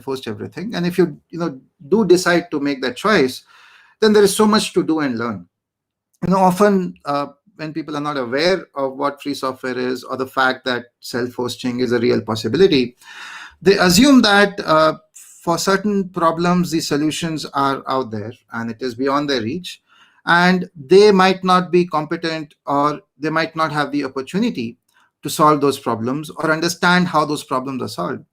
self-host everything. And if you do decide to make that choice, then there is so much to do and learn. Often when people are not aware of what free software is, or the fact that self-hosting is a real possibility, they assume that for certain problems, the solutions are out there and it is beyond their reach, and they might not be competent, or they might not have the opportunity to solve those problems or understand how those problems are solved.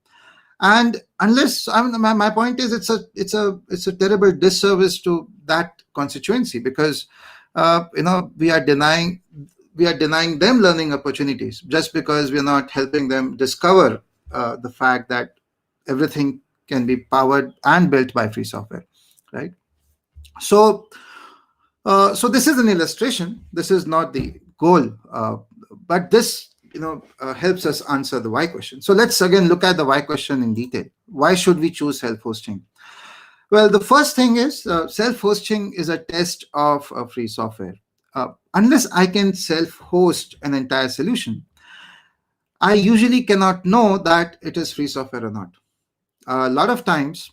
And unless my point is, it's a terrible disservice to that constituency, because we are denying them learning opportunities just because we are not helping them discover the fact that everything can be powered and built by free software, right? So so this is an illustration. This is not the goal, but this helps us answer the why question. So let's again look at the why question in detail. Why should we choose self-hosting? Well, the first thing is self-hosting is a test of free software. Unless I can self-host an entire solution, I usually cannot know that it is free software or not. A lot of times,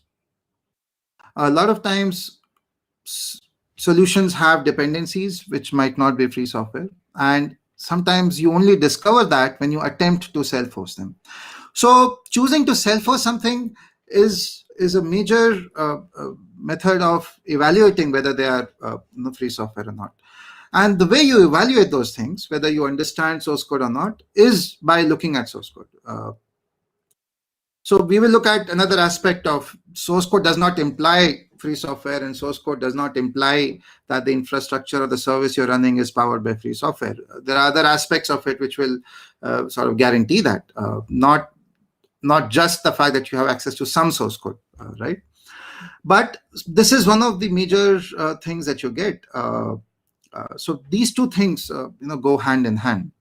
solutions have dependencies which might not be free software, and sometimes you only discover that when you attempt to self-host them. So choosing to self-host something is a major method of evaluating whether they are free software or not. And the way you evaluate those things, whether you understand source code or not, is by looking at source code. So we will look at another aspect of source code does not imply free software, and source code does not imply that the infrastructure or the service you're running is powered by free software. There are other aspects of it which will sort of guarantee that, not just the fact that you have access to some source code, right? But this is one of the major things that you get. So these two things, go hand in hand.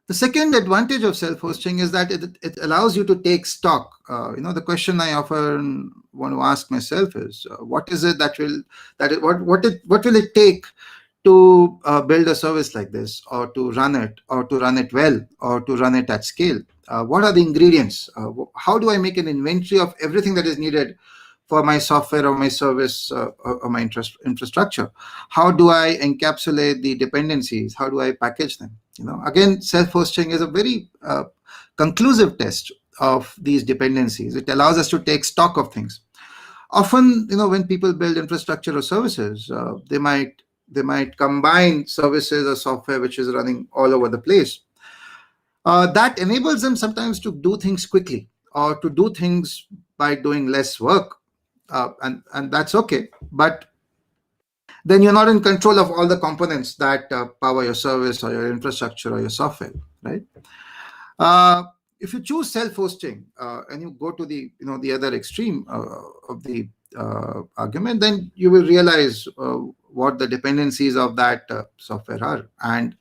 The second advantage of self-hosting is that it allows you to take stock. The question I often want to ask myself is, what is it what will it take to build a service like this, or to run it well, or to run it at scale? What are the ingredients? How do I make an inventory of everything that is needed for my software or my service or my infrastructure? How do I encapsulate the dependencies? How do I package them? Again, self-hosting is a very conclusive test of these dependencies. It allows us to take stock of things. Often, when people build infrastructure or services, they might combine services or software which is running all over the place. That enables them sometimes to do things quickly, or to do things by doing less work. And that's okay, but then you're not in control of all the components that power your service or your infrastructure or your software, right? If you choose self-hosting and you go to the other extreme of the argument, then you will realize what the dependencies of that software are. And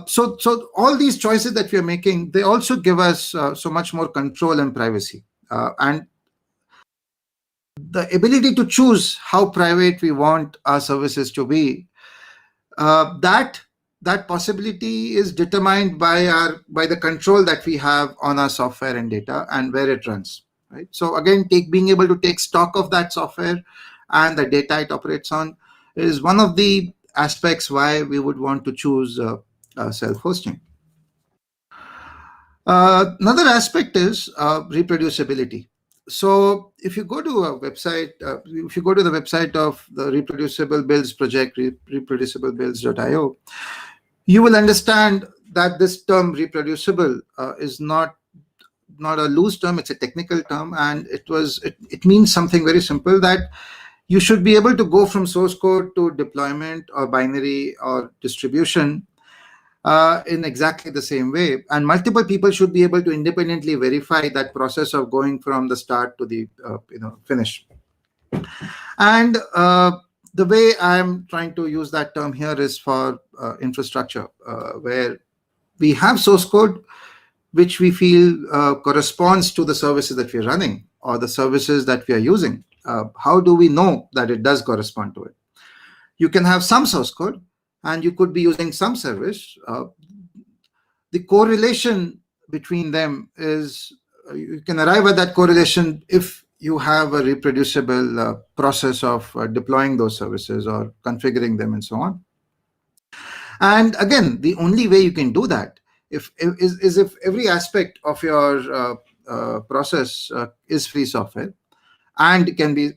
so all these choices that we are making, they also give us so much more control and privacy. And the ability to choose how private we want our services to be, that possibility is determined by the control that we have on our software and data and where it runs, right? So again, being able to take stock of that software and the data it operates on is one of the aspects why we would want to choose self-hosting. Another aspect is reproducibility. So if you go to a website, if you go to the website of the Reproducible Builds project, reproduciblebuilds.io, you will understand that this term reproducible is not a loose term. It's a technical term, and it means something very simple, that you should be able to go from source code to deployment or binary or distribution in exactly the same way, and multiple people should be able to independently verify that process of going from the start to the finish. And the way I'm trying to use that term here is for infrastructure, where we have source code which we feel corresponds to the services that we're running or the services that we are using. How do we know that it does correspond to it? You can have some source code and you could be using some service. The correlation between them is you can arrive at that correlation if you have a reproducible process of deploying those services or configuring them and so on. And again, the only way you can do that is if every aspect of your process is free software and can be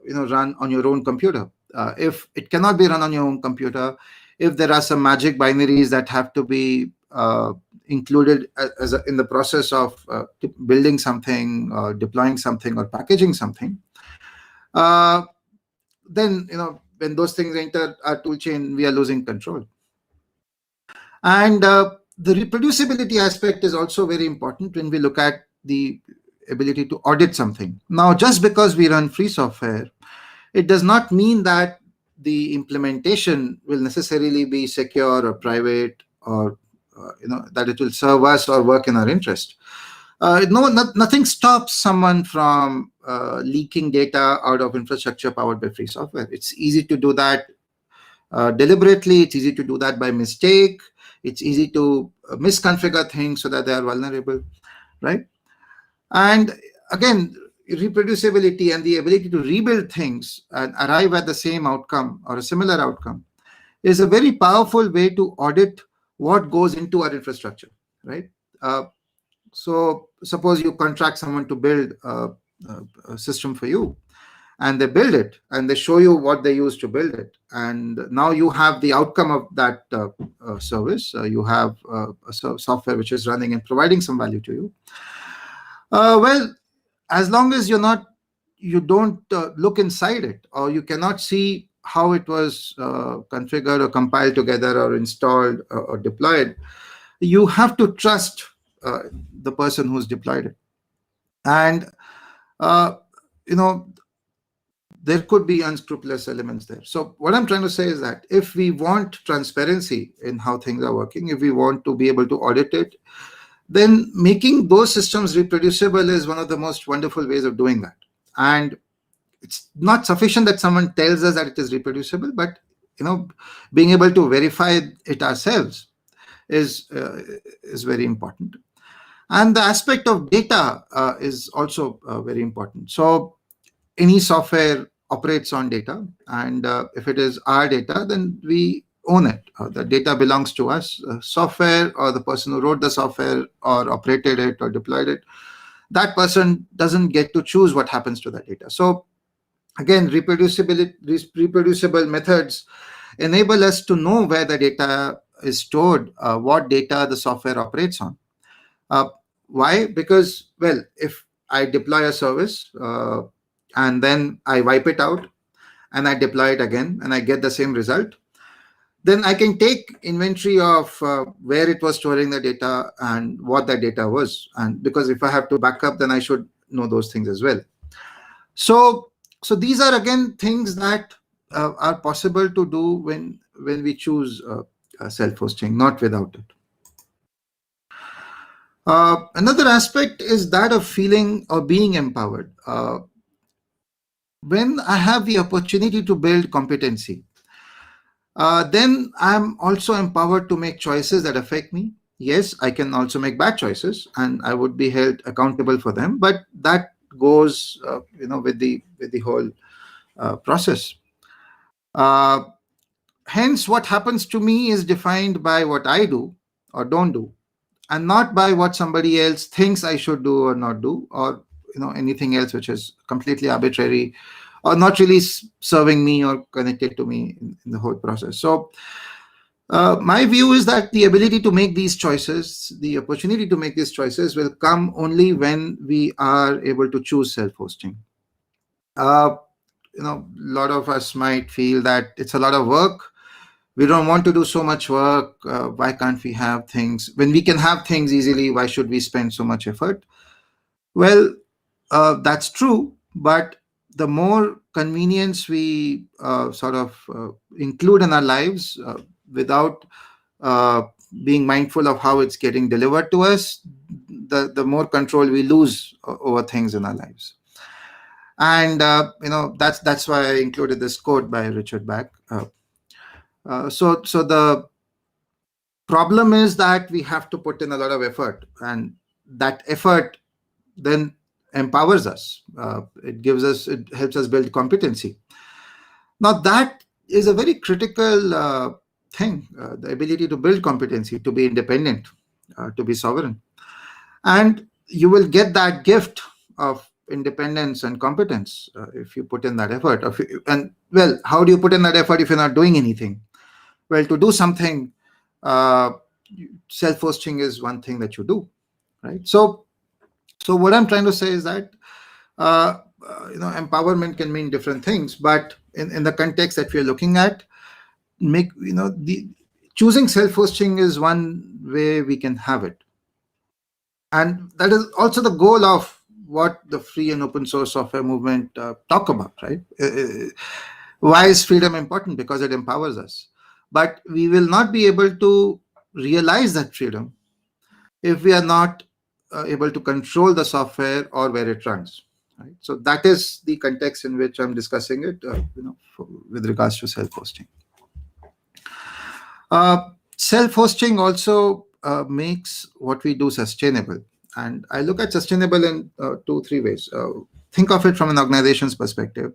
run on your own computer. If it cannot be run on your own computer, if there are some magic binaries that have to be included in the process of building something, deploying something, or packaging something, then when those things enter our toolchain, we are losing control. And the reproducibility aspect is also very important when we look at the ability to audit something. Now, just because we run free software, it does not mean that the implementation will necessarily be secure or private, or that it will serve us or work in our interest. Nothing stops someone from leaking data out of infrastructure powered by free software. It's easy to do that deliberately. It's easy to do that by mistake. It's easy to misconfigure things so that they are vulnerable, right? And again, reproducibility and the ability to rebuild things and arrive at the same outcome or a similar outcome is a very powerful way to audit what goes into our infrastructure, right? So suppose you contract someone to build a system for you, and they build it and they show you what they use to build it, and now you have the outcome of that service. You have a software which is running and providing some value to you. Well, as long as you don't look inside it, or you cannot see how it was configured or compiled together or installed or deployed, you have to trust the person who's deployed it. And there could be unscrupulous elements there. So what I'm trying to say is that if we want transparency in how things are working, if we want to be able to audit it, then making those systems reproducible is one of the most wonderful ways of doing that. And it's not sufficient that someone tells us that it is reproducible, but being able to verify it ourselves is very important. And the aspect of data is also very important. So any software operates on data, and if it is our data, then we own it. The data belongs to us. Software, or the person who wrote the software or operated it or deployed it, that person doesn't get to choose what happens to that data. So again, reproducible methods enable us to know where the data is stored, what data the software operates on. Why? Because, well, if I deploy a service and then I wipe it out and I deploy it again and I get the same result, then I can take inventory of where it was storing the data and what that data was. And because if I have to back up, then I should know those things as well. So these are again things that are possible to do when we choose self-hosting, not without it. Another aspect is that of feeling or being empowered. When I have the opportunity to build competency, then I'm also empowered to make choices that affect me. Yes, I can also make bad choices, and I would be held accountable for them. But that goes, with the whole process. Hence, what happens to me is defined by what I do or don't do, and not by what somebody else thinks I should do or not do, or anything else which is completely arbitrary or not really serving me or connected to me in the whole process. So my view is that the ability to make these choices, the opportunity to make these choices, will come only when we are able to choose self-hosting. A lot of us might feel that it's a lot of work. We don't want to do so much work. Why can't we have things? When we can have things easily, why should we spend so much effort? Well, that's true, but the more convenience we include in our lives without being mindful of how it's getting delivered to us, the more control we lose over things in our lives. And that's why I included this quote by Richard Bach. So the problem is that we have to put in a lot of effort, and that effort then empowers us. It helps us build competency. Now that is a very critical thing, the ability to build competency, to be independent, to be sovereign. And you will get that gift of independence and competence if you put in that effort. And well, how do you put in that effort if you're not doing anything? Well, to do something, self-hosting is one thing that you do, right? So what I'm trying to say is that empowerment can mean different things, but in the context that we're looking at, choosing self-hosting is one way we can have it. And that is also the goal of what the free and open source software movement talk about, right? Why is freedom important? Because it empowers us. But we will not be able to realize that freedom if we are not able to control the software or where it runs. Right? So that is the context in which I'm discussing it, with regards to self-hosting. Self-hosting also makes what we do sustainable. And I look at sustainable in 2-3 ways. Think of it from an organization's perspective.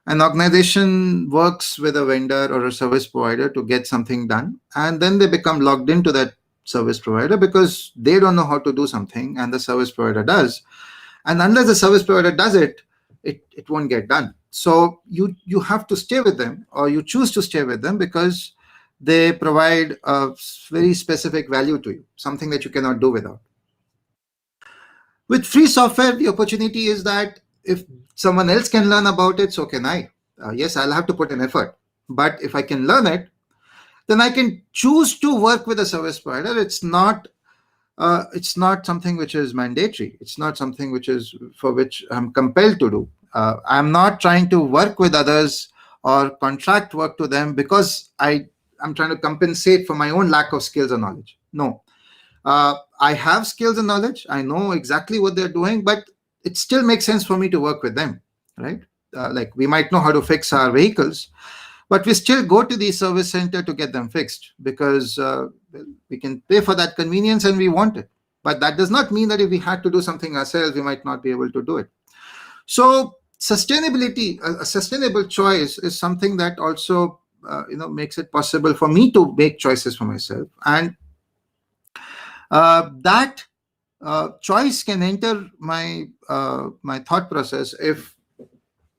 An organization works with a vendor or a service provider to get something done, and then they become logged into that service provider because they don't know how to do something and the service provider does. And unless the service provider does it, it won't get done. So you have to stay with them, or you choose to stay with them because they provide a very specific value to you, something that you cannot do without. With free software, the opportunity is that if someone else can learn about it, so can I. Yes, I'll have to put in effort. But if I can learn it, then I can choose to work with a service provider. It's not something which is mandatory. It's not something for which I'm compelled to do. I'm not trying to work with others or contract work to them because I'm trying to compensate for my own lack of skills and knowledge. No. I have skills and knowledge. I know exactly what they're doing, but it still makes sense for me to work with them, right? Like we might know how to fix our vehicles, but we still go to the service center to get them fixed because we can pay for that convenience and we want it. But that does not mean that if we had to do something ourselves, we might not be able to do it. So sustainability, a sustainable choice is something that also makes it possible for me to make choices for myself. And that choice can enter my thought process if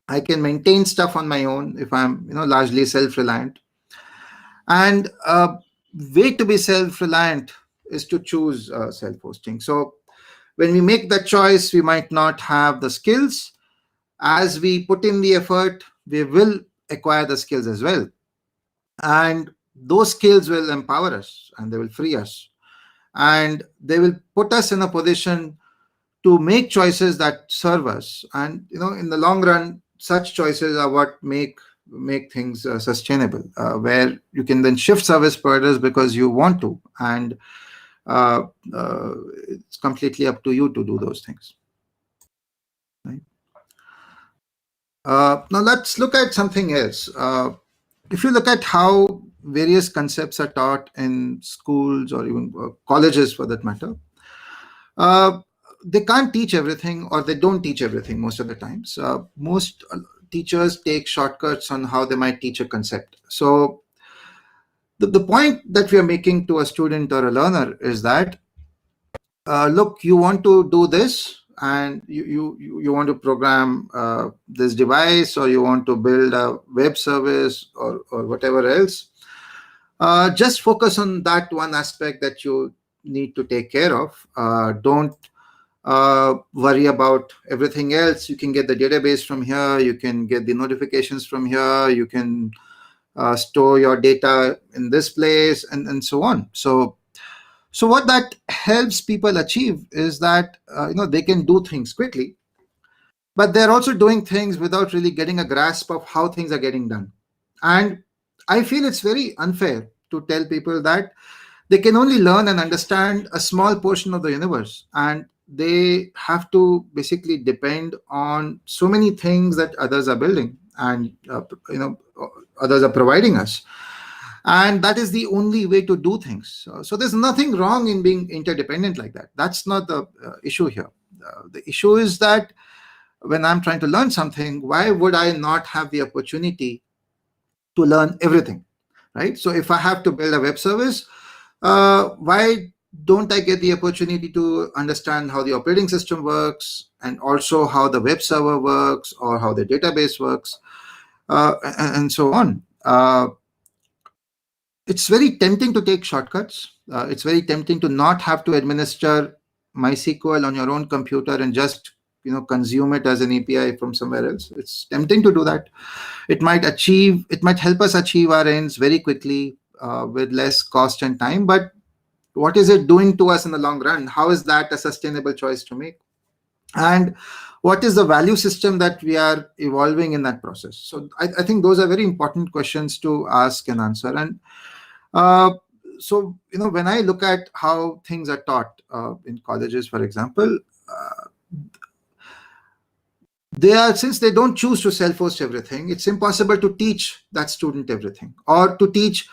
I can maintain stuff on my own, if I'm largely self-reliant. And way to be self-reliant is to choose self-hosting. So when we make that choice, we might not have the skills. As we put in the effort, we will acquire the skills as well. And those skills will empower us and they will free us. And they will put us in a position to make choices that serve us. And in the long run, such choices are what make things sustainable, where you can then shift service providers because you want to, and it's completely up to you to do those things. Right? Now let's look at something else. If you look at how various concepts are taught in schools or even colleges for that matter, they can't teach everything, or they don't teach everything most of the times. Most teachers take shortcuts on how they might teach a concept. So the point that we are making to a student or a learner is that, look, you want to do this, and you want to program this device, or you want to build a web service or whatever else. Just focus on that one aspect that you need to take care of. Don't worry about everything else. You can get the database from here. You can get the notifications from here. You can store your data in this place, and so on. So what that helps people achieve is that they can do things quickly, but they're also doing things without really getting a grasp of how things are getting done. And I feel it's very unfair to tell people that they can only learn and understand a small portion of the universe, and they have to basically depend on so many things that others are building and others are providing us. and that is the only way to do things. So there's nothing wrong in being interdependent like that. That's not the issue here. The issue is that when I'm trying to learn something, why would I not have the opportunity to learn everything, right? So if I have to build a web service, why don't I get the opportunity to understand how the operating system works, and also how the web server works, or how the database works, and so on? It's very tempting to take shortcuts. It's very tempting to not have to administer MySQL on your own computer and just consume it as an API from somewhere else. It's tempting to do that. It might help us achieve our ends very quickly, with less cost and time. But what is it doing to us in the long run? How is that a sustainable choice to make? And what is the value system that we are evolving in that process? So I think those are very important questions to ask and answer. And so when I look at how things are taught in colleges, for example, since they don't choose to self-host everything, it's impossible to teach that student everything, or to teach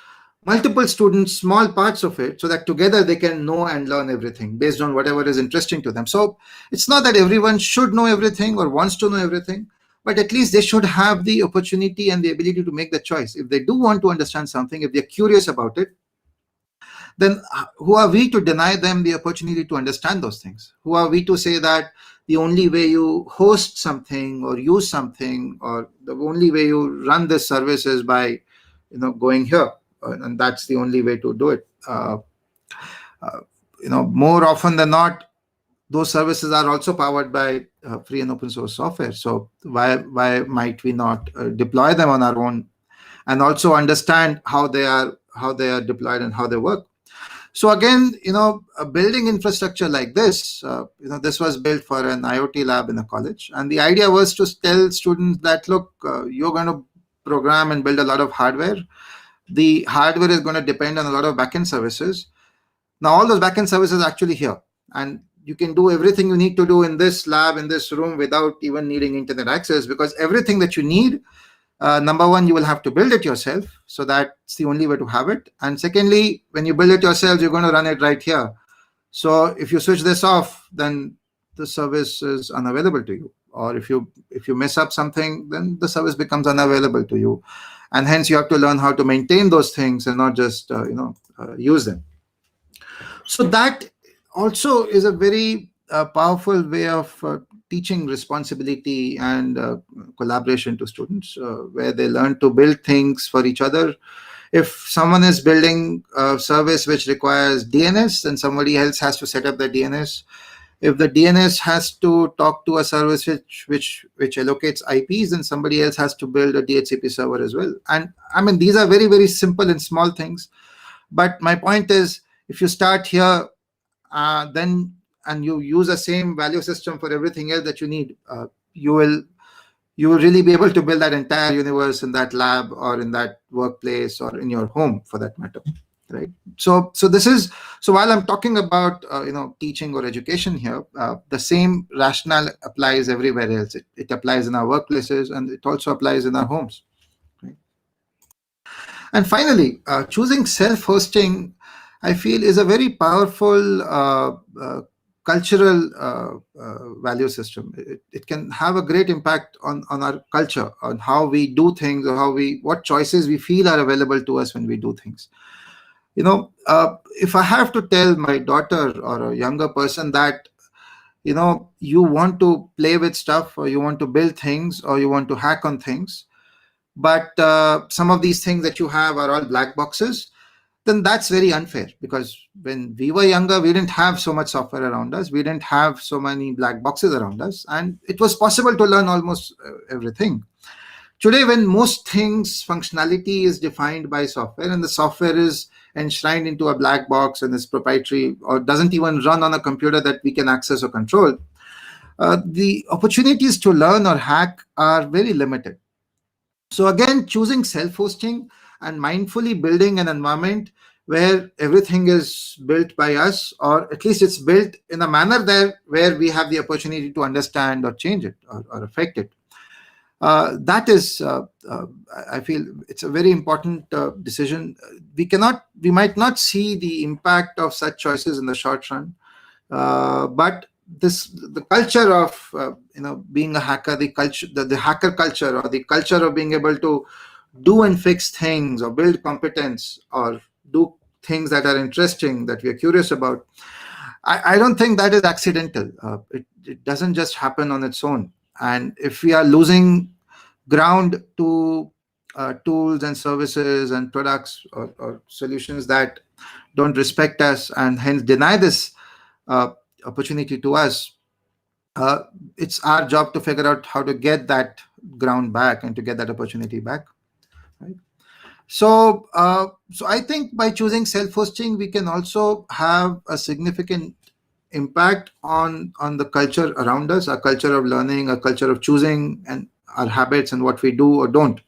multiple students small parts of it, so that together they can know and learn everything based on whatever is interesting to them. So it's not that everyone should know everything or wants to know everything, but at least they should have the opportunity and the ability to make the choice. If they do want to understand something, if they're curious about it, then who are we to deny them the opportunity to understand those things? Who are we to say that the only way you host something or use something, or the only way you run this service is by going here, and that's the only way to do it? More often than not, those services are also powered by free and open source software. So why might we not deploy them on our own, and also understand how they are deployed and how they work? So again, building infrastructure like this, this was built for an IoT lab in a college, and the idea was to tell students that, look, you're going to program and build a lot of hardware. The hardware is going to depend on a lot of backend services. Now, all those backend services are actually here, and you can do everything you need to do in this lab, in this room, without even needing internet access, because everything that you need, number one, you will have to build it yourself. So that's the only way to have it. And secondly, when you build it yourself, you're going to run it right here. So if you switch this off, then the service is unavailable to you. Or if you mess up something, then the service becomes unavailable to you. And hence you have to learn how to maintain those things and not just use them. So that also is a very powerful way of teaching responsibility and collaboration to students, where they learn to build things for each other. If someone is building a service which requires DNS, then somebody else has to set up the DNS. If the DNS has to talk to a service which allocates IPs, then somebody else has to build a DHCP server as well. And I mean, these are very, very simple and small things. But my point is, if you start here, and you use the same value system for everything else that you need, you will really be able to build that entire universe in that lab, or in that workplace, or in your home, for that matter, right? So while I'm talking about teaching or education here, the same rationale applies everywhere else. It applies in our workplaces, and it also applies in our homes, right? And finally, choosing self-hosting, I feel, is a very powerful cultural value system. It can have a great impact on our culture, on how we do things, or what choices we feel are available to us when we do things. If I have to tell my daughter or a younger person that you want to play with stuff, or you want to build things, or you want to hack on things, but some of these things that you have are all black boxes, then that's very unfair, because when we were younger, we didn't have so much software around us. We didn't have so many black boxes around us, and it was possible to learn almost everything. Today, when most things, functionality is defined by software, and the software is enshrined into a black box and is proprietary, or doesn't even run on a computer that we can access or control, the opportunities to learn or hack are very limited. So again, choosing self-hosting and mindfully building an environment where everything is built by us, or at least it's built in a manner where we have the opportunity to understand or change it, or affect it. That is, I feel it's a very important decision. We might not see the impact of such choices in the short run, but the culture of being a hacker, the hacker culture, or the culture of being able to do and fix things, or build competence, or do things that are interesting, that we are curious about. I don't think that is accidental. It doesn't just happen on its own. And if we are losing ground to tools and services and products, or solutions that don't respect us and hence deny this uh, opportunity to us, uh, it's our job to figure out how to get that ground back and to get that opportunity back. Right? So I think by choosing self-hosting, we can also have a significant impact on the culture around us, our culture of learning, our culture of choosing, and our habits and what we do or don't.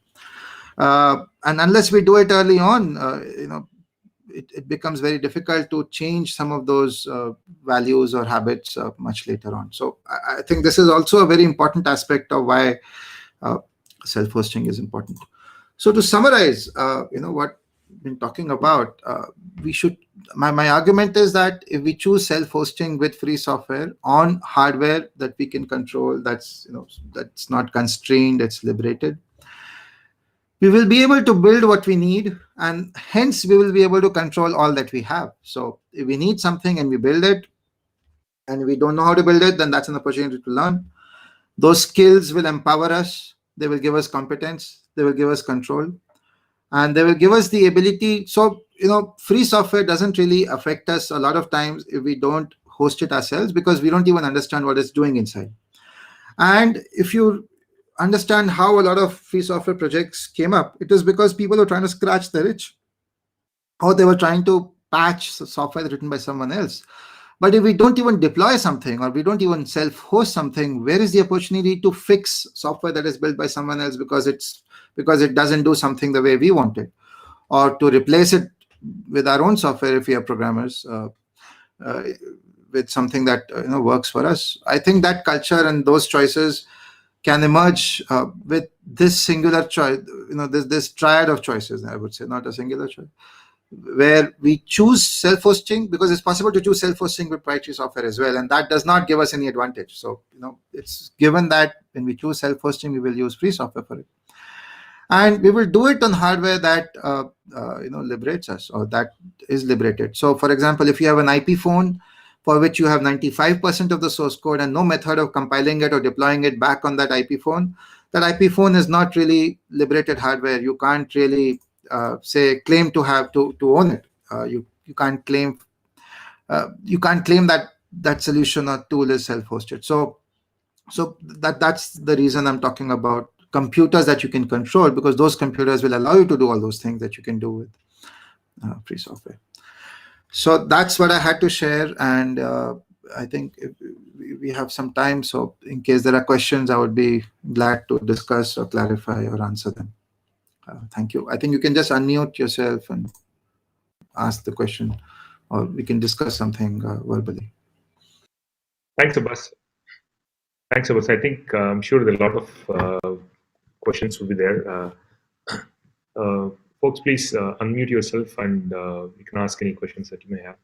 And unless we do it early on, it becomes very difficult to change some of those values or habits much later on. So I think this is also a very important aspect of why uh, self-hosting is important. So to summarize, what we've been talking about, we should. My argument is that if we choose self-hosting with free software on hardware that we can control, that's not constrained, it's liberated, we will be able to build what we need, and hence we will be able to control all that we have. So if we need something and we build it, and we don't know how to build it, then that's an opportunity to learn. Those skills will empower us. They will give us competence. They will give us control, and they will give us the ability. So, free software doesn't really affect us a lot of times if we don't host it ourselves, because we don't even understand what it's doing inside. And if you understand how a lot of free software projects came up, it is because people were trying to scratch their itch, or they were trying to patch software written by someone else. But if we don't even deploy something, or we don't even self-host something, where is the opportunity to fix software that is built by someone else because it doesn't do something the way we want it, or to replace it with our own software if we are programmers, uh, with something that works for us? I think that culture and those choices can emerge with this singular choice, this triad of choices, I would say, not a singular choice, where we choose self-hosting, because it's possible to choose self-hosting with proprietary software as well, and that does not give us any advantage. So, it's given that when we choose self-hosting, we will use free software for it, and we will do it on hardware that liberates us, or that is liberated. So, for example, if you have an IP phone for which you have 95% of the source code and no method of compiling it or deploying it back on that IP phone, that IP phone is not really liberated hardware. You can't really claim to have to own it. You can't claim that solution or tool is self-hosted. So that's the reason I'm talking about computers that you can control, because those computers will allow you to do all those things that you can do with free software. So that's what I had to share, and I think if we have some time, so in case there are questions, I would be glad to discuss or clarify or answer them. Thank you. I think you can just unmute yourself and ask the question, or we can discuss something verbally. Thanks, Abbas. I think I'm sure there are a lot of questions will be there. Folks, please unmute yourself, and you can ask any questions that you may have.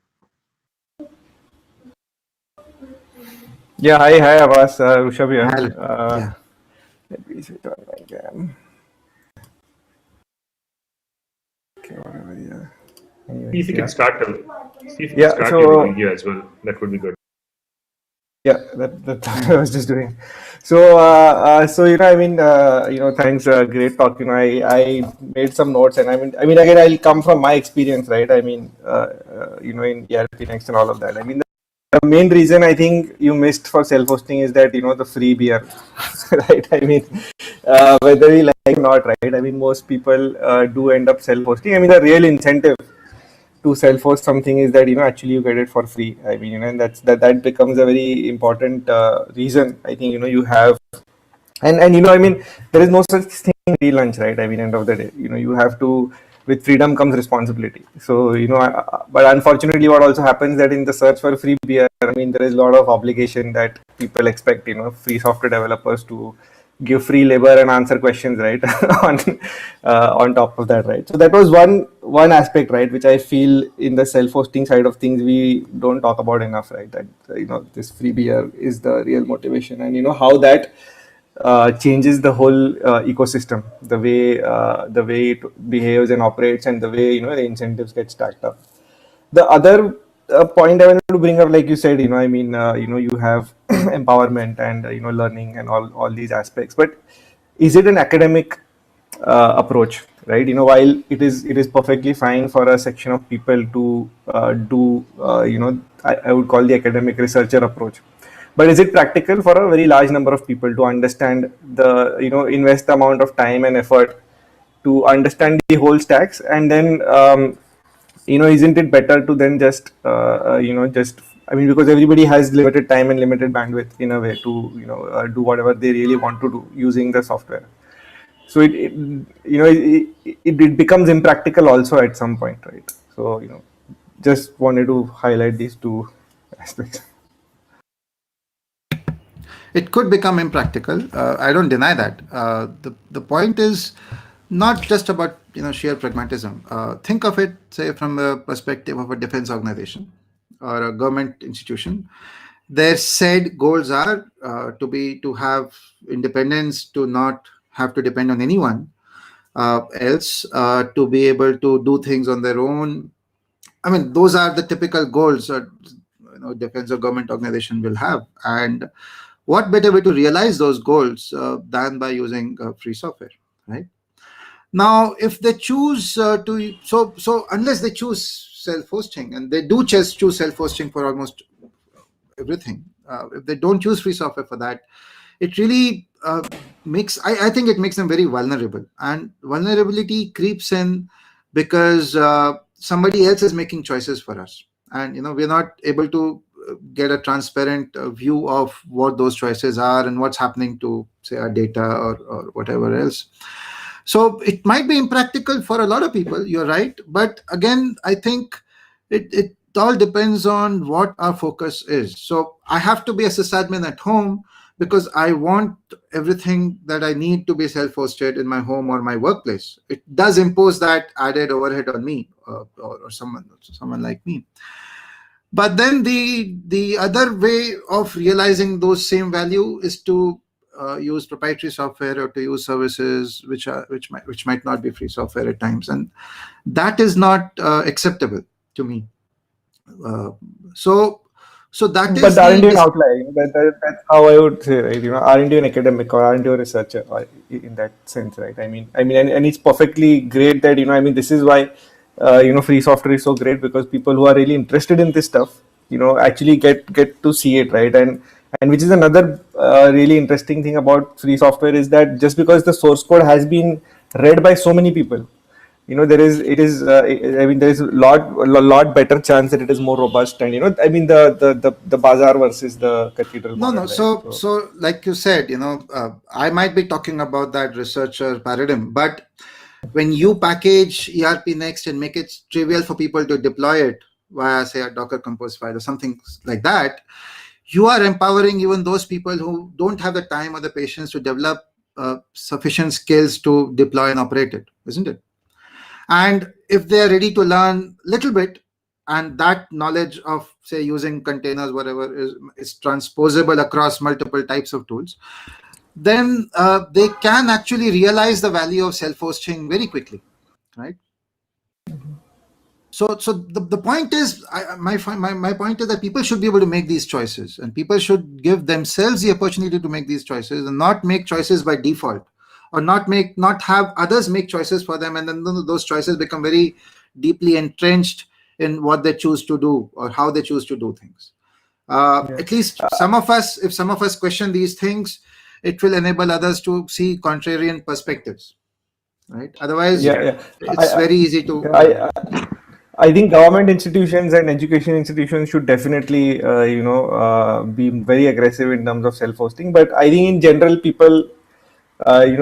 Yeah, hi Abbas, Rushabh here. Yeah. Let me see if I can. Okay, whatever, yeah. Anyways, See if you can start your video as well. That would be good. Yeah, that I was just doing. So, thanks. Great talk. I made some notes, and again, I'll come from my experience, right? In ERP Next and all of that. The main reason I think you missed for self-hosting is that the free beer, right? Whether we like it or not, right? Most people do end up self-hosting. The real incentive to self-host something is that actually you get it for free. And that becomes a very important reason. I think you have, and there is no such thing free lunch, right? End of the day, you have to. With freedom comes responsibility. So but unfortunately, what also happens that in the search for free beer, there is a lot of obligation that people expect free software developers to give free labor and answer questions, right? On top of that, right? So that was one aspect, right, which I feel in the self-hosting side of things we don't talk about enough, right? That this free beer is the real motivation, and how that changes the whole ecosystem, the way it behaves and operates, and the way the incentives get stacked up. The other point I wanted to bring up, like you said, you have empowerment and learning and all these aspects, but is it an academic approach, right? While it is perfectly fine for a section of people to do I would call the academic researcher approach, but is it practical for a very large number of people to understand the invest the amount of time and effort to understand the whole stacks, and then isn't it better to then just because everybody has limited time and limited bandwidth in a way to do whatever they really want to do using the software. So it becomes impractical also at some point, right? So just wanted to highlight these two aspects. It could become impractical. I don't deny that. The point is not just about sheer pragmatism. Think of it, say, from the perspective of a defense organization or a government institution. Their said goals are to have independence, to not have to depend on anyone else, to be able to do things on their own. I mean, those are the typical goals defense or government organization will have. And what better way to realize those goals than by using free software, right? Now, if they choose so unless they choose self-hosting, and they do choose self-hosting for almost everything, if they don't choose free software for that, it really I think it makes them very vulnerable, and vulnerability creeps in because somebody else is making choices for us, and we're not able to get a transparent view of what those choices are and what's happening to, say, our data or whatever else. So it might be impractical for a lot of people, you're right, but again, I think it all depends on what our focus is. So I have to be a sysadmin at home because I want everything that I need to be self-hosted in my home or my workplace. It does impose that added overhead on me or someone like me. But then the other way of realizing those same value is to use proprietary software or to use services which might not be free software at times, and that is not acceptable to me. So that But is aren't you an outlier? That's how I would say, right? Aren't you an academic or aren't you a researcher in that sense, right? And it's perfectly great that this is why free software is so great, because people who are really interested in this stuff, actually get to see it, right? And which is another really interesting thing about free software is that just because the source code has been read by so many people, there is a lot better chance that it is more robust, and the bazaar versus the cathedral no model, no right? so like you said, I might be talking about that researcher paradigm, but when you package ERP Next and make it trivial for people to deploy it via, say, a Docker Compose file or something like that, you are empowering even those people who don't have the time or the patience to develop sufficient skills to deploy and operate it, isn't it? And if they are ready to learn a little bit, and that knowledge of, say, using containers, whatever, is transposable across multiple types of tools, then they can actually realize the value of self-hosting very quickly, right? So the point is, my point is that people should be able to make these choices, and people should give themselves the opportunity to make these choices and not make choices by default, or not have others make choices for them, and then those choices become very deeply entrenched in what they choose to do or how they choose to do things. At least some of us, if some of us question these things, it will enable others to see contrarian perspectives, right? Otherwise, it's very easy to. I think government institutions and education institutions should definitely, be very aggressive in terms of self-hosting. But I think in general, people,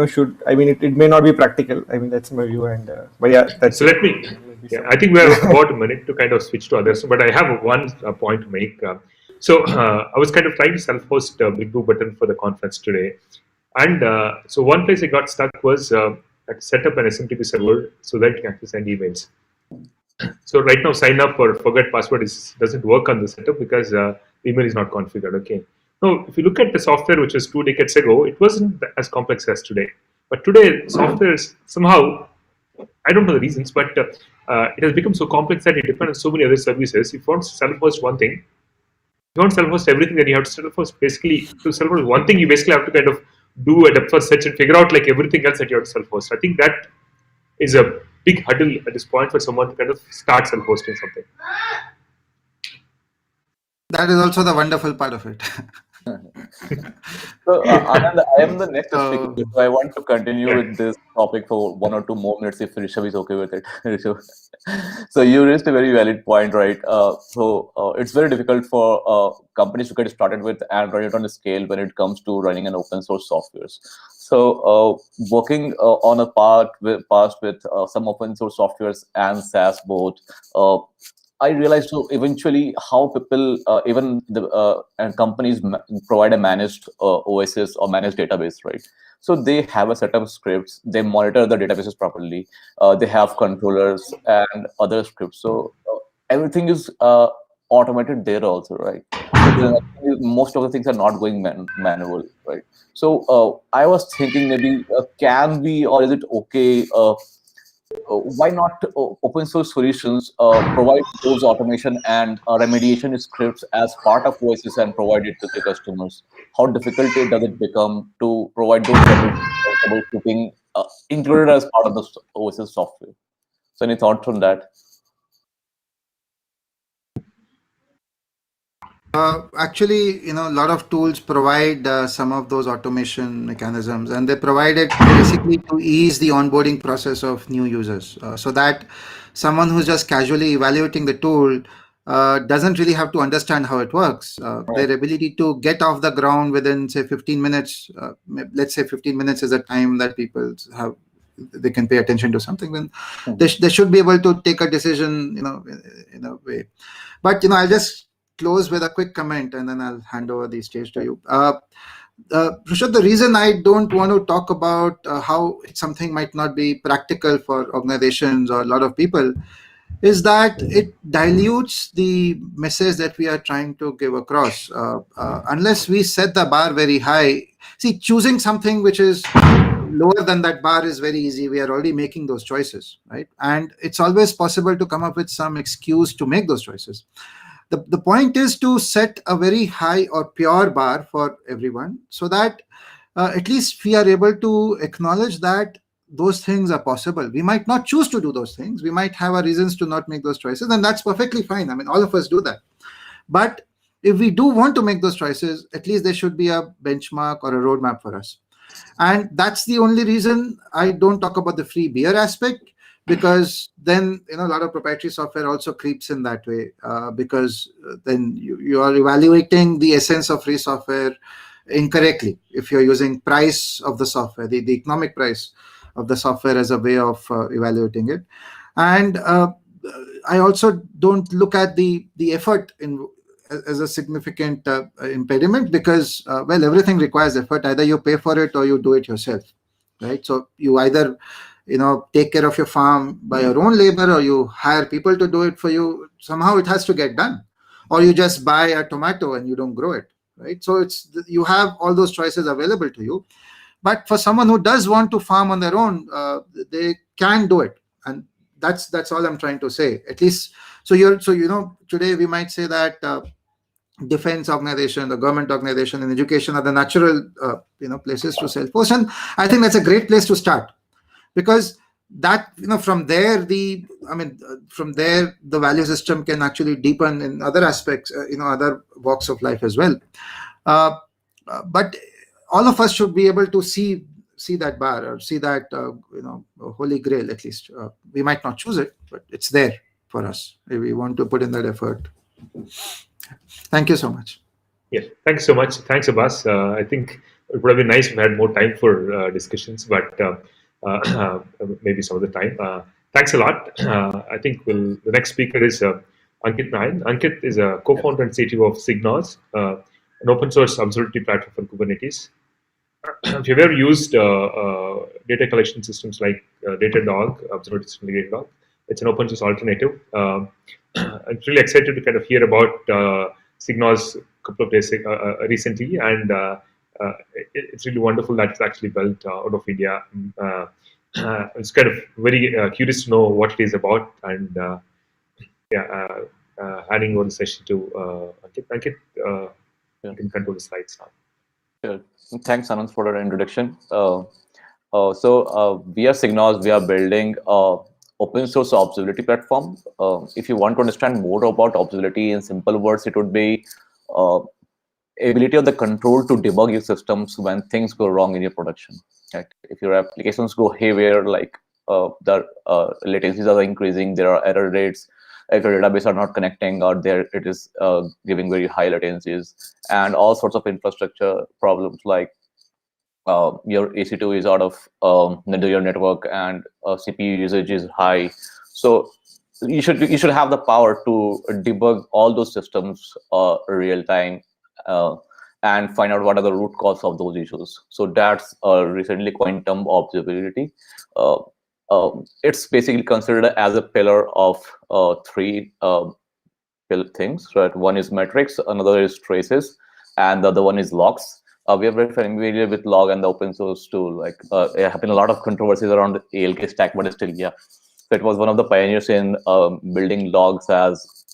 should. It may not be practical. That's my view. And but yeah, that's so. Let me. Yeah, I think we have about a minute to kind of switch to others. But I have one point to make. I was kind of trying to self-host Big Blue Button for the conference today, And so one place I got stuck was at set up an SMTP server so that you can actually send emails. So right now, sign up or forget password doesn't work on the setup because email is not configured. Okay. Now, if you look at the software which was 2 decades ago, it wasn't as complex as today. But today, software is somehow, I don't know the reasons, but it has become so complex that it depends on so many other services. If you want to self-host one thing, if you want to self-host everything, then you have to self-host. Basically, to self-host one thing, you basically have to kind of do a depth first search and figure out like everything else that you have to self-host. I think that is a big hurdle at this point for someone to kind of start self-hosting something. That is also the wonderful part of it. So, Anand, I am the next speaker, so I want to continue with this topic for 1 or 2 more minutes if Rishabh is okay with it. Rishabh. So you raised a very valid point, right? It's very difficult for companies to get started with and run it on a scale when it comes to running an open source softwares. So working on a part with some open source softwares and SaaS both, I realized eventually how people, even the and companies provide a managed OSS or managed database, right? So they have a set of scripts, they monitor the databases properly, they have controllers and other scripts. So everything is automated there also, right? So most of the things are not going manual, right? So I was thinking maybe can we, or is it okay? Why not open source solutions provide those automation and remediation scripts as part of OSS and provide it to the customers? How difficult does it become to provide those troubleshooting included as part of the OSS software? So any thoughts on that? Actually, a lot of tools provide some of those automation mechanisms, and they provide it basically to ease the onboarding process of new users, so that someone who's just casually evaluating the tool doesn't really have to understand how it works. Their ability to get off the ground within, say, 15 minutes, let's say 15 minutes is a time that people have, they can pay attention to something, then they should be able to take a decision, in a way. But, I'll just close with a quick comment and then I'll hand over the stage to you. Rishabh, the reason I don't want to talk about how something might not be practical for organizations or a lot of people is that it dilutes the message that we are trying to give across. Unless we set the bar very high, see, choosing something which is lower than that bar is very easy. We are already making those choices, right? And it's always possible to come up with some excuse to make those choices. The point is to set a very high or pure bar for everyone so that at least we are able to acknowledge that those things are possible. We might not choose to do those things. We might have our reasons to not make those choices, and that's perfectly fine. I mean, all of us do that. But if we do want to make those choices, at least there should be a benchmark or a roadmap for us. And that's the only reason I don't talk about the free beer aspect, because then a lot of proprietary software also creeps in that way, because then you are evaluating the essence of free software incorrectly if you're using price of the software, the economic price of the software as a way of evaluating it. And I also don't look at the effort as a significant impediment, because well, everything requires effort. Either you pay for it or you do it yourself, right? So you either take care of your farm by your own labor, or you hire people to do it for you. Somehow it has to get done, or you just buy a tomato and you don't grow it, right? So you have all those choices available to you. But for someone who does want to farm on their own, they can do it, and that's all I'm trying to say. At least, so today we might say that defense organization, the government organization, and education are the natural places to self-host, and I think that's a great place to start. Because that from there the value system can actually deepen in other aspects, other walks of life as well. But all of us should be able to see that bar, or see that holy grail. At least we might not choose it, but it's there for us if we want to put in that effort. Thank you so much. Yeah, thanks so much. Thanks, Abbas. I think it would have been nice if we had more time for discussions, but maybe some of the time. Thanks a lot. I think the next speaker is Ankit Nayan. Ankit is a co-founder and CTO of Signos, an open source observability platform for Kubernetes. if you've ever used data collection systems like Datadog, Observability Datadog, it's an open source alternative. I'm really excited to kind of hear about Signa's a couple of days recently, and it's really wonderful that it's actually built out of India. It's kind of very curious to know what it is about, and handing over the session to Ankit. Ankit, you can control the slides now. Sure. Thanks, Anand, for the introduction. We are Signos. We are building open source observability platform. If you want to understand more about observability in simple words, it would be ability of the control to debug your systems when things go wrong in your production. Right? If your applications go haywire, like the latencies are increasing, there are error rates, if your database are not connecting, or there it is giving very high latencies, and all sorts of infrastructure problems like your EC2 is out of your network and CPU usage is high. So you should have the power to debug all those systems real time and find out what are the root cause of those issues. So that's recently coined term observability. It's basically considered as a pillar of three things. Right? One is metrics, another is traces, and the other one is logs. We are very familiar with log and the open source tool. Like there have been a lot of controversies around the ALK stack, but still, yeah. So it was one of the pioneers in building logs as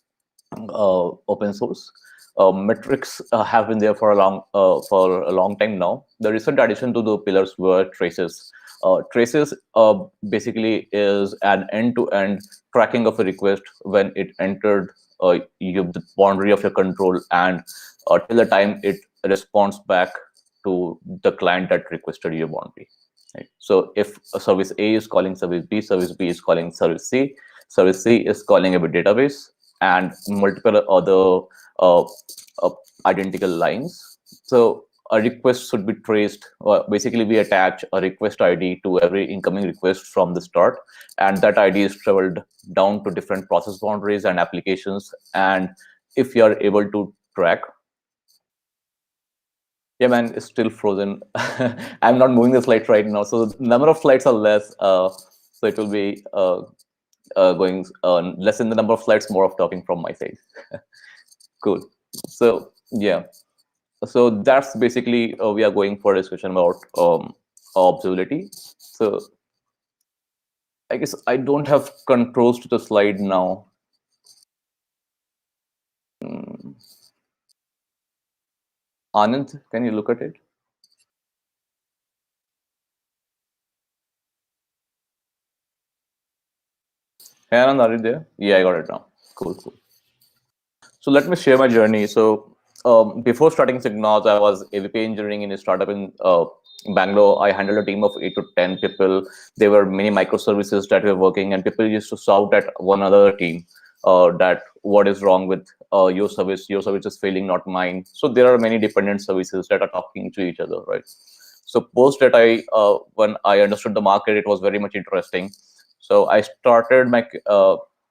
open source. Metrics have been there for a long time now. The recent addition to the pillars were traces. Traces basically is an end-to-end tracking of a request when it entered the boundary of your control and till the time it responds back to the client that requested your boundary. Right? So if a service A is calling service B is calling service C is calling a database, and multiple other identical lines. So a request should be traced. Basically, we attach a request ID to every incoming request from the start, and that ID is traveled down to different process boundaries and applications. And if you are able to track, yeah, man, it's still frozen. I'm not moving the slides right now, so the number of slides are less. So it will be going less in the number of slides, more of talking from my side. Cool. So yeah. So that's basically we are going for a discussion about observability. So I guess I don't have controls to the slide now. Anand, can you look at it? Hey Anand, are you there? Yeah, I got it now. Cool. So let me share my journey. So before starting Signals, I was AVP engineering in a startup in Bangalore. I handled a team of 8 to 10 people. There were many microservices that were working, and people used to shout at one other team that what is wrong with your service is failing, not mine. So there are many dependent services that are talking to each other, right? So post that when I understood the market, it was very much interesting. So I started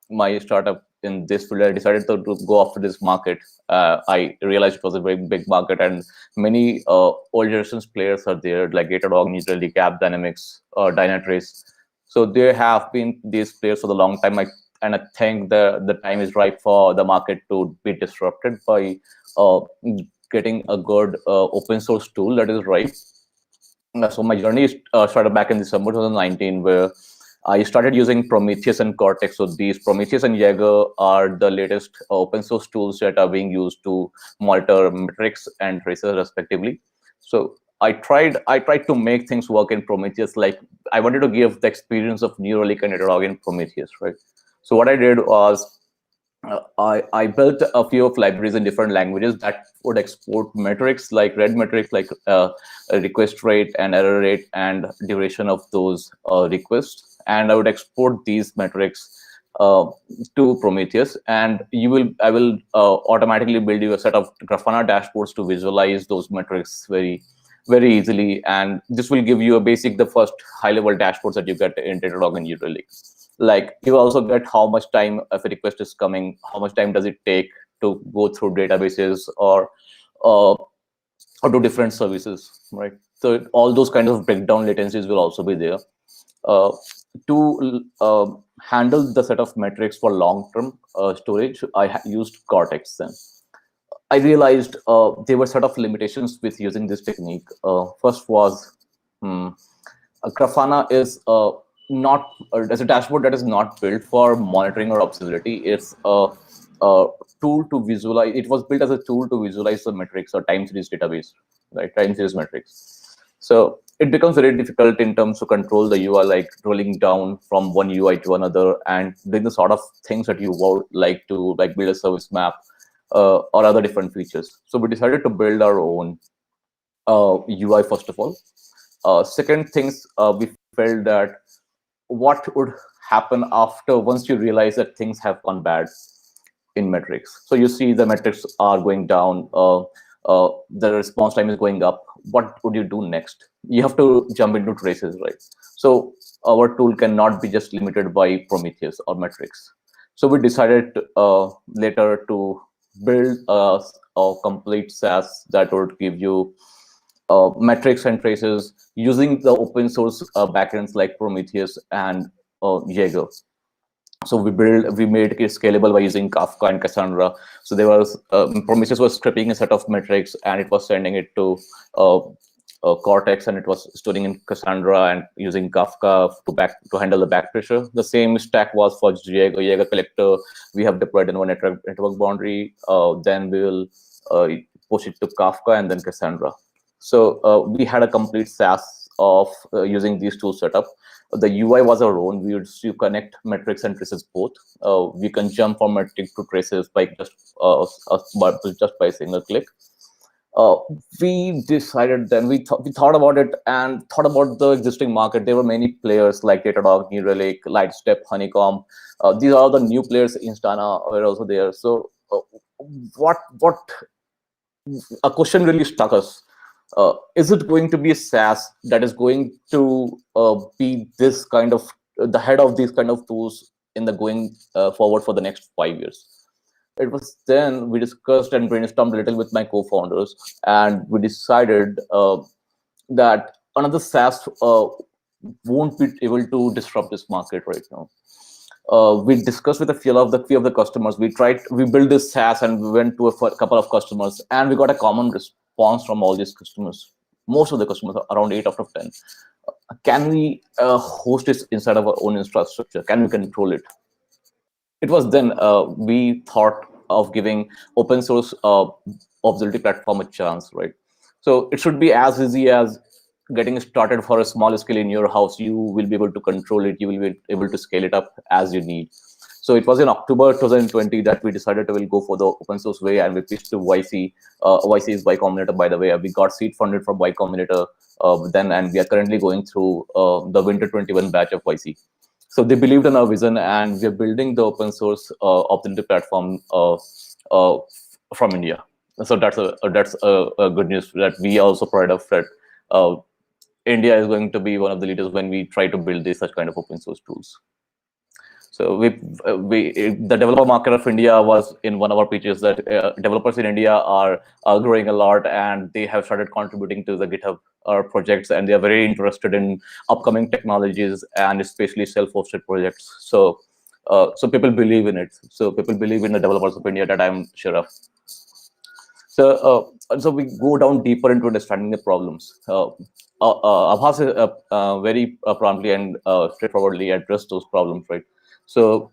my startup in this field. I decided to go after this market. I realized it was a very big market, and many old generation players are there, like Datadog, Neutrally, Gap Dynamics, Dynatrace. So there have been these players for a long time. I think the time is right for the market to be disrupted by getting a good open source tool that is right. So my journey started back in December 2019, where I started using Prometheus and Cortex. So these Prometheus and Jager are the latest open source tools that are being used to monitor metrics and traces respectively. So I tried to make things work in Prometheus. Like I wanted to give the experience of New Relic and Datadog in Prometheus, right? So what I did was I built a few of libraries in different languages that would export metrics, like red metrics, like request rate and error rate and duration of those requests. And I would export these metrics to Prometheus, and I will automatically build you a set of Grafana dashboards to visualize those metrics very easily. And this will give you the first high-level dashboards that you get in Datadog and New Relic. Like you also get how much time if a request is coming, how much time does it take to go through databases, or or to different services, right? So all those kind of breakdown latencies will also be there. To handle the set of metrics for long-term storage, I used Cortex then. I realized there were sort of limitations with using this technique. First was Grafana is not as a dashboard that is not built for monitoring or observability. It's a tool to visualize. It was built as a tool to visualize the metrics or time series database, right? Time series metrics. So it becomes very difficult in terms to control the UI, like rolling down from one UI to another and doing the sort of things that you would like to, like build a service map or other different features. So we decided to build our own UI first of all. Second things, we felt that what would happen after once you realize that things have gone bad in metrics. So you see the metrics are going down, the response time is going up. What would you do next? You have to jump into traces, right? So our tool cannot be just limited by Prometheus or metrics. So we decided later to build a complete SaaS that would give you metrics and traces using the open source backends like Prometheus and Jager. So we made it scalable by using Kafka and Cassandra. So there was Prometheus was scraping a set of metrics and it was sending it to Cortex, and it was storing in Cassandra and using Kafka to handle the back pressure. The same stack was for Jager collector. We have deployed in one network boundary. Then we will push it to Kafka and then Cassandra. So we had a complete SaaS of using these two setup. The UI was our own. We would connect metrics and traces both. We can jump from metric to traces by just by a single click. We decided then we thought about it and thought about the existing market. There were many players like Datadog, New Relic, Lightstep, Honeycomb. These are the new players. Instana were also there. So what a question really struck us. Is it going to be a SaaS that is going to be this kind of the head of these kind of tools in the going forward for the next 5 years? It was then we discussed and brainstormed a little with my co-founders, and we decided that another SaaS won't be able to disrupt this market right now. We discussed with a few of the customers. We built this SaaS and we went to a couple of customers, and we got a common response from all these customers. Most of the customers, around 8 out of 10. Can we host this inside of our own infrastructure? Can we control it? It was then we thought of giving open source observability platform a chance, right? So it should be as easy as getting started for a small scale in your house. You will be able to control it. You will be able to scale it up as you need. So it was in October 2020 that we decided to will go for the open source way, and we pitched to YC. YC is Y Combinator, by the way. We got seed funded from Y Combinator then, and we are currently going through the Winter 21 batch of YC. So they believed in our vision, and we are building the open source observability platform from India. So that's a good news that we also pride of that. India is going to be one of the leaders when we try to build such kind of open source tools. So the developer market of India was in one of our pitches that developers in India are growing a lot, and they have started contributing to the GitHub projects, and they are very interested in upcoming technologies and especially self-hosted projects. So people believe in it. So people believe in the developers of India, that I'm sure of. So we go down deeper into understanding the problems. Abhas very promptly and straightforwardly addressed those problems, right? So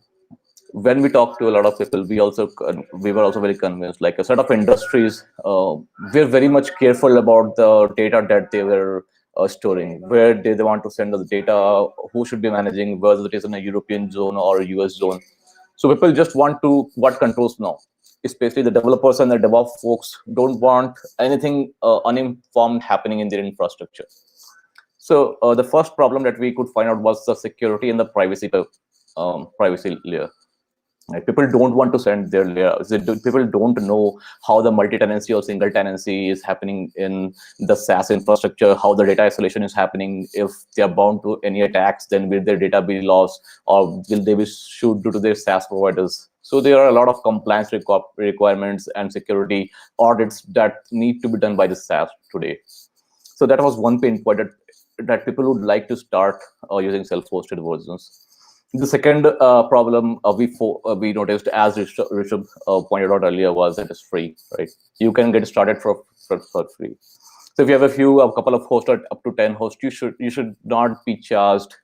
when we talk to a lot of people, we were also very convinced, like a set of industries, we're very much careful about the data that they were storing, where they want to send the data, who should be managing, whether it is in a European zone or a US zone. So people just want to what controls now. Especially the developers and the DevOps folks don't want anything uninformed happening in their infrastructure. So the first problem that we could find out was the security and the privacy layer. Right? People don't want to send their layers. People don't know how the multi-tenancy or single tenancy is happening in the SaaS infrastructure, how the data isolation is happening. If they are bound to any attacks, then will their data be lost, or will they be sued due to their SaaS providers? So there are a lot of compliance requirements and security audits that need to be done by the SaaS today. So that was one pain point that people would like to start using self-hosted versions. The second problem we noticed, as Rishabh pointed out earlier, was that it's free, right? You can get started for free. So if you have a couple of hosts, or up to 10 hosts, you should not be charged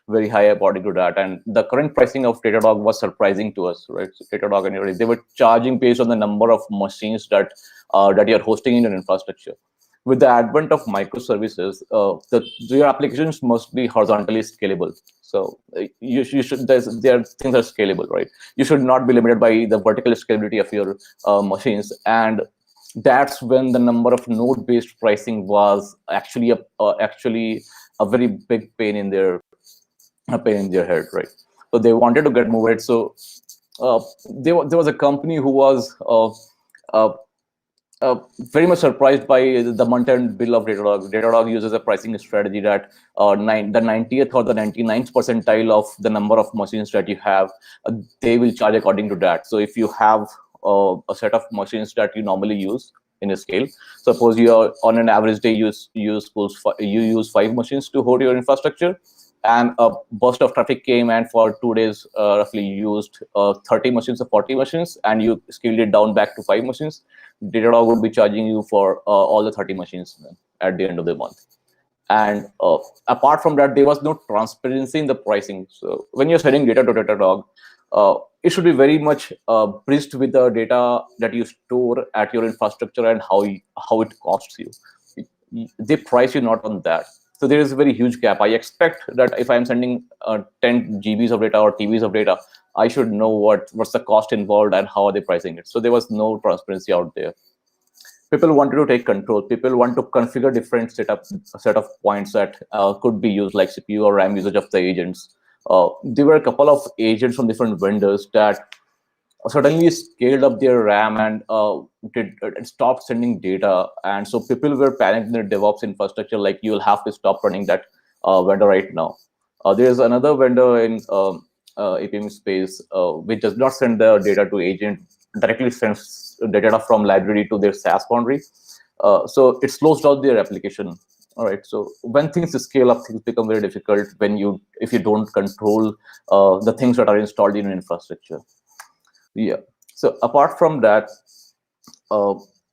very high according to that. And the current pricing of Datadog was surprising to us, right? So Datadog and everybody, they were charging based on the number of machines that you're hosting in your infrastructure. With the advent of microservices, your applications must be horizontally scalable. So you should, there are things that are scalable, right? You should not be limited by the vertical scalability of your machines. And that's when the number of node-based pricing was actually a very big pain in their head, right? So they wanted to get moved. So there was a company who was very much surprised by the month-end bill of Datadog. Datadog uses a pricing strategy that the 90th or the 99th percentile of the number of machines that you have, they will charge according to that. So if you have a set of machines that you normally use in a scale, suppose you are on an average day you use 5 machines to hold your infrastructure, and a burst of traffic came, and for 2 days roughly you used 30 machines or 40 machines, and you scaled it down back to 5 machines. Datadog would be charging you for all the 30 machines at the end of the month. And apart from that, there was no transparency in the pricing. So when you're sending data to Datadog, it should be very much bridged with the data that you store at your infrastructure and how it costs you. They price you not on that. So there is a very huge gap. I expect that if I'm sending 10 GBs of data or TBs of data, I should know what's the cost involved and how are they pricing it. So there was no transparency out there. People wanted to take control. People want to configure different set of points that could be used, like CPU or RAM usage of the agents. There were a couple of agents from different vendors that suddenly scaled up their RAM and stopped sending data. And so people were panicking in their DevOps infrastructure, like, you'll have to stop running that vendor right now. There's another vendor in APM space which does not send the data to agent, directly sends the data from library to their SaaS boundary. So it slows down their application. All right. So when things scale up, things become very difficult if you don't control the things that are installed in your infrastructure. Yeah. So apart from that,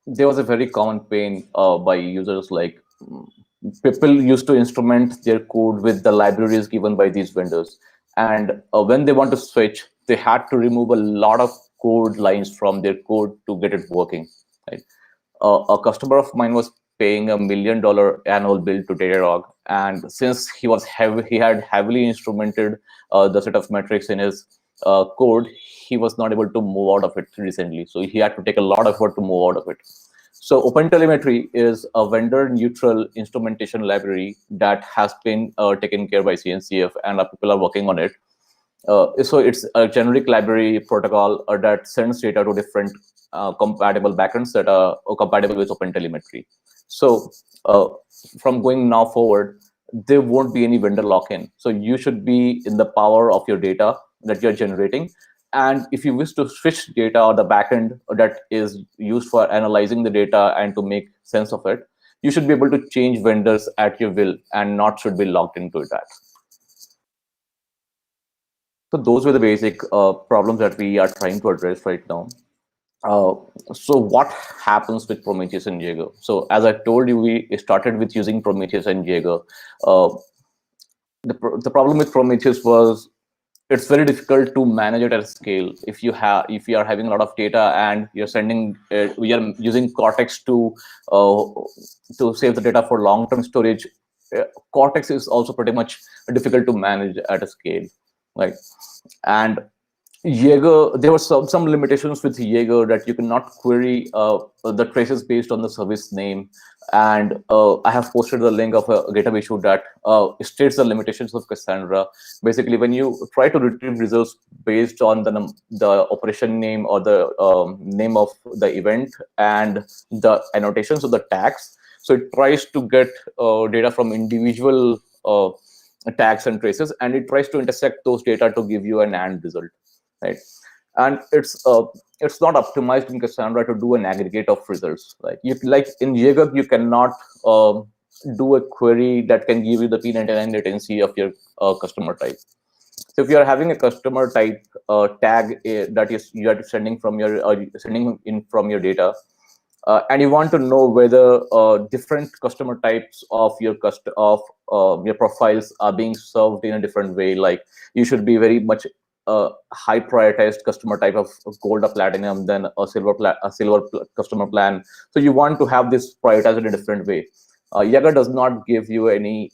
there was a very common pain by users. Like, people used to instrument their code with the libraries given by these vendors, and when they want to switch, they had to remove a lot of code lines from their code to get it working. Right. A customer of mine was paying $1 million annual bill to Datadog, and since he had heavily instrumented the set of metrics in his code, he was not able to move out of it recently. So he had to take a lot of effort to move out of it. So OpenTelemetry is a vendor-neutral instrumentation library that has been taken care by CNCF, and people are working on it. So it's a generic library protocol that sends data to different compatible backends that are compatible with OpenTelemetry. So from going now forward, there won't be any vendor lock-in. So you should be in the power of your data that you're generating. And if you wish to switch data or the backend that is used for analyzing the data and to make sense of it, you should be able to change vendors at your will and not should be locked into that. So those were the basic problems that we are trying to address right now. So what happens with Prometheus and Jager? So as I told you, we started with using Prometheus and Jager. The problem with Prometheus was it's very difficult to manage it at scale. If you are having a lot of data and you're sending we are using Cortex to save the data for long-term storage, Cortex is also pretty much difficult to manage at a scale, right? And Jaeger, there were some limitations with Jaeger that you cannot query the traces based on the service name. And I have posted the link of a GitHub issue that states the limitations of Cassandra. Basically, when you try to retrieve results based on the operation name or the name of the event and the annotations of the tags, so it tries to get data from individual tags and traces, and it tries to intersect those data to give you an AND result. Right, and it's not optimized in Cassandra to do an aggregate of results. Like in Jaeger, you cannot do a query that can give you the P99 latency of your customer type. So if you are having a customer type tag that you are sending in from your data, and you want to know whether different customer types of your profiles are being served in a different way, like you should be very much high prioritized customer type of gold or platinum than a silver customer plan. So you want to have this prioritized in a different way. Jaeger does not give you any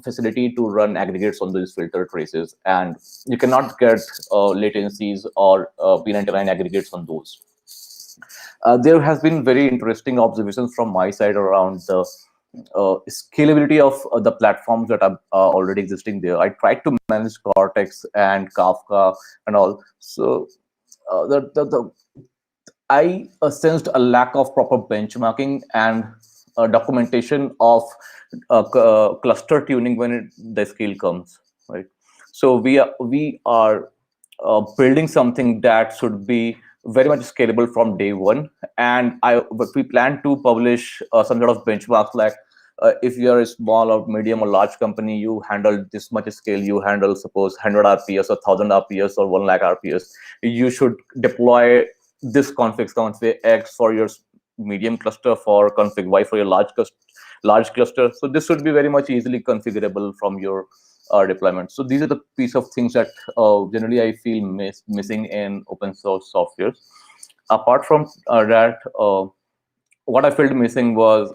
facility to run aggregates on these filter traces, and you cannot get latencies or P99 aggregates on those. There has been very interesting observations from my side around the scalability of the platforms that are already existing there. I tried to manage Cortex and Kafka and all. So I sensed a lack of proper benchmarking and documentation of cluster tuning when the scale comes, right? So we are building something that should be very much scalable from day one, and we plan to publish some sort of benchmarks, like if you are a small or medium or large company, you handle this much scale, you handle suppose 100 RPS or 1000 RPS or 1 lakh RPS, you should deploy this config X for your medium cluster, for config Y for your large cluster. So this should be very much easily configurable from your deployment. So these are the piece of things that generally I feel missing in open source software. Apart from that, what I felt missing was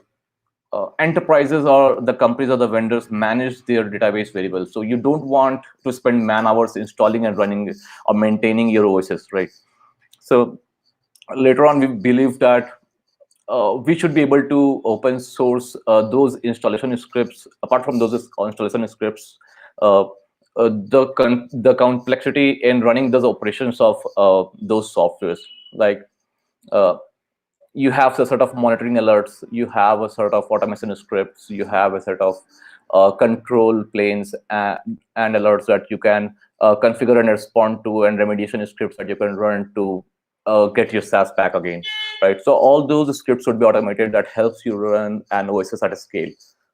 enterprises or the companies or the vendors manage their database very well. So you don't want to spend man hours installing and running or maintaining your OSs, right? So later on, we believe that we should be able to open source those installation scripts. Apart from those installation scripts, the complexity in running those operations of those softwares, like you have a sort of monitoring alerts, you have a sort of automation scripts, you have a set of control planes and alerts that you can configure and respond to, and remediation scripts that you can run to get your SaaS back again, right? So all those scripts should be automated. That helps you run an OSS at a scale.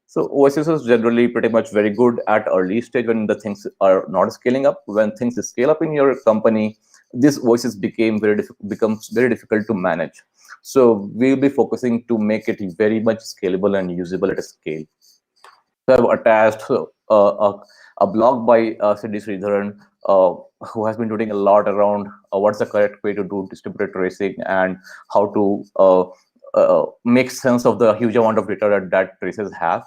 So OSS is generally pretty much very good at early stage when the things are not scaling up. When things scale up in your company, this OSS becomes very difficult to manage. So we'll be focusing to make it very much scalable and usable at a scale. So I've attached a blog by Siddhi Sridharan, who has been doing a lot around what's the correct way to do distributed tracing and how to make sense of the huge amount of data that traces have.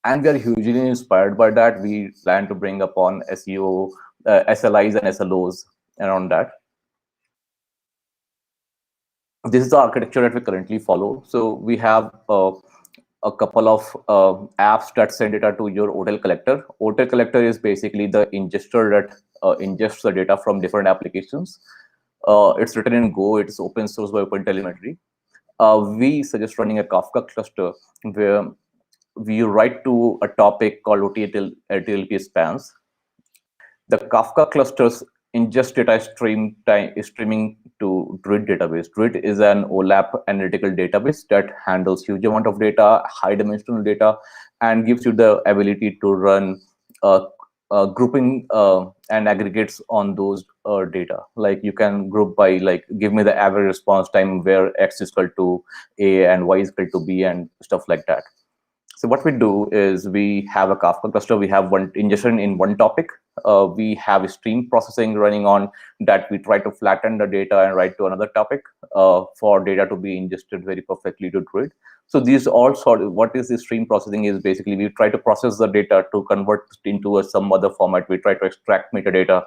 And we are hugely inspired by that. We plan to bring upon SEO, SLIs and SLOs around that. This is the architecture that we currently follow. So we have a couple of apps that send data to your hotel collector. Hotel collector is basically the ingester that ingests the data from different applications. It's written in Go. It's open source by OpenTelemetry. We suggest running a Kafka cluster where we write to a topic called OTLP spans. The Kafka clusters ingest data streaming to Druid database. Druid is an OLAP analytical database that handles huge amount of data, high dimensional data, and gives you the ability to run grouping and aggregates on those data. Like you can group by, like, give me the average response time where X is equal to A and Y is equal to B and stuff like that. So what we do is we have a Kafka cluster. We have one ingestion in one topic. We have stream processing running on that. We try to flatten the data and write to another topic for data to be ingested very perfectly to Druid. So these all sort of, what is the stream processing is basically we try to process the data to convert into some other format. We try to extract metadata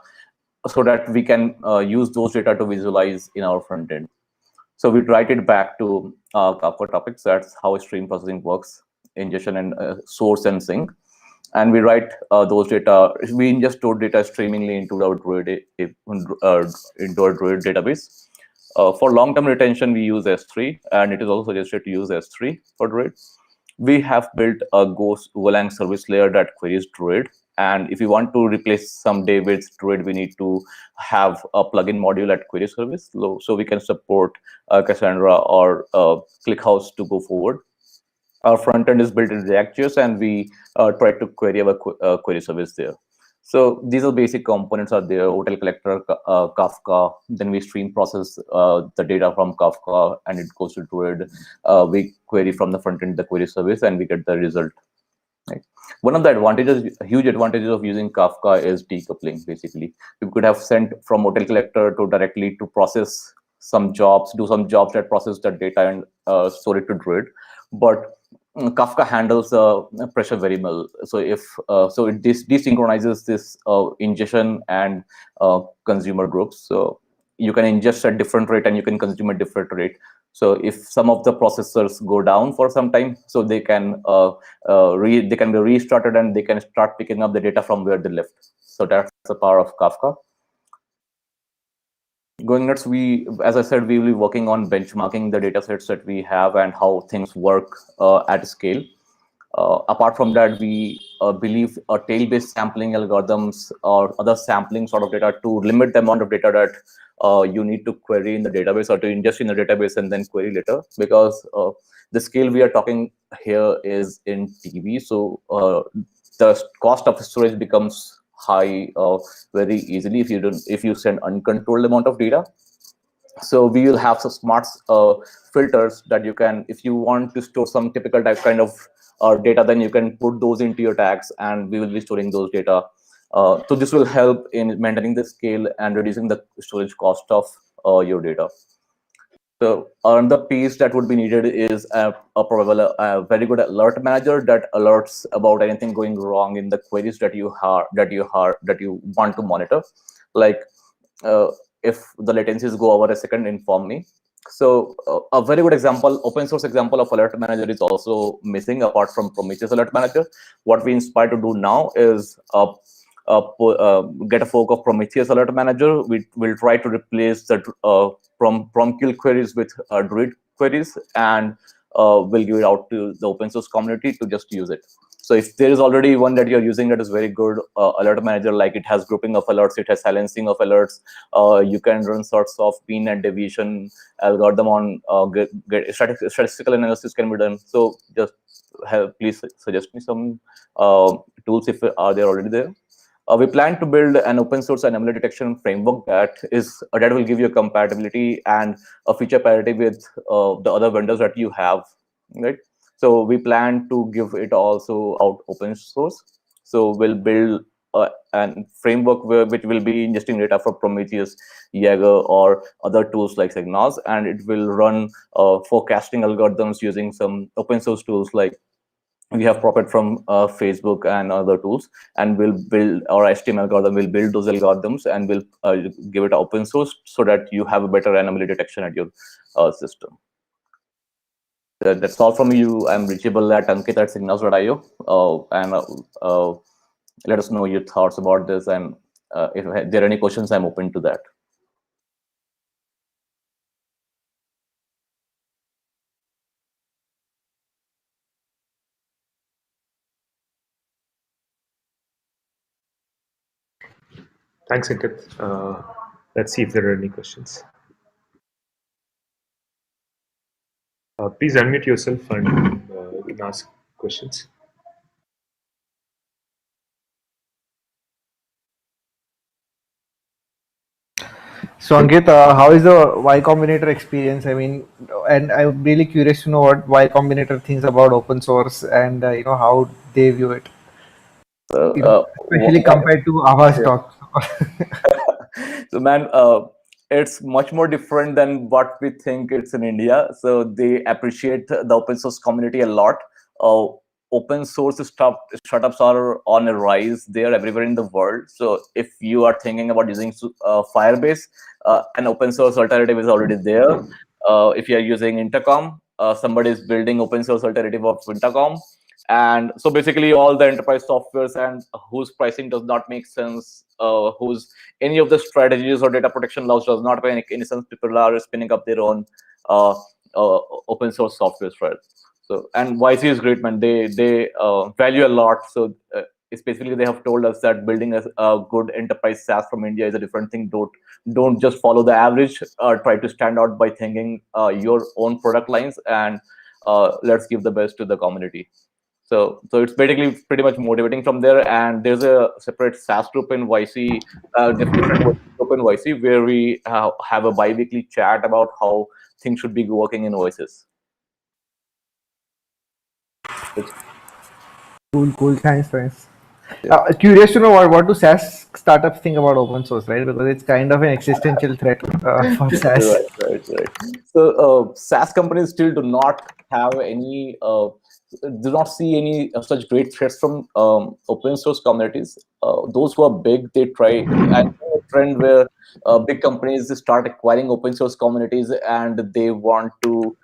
so that we can use those data to visualize in our front end. So we write it back to Kafka topics. That's how stream processing works: ingestion and source and sink. And we write those data. We ingest those data streamingly into our Druid database. For long-term retention, we use S3, and it is also suggested to use S3 for Druid. We have built a Golang service layer that queries Druid. And if you want to replace someday with Druid, we need to have a plugin module at query service, so we can support Cassandra or ClickHouse to go forward. Our front end is built in React.js, and we try to query our query service there. So these are basic components are there: hotel collector, Kafka. Then we stream process the data from Kafka, and it goes to Druid. We query from the front end the query service, and we get the result. Right. One of the advantages, huge advantages of using Kafka is decoupling. Basically, you could have sent from hotel collector to directly to process some jobs, do some jobs that process that data and store it to Druid. But Kafka handles pressure very well. So if so, it desynchronizes this ingestion and consumer groups. So you can ingest at different rate and you can consume at different rate. So if some of the processors go down for some time, so they can they can be restarted and they can start picking up the data from where they left. So that's the power of Kafka. Going next, as I said, we will be working on benchmarking the data sets that we have and how things work at scale. Apart from that, we believe tail-based sampling algorithms or other sampling sort of data to limit the amount of data that you need to query in the database or to ingest in the database and then query later, because the scale we are talking here is in TB. So the cost of storage becomes high very easily if you send uncontrolled amount of data. So we will have some smart filters that you can, if you want to store some typical type kind of data, then you can put those into your tags, and we will be storing those data. So this will help in maintaining the scale and reducing the storage cost of your data. So another piece that would be needed is a very good alert manager that alerts about anything going wrong in the queries that you want to monitor. Like if the latencies go over a second, inform me. So a very good example, open source example of alert manager is also missing apart from Prometheus alert manager. What we inspire to do now is get a fork of Prometheus alert manager. We will try to replace the Promkill queries with Druid queries, and we'll give it out to the open source community to just use it. So if there is already one that you're using that is very good alert manager, like it has grouping of alerts, it has silencing of alerts, you can run sorts of mean and deviation algorithm on statistical analysis can be done. So just please suggest me some tools if are there already there. We plan to build an open source anomaly detection framework that will give you a compatibility and a feature parity with the other vendors that you have, right? So we plan to give it also out open source. So we'll build a framework which will be ingesting data from Prometheus, Jager, or other tools like Signals, and it will run forecasting algorithms using some open source tools like we have Prophet from Facebook and other tools, and we'll build our HTML algorithm. We'll build those algorithms and we'll give it open source so that you have a better anomaly detection at your system. That's all from you. I'm reachable at ankit@signals.io, and let us know your thoughts about this. And if there are any questions, I'm open to that. Thanks, Ankit. Let's see if there are any questions. Please unmute yourself and you can ask questions. So Ankit, how is the Y Combinator experience? I mean, and I'm really curious to know what Y Combinator thinks about open source and how they view it. Especially compared to Ava's talk. So man, it's much more different than what we think it's in India. So they appreciate the open source community a lot. open source startups are on a rise. They are everywhere in the world. So if you are thinking about using Firebase, an open source alternative is already there. If you are using Intercom, somebody is building open source alternative of Intercom. And so basically all the enterprise softwares and whose pricing does not make sense, whose any of the strategies or data protection laws does not make any sense, people are spinning up their own uh, open source softwares, right? So, and YC is great, man. They value a lot. So basically they have told us that building a good enterprise SaaS from India is a different thing. Don't just follow the average. Try to stand out by thinking your own product lines, and let's give the best to the community. So it's basically pretty much motivating from there. And there's a separate SaaS group in YC, different group in YC, where we have a bi-weekly chat about how things should be working in Oasis. Cool. Thanks. Curious to know what do SaaS startups think about open source, right? Because it's kind of an existential threat for SaaS. Right. So SaaS companies still do not have any, do not see any such great threats from open source communities. Those who are big, they try. I know a trend where big companies start acquiring open source communities, and they want to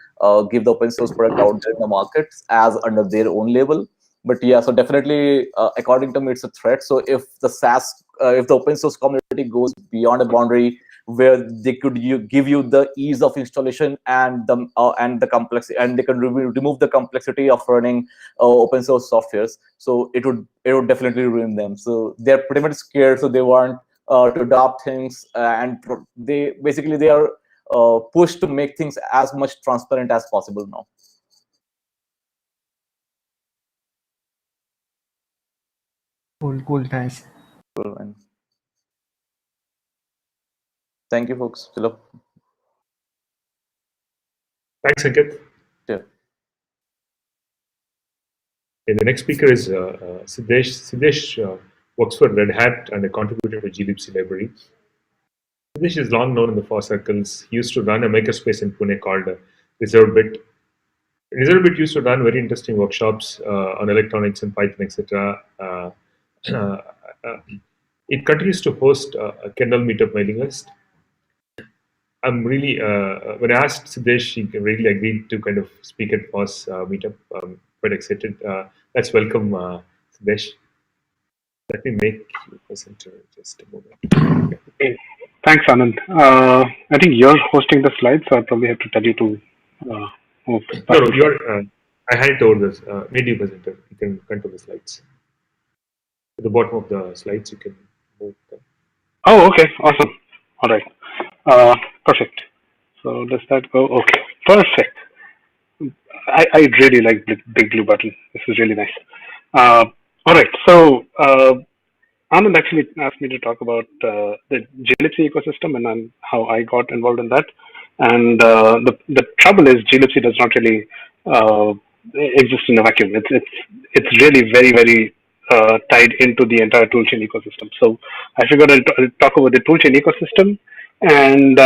give the open source product out there in the markets as under their own label. But yeah, so definitely, according to me, it's a threat. So if the SaaS, if the open source community goes beyond a boundary where they could give you the ease of installation and the complexity, and they can remove the complexity of running open source softwares, so it would definitely ruin them. So they're pretty much scared. So they want to adopt things, and they are pushed to make things as much transparent as possible now. Cool. Thanks. Cool, man. Thank you, folks. Hello. Thanks, Ankit. Yeah. And the next speaker is Siddesh. Siddesh works for Red Hat and a contributor to glibc library. Siddesh is long known in the FOSS circles. He used to run a makerspace in Pune called ReserveBit. ReserveBit used to run very interesting workshops on electronics and Python, etc. It continues to host a Kernel Meetup mailing list. I'm really, when I asked Siddesh, he really agreed to kind of speak at FOSS Meetup. Quite excited. Let's welcome Siddesh. Let me make you presenter just a moment. Okay. Thanks, Anand. I think you're hosting the slides, so I probably have to tell you to move. No, you're. I had it over this. Made you presenter. You can control the slides. At the bottom of the slides, you can move them. Oh, okay. Awesome. All right. Perfect. So does that go? Okay. Perfect. I really like the big blue button. This is really nice. All right. So Anand actually asked me to talk about the glibc ecosystem and how I got involved in that. And the trouble is glibc does not really exist in a vacuum. It's really very tied into the entire toolchain ecosystem. So I figured I'll talk about the toolchain ecosystem, and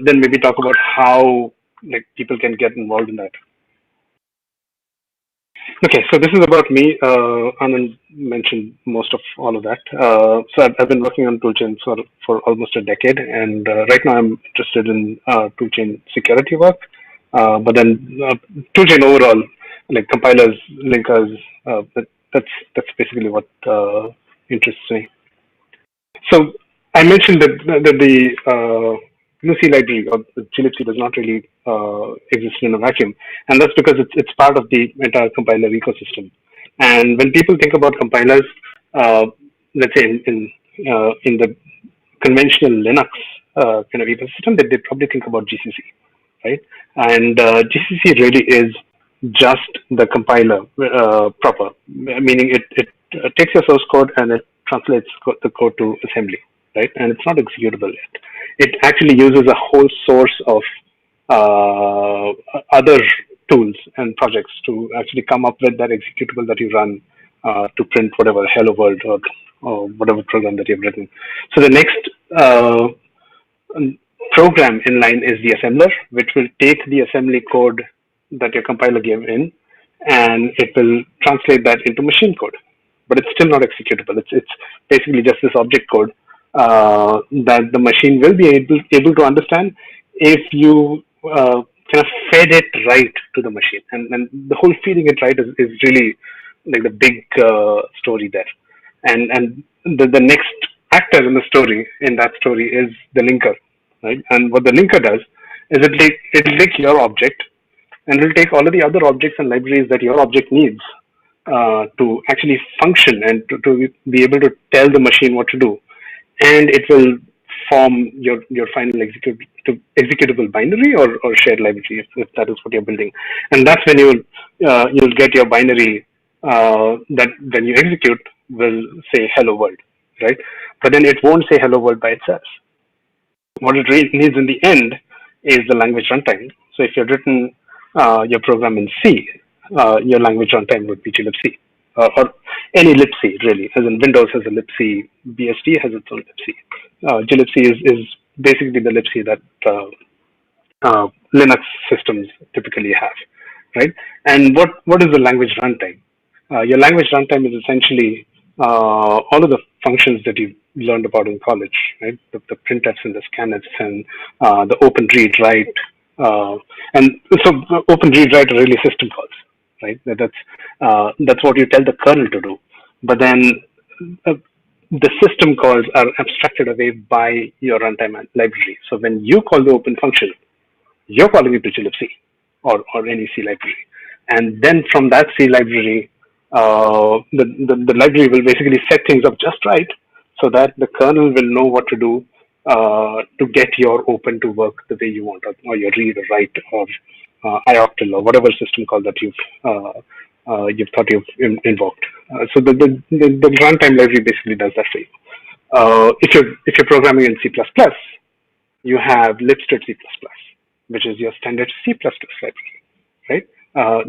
then maybe talk about how people can get involved in that. Okay, so this is about me. Anand mentioned most of all of that. So I've been working on toolchain for almost a decade, and right now I'm interested in toolchain security work. But then toolchain overall, like compilers, linkers, that's basically what interests me. So I mentioned that the GNC library or the glibc does not really exist in a vacuum, and that's because it's part of the entire compiler ecosystem. And when people think about compilers, let's say in the conventional Linux kind of ecosystem, they probably think about GCC, right? And GCC really is just the compiler proper, meaning it takes your source code and it translates the code to assembly, right? And it's not executable yet. It actually uses a whole source of other tools and projects to actually come up with that executable that you run to print whatever hello world or whatever program that you've written. So the next program in line is the assembler, which will take the assembly code that your compiler gave in and it will translate that into machine code, but it's still not executable. It's basically just this object code that the machine will be able to understand if you kind of fed it right to the machine, and the whole feeding it right is really like the big story there, and the next actor in the story is the linker, right? And what the linker does is it'll take your object and it'll take all of the other objects and libraries that your object needs to actually function and to be able to tell the machine what to do, and it will form your final executable binary or shared library if that is what you're building, and that's when you'll get your binary that when you execute will say hello world, right? But then it won't say hello world by itself. What it really needs in the end is the language runtime. So if you've written your program in C, your language runtime would be glibc, or any libc really. As in Windows has a libc, BSD has its own libc. glibc is basically the libc that Linux systems typically have, right? And what is the language runtime? Your language runtime is essentially all of the functions that you learned about in college, right? The printfs and the scanfs and the open read write, and so the open read write are really system calls, right? That's what you tell the kernel to do. But then the system calls are abstracted away by your runtime library. So when you call the open function, you're calling it to glibc or any C library, and then from that C library, the library will basically set things up just right so that the kernel will know what to do to get your open to work the way you want, or your read or write or ioctl or whatever system call that you've thought you've invoked. So the runtime library basically does that for you. If you're programming in C++, you have libstd++, which is your standard C++ library, right?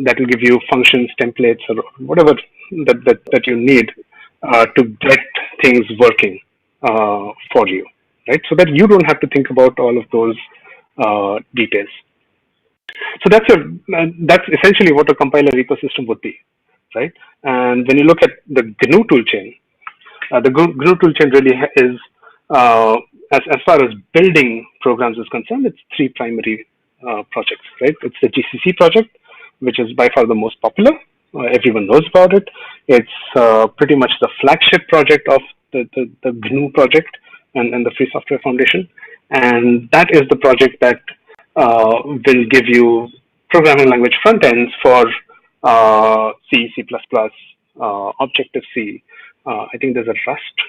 That will give you functions, templates, or whatever that you need to get things working for you, right? So that you don't have to think about all of those details. So that's essentially what a compiler ecosystem would be, right? And when you look at the GNU toolchain, the GNU toolchain really is, as far as building programs is concerned, it's three primary projects, right? It's the GCC project, which is by far the most popular. Everyone knows about it. It's pretty much the flagship project of the GNU project and the Free Software Foundation. And that is the project that will give you programming language front ends for C, C++, Objective-C. I think there's a Rust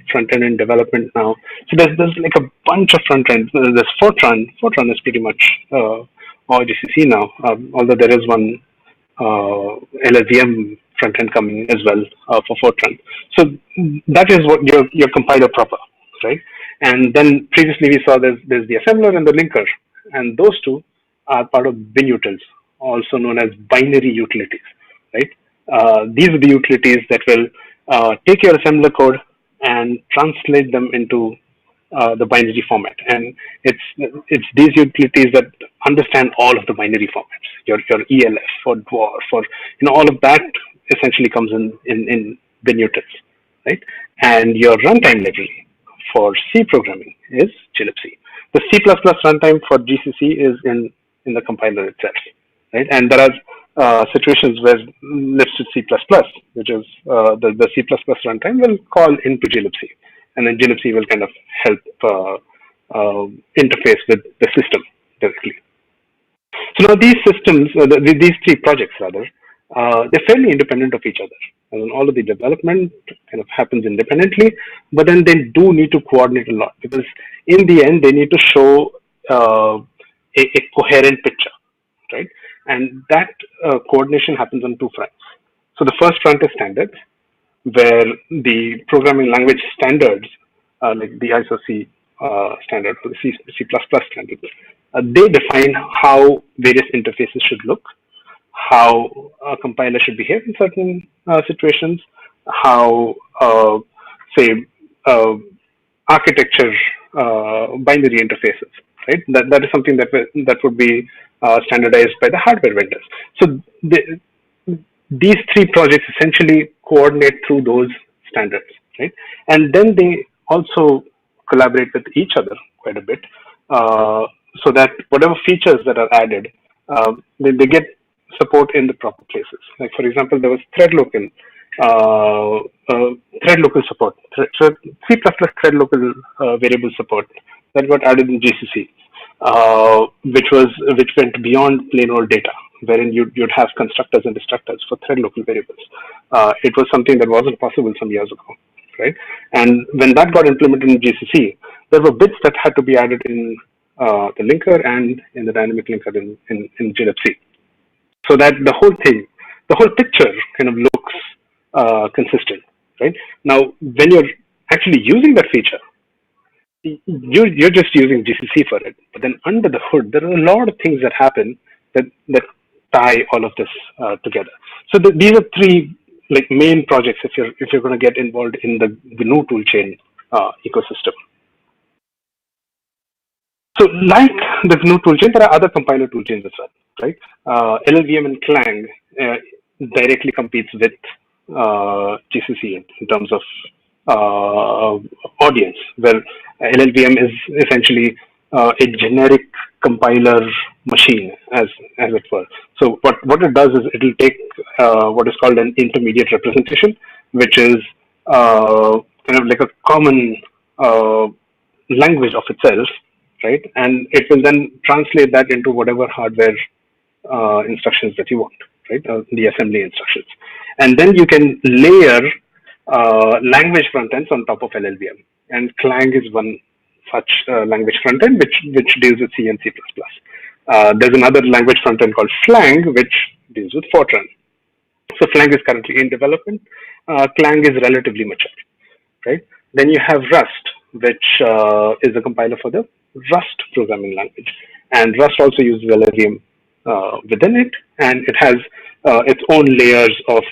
front end in development now. So there's like a bunch of front ends. There's Fortran. Fortran is pretty much all GCC now, although there is one LLVM front end coming as well for Fortran. So that is what your compiler proper, right? And then previously we saw there's the assembler and the linker, and those two are part of binutils, also known as binary utilities, right? These are the utilities that will take your assembler code and translate them into the binary format. And it's these utilities that understand all of the binary formats, your ELF or dwarf or all of that essentially comes in binutils, right? And your runtime library for C programming is glibc. The C++ runtime for GCC is in the compiler itself, right? And there are situations where libstd C++, which is the C++ runtime, will call into glibc, and then glibc will kind of help interface with the system directly. So now these systems, these three projects rather, they're fairly independent of each other. And all of the development kind of happens independently, but then they do need to coordinate a lot, because in the end they need to show a coherent picture, right? And that coordination happens on two fronts. So the first front is standards, where the programming language standards, like the ISO C standard or the C++ standard, they define how various interfaces should look, how a compiler should behave in certain situations, how, say, architecture binary interfaces right? That is something that would be standardized by the hardware vendors. So these three projects essentially coordinate through those standards, right? And then they also collaborate with each other quite a bit, so that whatever features that are added, they get support in the proper places. Like for example, there was thread local support, C++ thread local variable support that got added in GCC, which went beyond plain old data, wherein you'd have constructors and destructors for thread local variables. It was something that wasn't possible some years ago, right? And when that got implemented in GCC, there were bits that had to be added in the linker and in the dynamic linker in glibc, so that the whole picture kind of looks consistent, right? Now, when you're actually using that feature, you're just using GCC for it, but then under the hood, there are a lot of things that happen that tie all of this together. So these are three like main projects if you're going to get involved in the GNU toolchain ecosystem. So like the GNU toolchain, there are other compiler toolchains as well, right? LLVM and Clang directly competes with GCC in terms of audience, where LLVM is essentially a generic compiler machine, as it were. So what it does is it will take what is called an intermediate representation, which is kind of like a common language of itself, right? And it will then translate that into whatever hardware instructions that you want, right? The assembly instructions. And then you can layer language frontends on top of LLVM. And Clang is one such language frontend which deals with C and C++. There's another language frontend called Flang, which deals with Fortran. So Flang is currently in development. Clang is relatively mature, right? Then you have Rust, which is a compiler for the Rust programming language. And Rust also uses LLVM within it, and it has its own layers of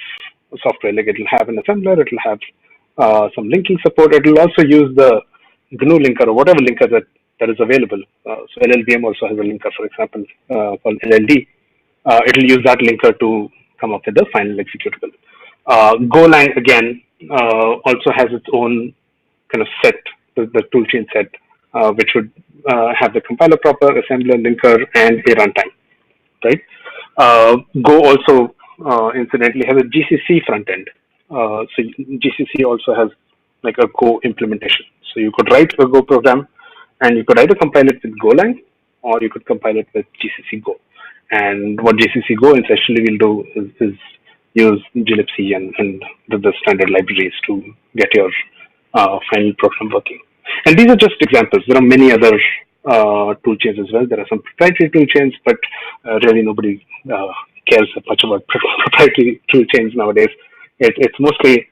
software. Like it will have an assembler, it will have some linking support. It will also use the GNU linker or whatever linker that is available. So LLVM also has a linker, for example, called LLD. It will use that linker to come up with the final executable. Golang again also has its own kind of set, the toolchain set, which would have the compiler proper, assembler, linker, and a runtime, right? Go also incidentally has a GCC front end. So GCC also has like a Go implementation. So you could write a Go program, and you could either compile it with Golang, or you could compile it with GCC Go. And what GCC Go essentially will do is use glibc and the standard libraries to get your final program working. And these are just examples. There are many other toolchains as well. There are some proprietary toolchains, but really nobody cares much about proprietary toolchains nowadays. It's mostly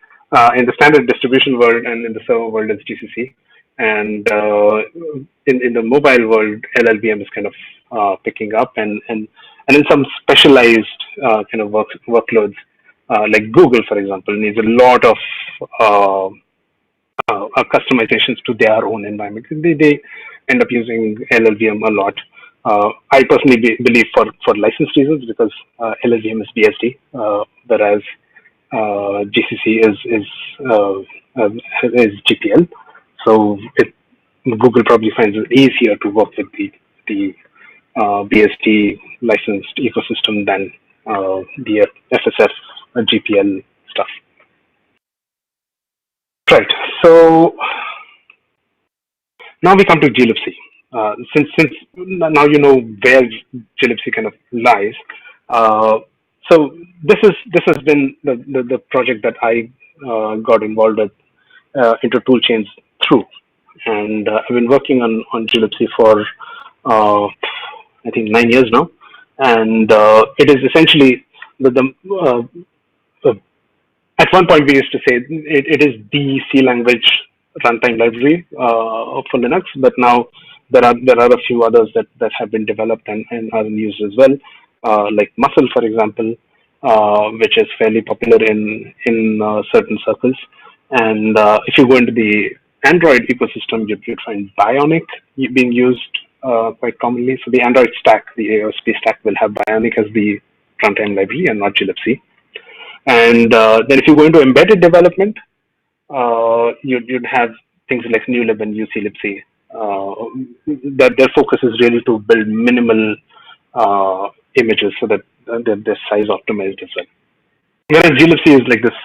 in the standard distribution world and in the server world it's GCC. And in the mobile world, LLVM is kind of picking up, and in some specialized kind of workloads, like Google, for example, needs a lot of customizations to their own environment. They end up using LLVM a lot. I personally believe for license reasons, because LLVM is BSD, whereas GCC is GPL. So Google probably finds it easier to work with the BSD licensed ecosystem than the FSF GPL stuff. Right. So now we come to glibc. Since now you know where glibc kind of lies. So this has been the project that I got involved with into toolchains through, and I've been working on glibc for I think 9 years now, and it is essentially at one point we used to say it is the C language runtime library for Linux, but now there are a few others that have been developed and are in use as well, like Muscle, for example, which is fairly popular in certain circles. And if you go into the Android ecosystem, you'd find Bionic being used quite commonly. So the Android stack, the AOSP stack, will have Bionic as the front-end library and not glibc. And then if you go into embedded development, you'd have things like newlib and uclibc. That their focus is really to build minimal images so that they're size optimized as well. Whereas glibc is like this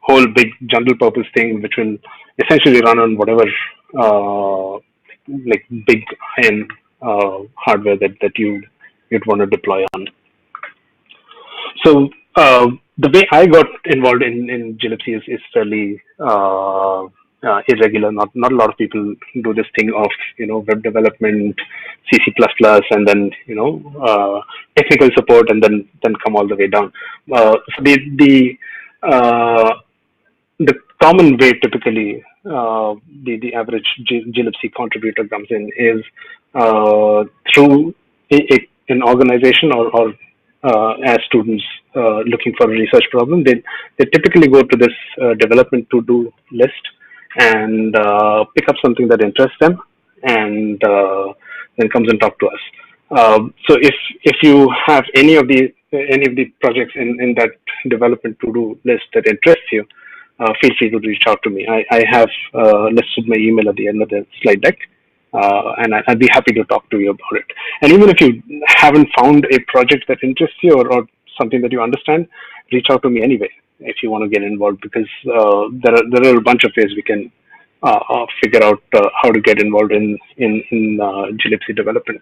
whole big general purpose thing, which will essentially run on whatever like big high-end hardware that you'd want to deploy on. So the way I got involved in glibc is fairly irregular. Not a lot of people do this thing of web development, C++, and then technical support, and then come all the way down. So the common way typically the average glibc contributor comes in is through an organization or as students looking for a research problem. They typically go to this development to-do list and pick up something that interests them, and then comes and talk to us. So if you have any of the projects in that development to-do list that interests you, feel free to reach out to me. I have listed my email at the end of the slide deck, and I'd be happy to talk to you about it. And even if you haven't found a project that interests you or something that you understand, reach out to me anyway if you want to get involved, because there are a bunch of ways we can figure out how to get involved in glibc development.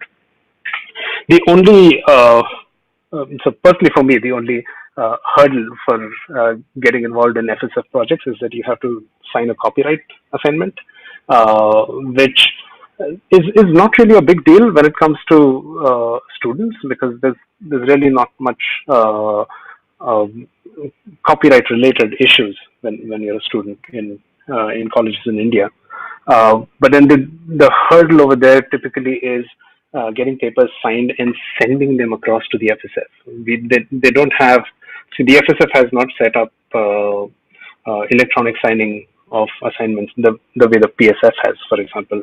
The only so personally for me, the only hurdle for getting involved in FSF projects is that you have to sign a copyright assignment, which is not really a big deal when it comes to students, because there's really not much copyright related issues when you're a student in colleges in India. But then the hurdle over there typically is getting papers signed and sending them across to the FSF. They don't have, see, the FSF has not set up electronic signing of assignments the way the PSF has, for example,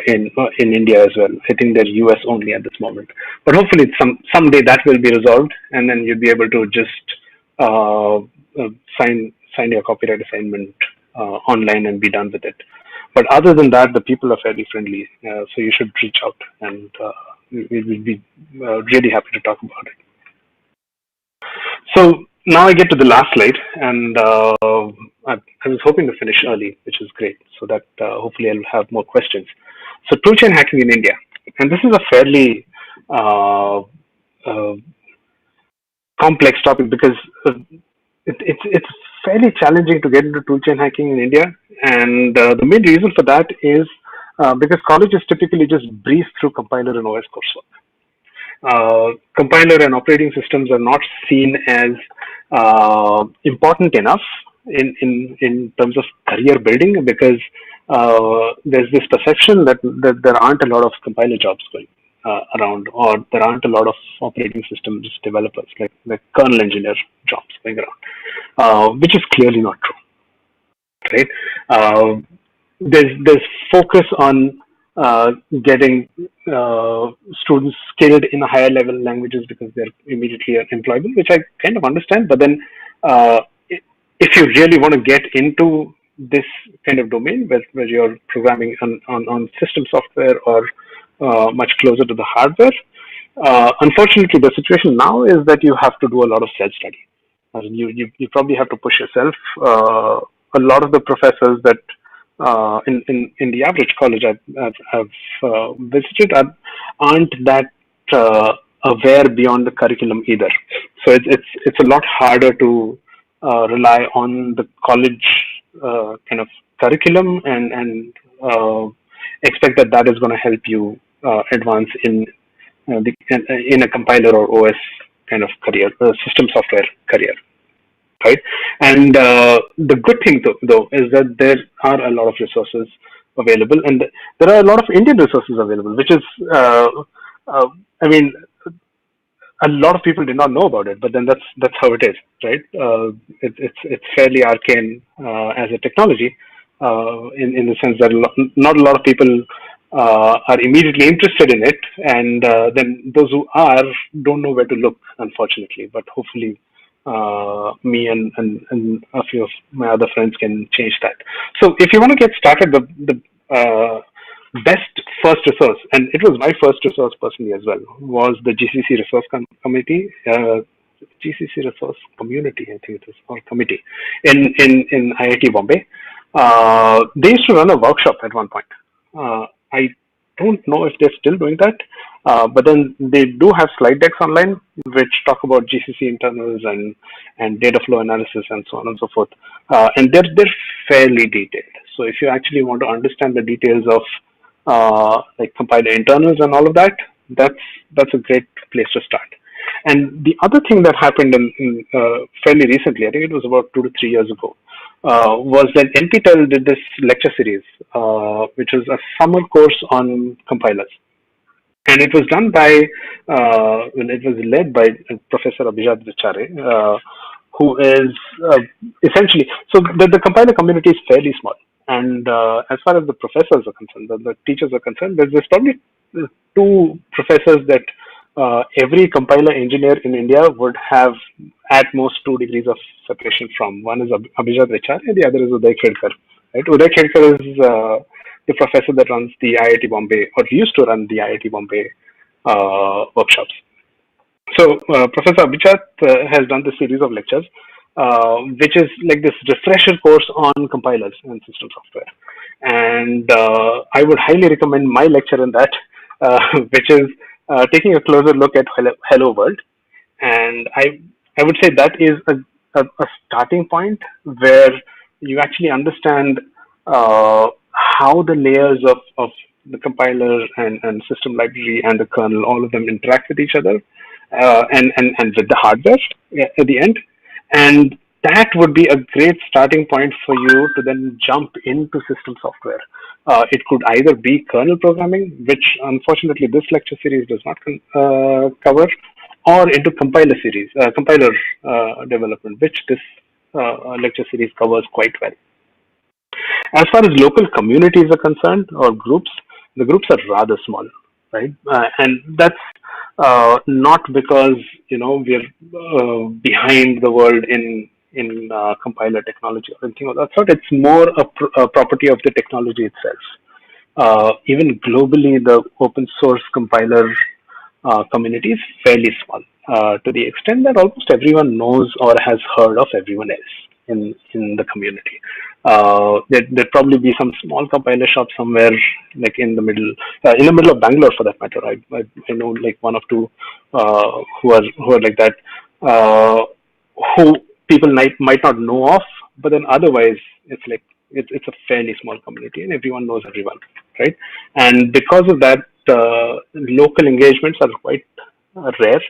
in India as well. I think they're US only at this moment, but hopefully someday that will be resolved, and then you'll be able to just sign your copyright assignment online and be done with it. But other than that, the people are fairly friendly, so you should reach out, and we will be really happy to talk about it. So now I get to the last slide, and I was hoping to finish early, which is great, so that hopefully I'll have more questions. So toolchain hacking in India, and this is a fairly complex topic, because it's fairly challenging to get into toolchain hacking in India, and the main reason for that is because colleges typically just breeze through compiler and OS coursework. Compiler and operating systems are not seen as important enough in terms of career building, because there's this perception that there aren't a lot of compiler jobs going around, or there aren't a lot of operating systems developers, like kernel engineer jobs going around, which is clearly not true, right? There's focus on getting students skilled in higher level languages because they're immediately employable, which I kind of understand. But then if you really want to get into this kind of domain where you're programming on system software or much closer to the hardware, unfortunately the situation now is that you have to do a lot of self-study. You probably have to push yourself. A lot of the professors that in the average college I've visited aren't that aware beyond the curriculum either. So it's a lot harder to rely on the college kind of curriculum and expect that is going to help you advance in a compiler or OS kind of career, system software career. Right, and the good thing though is that there are a lot of resources available, and there are a lot of Indian resources available, which is, I mean, a lot of people did not know about it, but then that's how it is, right? It's fairly arcane as a technology, in the sense that not a lot of people are immediately interested in it, and then those who are don't know where to look, unfortunately. But hopefully, me and a few of my other friends can change that. So if you want to get started, the best first resource, and it was my first resource personally as well, was the GCC resource committee. GCC resource community, I think it is, or committee in IIT Bombay. They used to run a workshop at one point. I don't know if they're still doing that, but then they do have slide decks online which talk about GCC internals and data flow analysis and so on and so forth. And they're fairly detailed. So if you actually want to understand the details of like compiler internals and all of that, that's a great place to start. And the other thing that happened in fairly recently, I think it was about 2 to 3 years ago, was that NPTEL did this lecture series, which was a summer course on compilers. And it was done by, it was led by Professor Abhijat Vichare, who is essentially, so the compiler community is fairly small. And as far as the professors are concerned, the teachers are concerned, there's probably 2 professors that every compiler engineer in India would have at most 2 degrees of separation from. One is Abhijat Vichare and the other is Uday Khedkar. Right? Uday Khedkar is the professor that runs the IIT Bombay, or used to run the IIT Bombay workshops. So Professor Abhijat has done this series of lectures, which is like this refresher course on compilers and system software. And I would highly recommend my lecture in that, which is taking a closer look at Hello World. And I would say that is a starting point where you actually understand how the layers of the compiler and system library and the kernel, all of them interact with each other, and with the hardware at the end. And that would be a great starting point for you to then jump into system software. It could either be kernel programming, which unfortunately this lecture series does not cover, or into compiler development, which this lecture series covers quite well. As far as local communities are concerned, or groups, the groups are rather small, right? And that's not because we're behind the world in compiler technology or anything of that sort. It's more a property of the technology itself. Even globally, the open source compiler community is fairly small, to the extent that almost everyone knows or has heard of everyone else in the community. There'd probably be some small compiler shop somewhere, like in the middle of Bangalore, for that matter. I know like 1 or 2 who are like that, who people might not know of, but then otherwise it's like it's a fairly small community and everyone knows everyone, right? And because of that, local engagements are quite rare.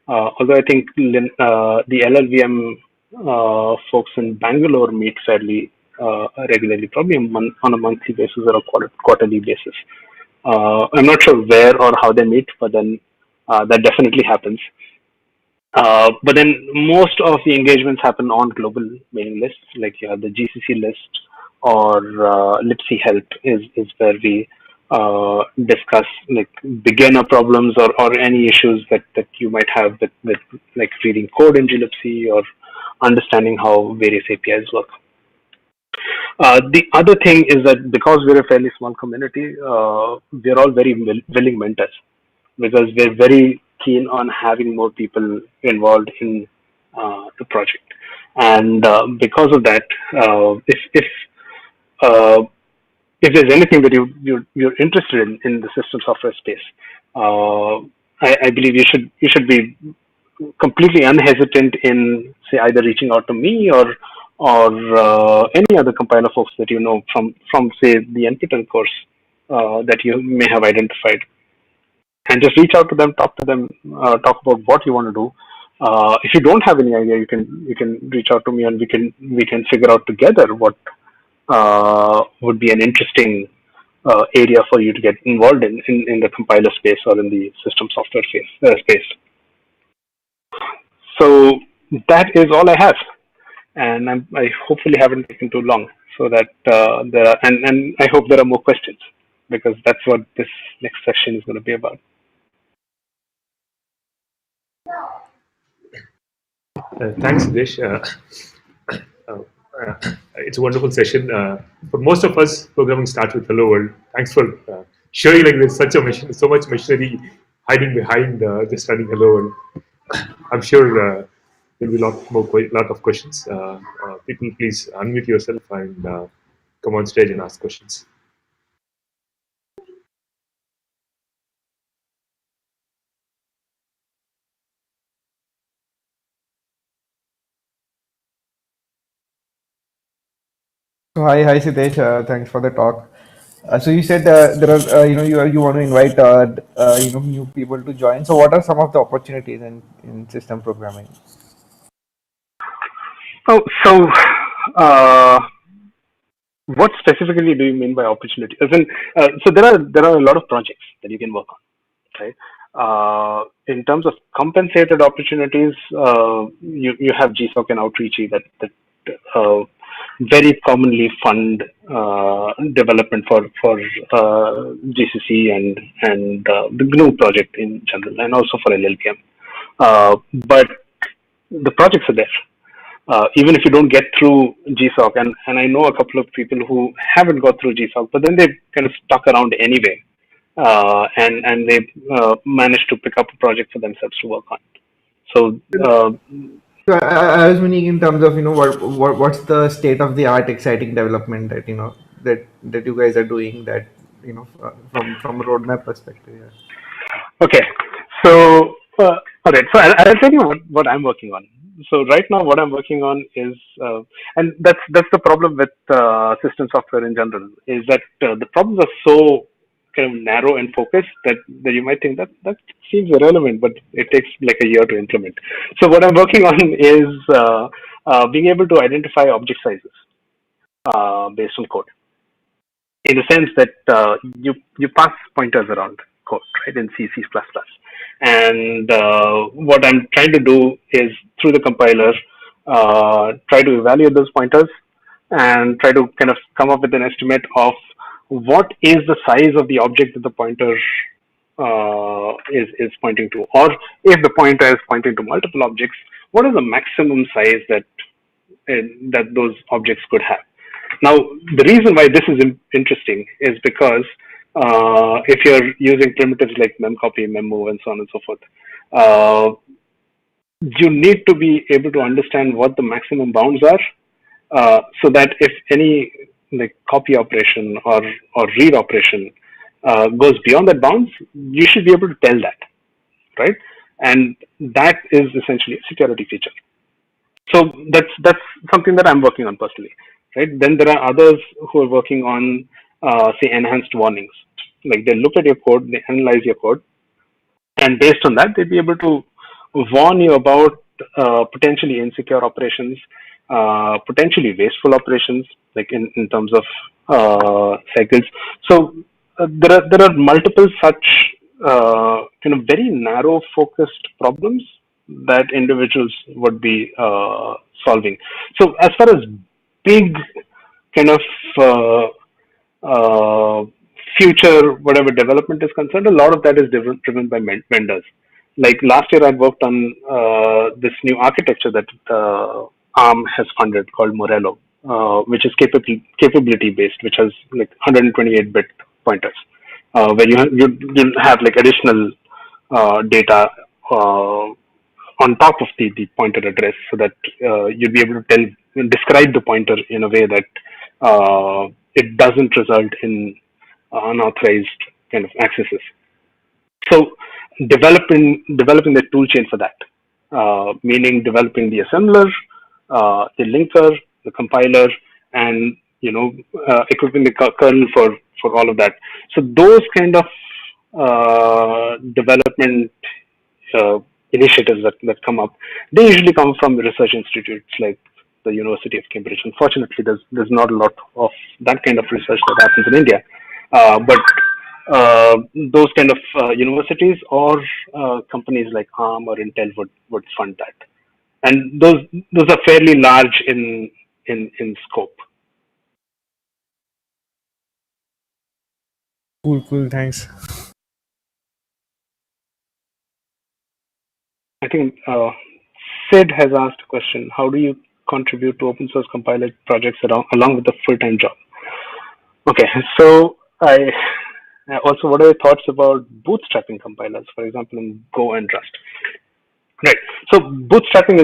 Although I think the LLVM folks in Bangalore meet fairly regularly, probably on a monthly basis or a quarterly basis. I'm not sure where or how they meet, but then that definitely happens. But then most of the engagements happen on global mailing lists, like you have the GCC list, or libc help is where we discuss like beginner problems or any issues that you might have with like reading code in glibc or understanding how various APIs work. The other thing is that because we're a fairly small community, we're all very willing mentors, because we're very keen on having more people involved in the project. And because of that, if there's anything that you're interested in the system software space, I believe you should be completely unhesitant in, say, either reaching out to me or any other compiler folks that you know from say the NPTEL course that you may have identified, and just reach out to them, talk to them, talk about what you want to do. If you don't have any idea, you can reach out to me and we can figure out together what would be an interesting area for you to get involved in the compiler space or in the system software space. So that is all I have, and I hopefully haven't taken too long, so that and I hope there are more questions. because that's what this next session is going to be about. Thanks, Siddhesh. It's a wonderful session. For most of us, programming starts with "Hello World." Thanks for showing like there's such a mission, so much machinery hiding behind just running "Hello World." I'm sure there'll be lot of questions. People, please unmute yourself and come on stage and ask questions. So hi Siddesh, thanks for the talk. So you said there are you want to invite new people to join. So what are some of the opportunities in system programming? Oh, so what specifically do you mean by opportunity? As in, so there are a lot of projects that you can work on, right? In terms of compensated opportunities, you have GSOC and Outreachy that very commonly fund development for GCC and the GNU project in general, and also for LLVM. But the projects are there. Even if you don't get through GSOC, and I know a couple of people who haven't got through GSOC, but then they've kind of stuck around anyway, and they've managed to pick up a project for themselves to work on. So, So I was meaning in terms of what's the state of the art exciting development that that you guys are doing that from a roadmap perspective. Yeah. okay, so all right, so I'll tell you what I'm working on. So right now, what I'm working on is, and that's the problem with system software in general, is that the problems are so kind of narrow and focused that you might think that seems irrelevant, but it takes like a year to implement. So what I'm working on is being able to identify object sizes based on code, in the sense that you pass pointers around code, right, in C, C++. And what I'm trying to do is, through the compiler, try to evaluate those pointers and try to kind of come up with an estimate of what is the size of the object that the pointer is pointing to, or if the pointer is pointing to multiple objects, what is the maximum size that those objects could have. Now, the reason why this is interesting is because if you're using primitives like memcopy, memmove, and so on and so forth, you need to be able to understand what the maximum bounds are, so that if any like copy operation or read operation goes beyond that bounds, you should be able to tell that, right? And that is essentially a security feature. So that's something that I'm working on personally, right? Then there are others who are working on say enhanced warnings. Like they look at your code, they analyze your code, and based on that, they'll be able to warn you about potentially insecure operations, potentially wasteful operations, like in terms of cycles. So there are multiple such kind of very narrow focused problems that individuals would be solving. So as far as big kind of uh, future whatever development is concerned, a lot of that is driven by vendors. Like last year, I worked on this new architecture that ARM has funded called Morello, which is capability based, which has like 128-bit pointers, where you have like additional data on top of the pointer address, so that you'll be able to describe the pointer in a way that it doesn't result in unauthorized kind of accesses. So developing the tool chain for that, meaning developing the assembler, the linker, the compiler, and equipping the kernel for all of that. So those kind of development initiatives that come up, they usually come from research institutes like the University of Cambridge. Unfortunately, there's not a lot of that kind of research that happens in India, but those kind of universities or companies like ARM or Intel would fund that, and those are fairly large in scope. Cool. Thanks. I think Sid has asked a question. How do you contribute to open source compiler projects along with a full-time job? Okay, so also, what are your thoughts about bootstrapping compilers, for example, in Go and Rust? Right. So bootstrapping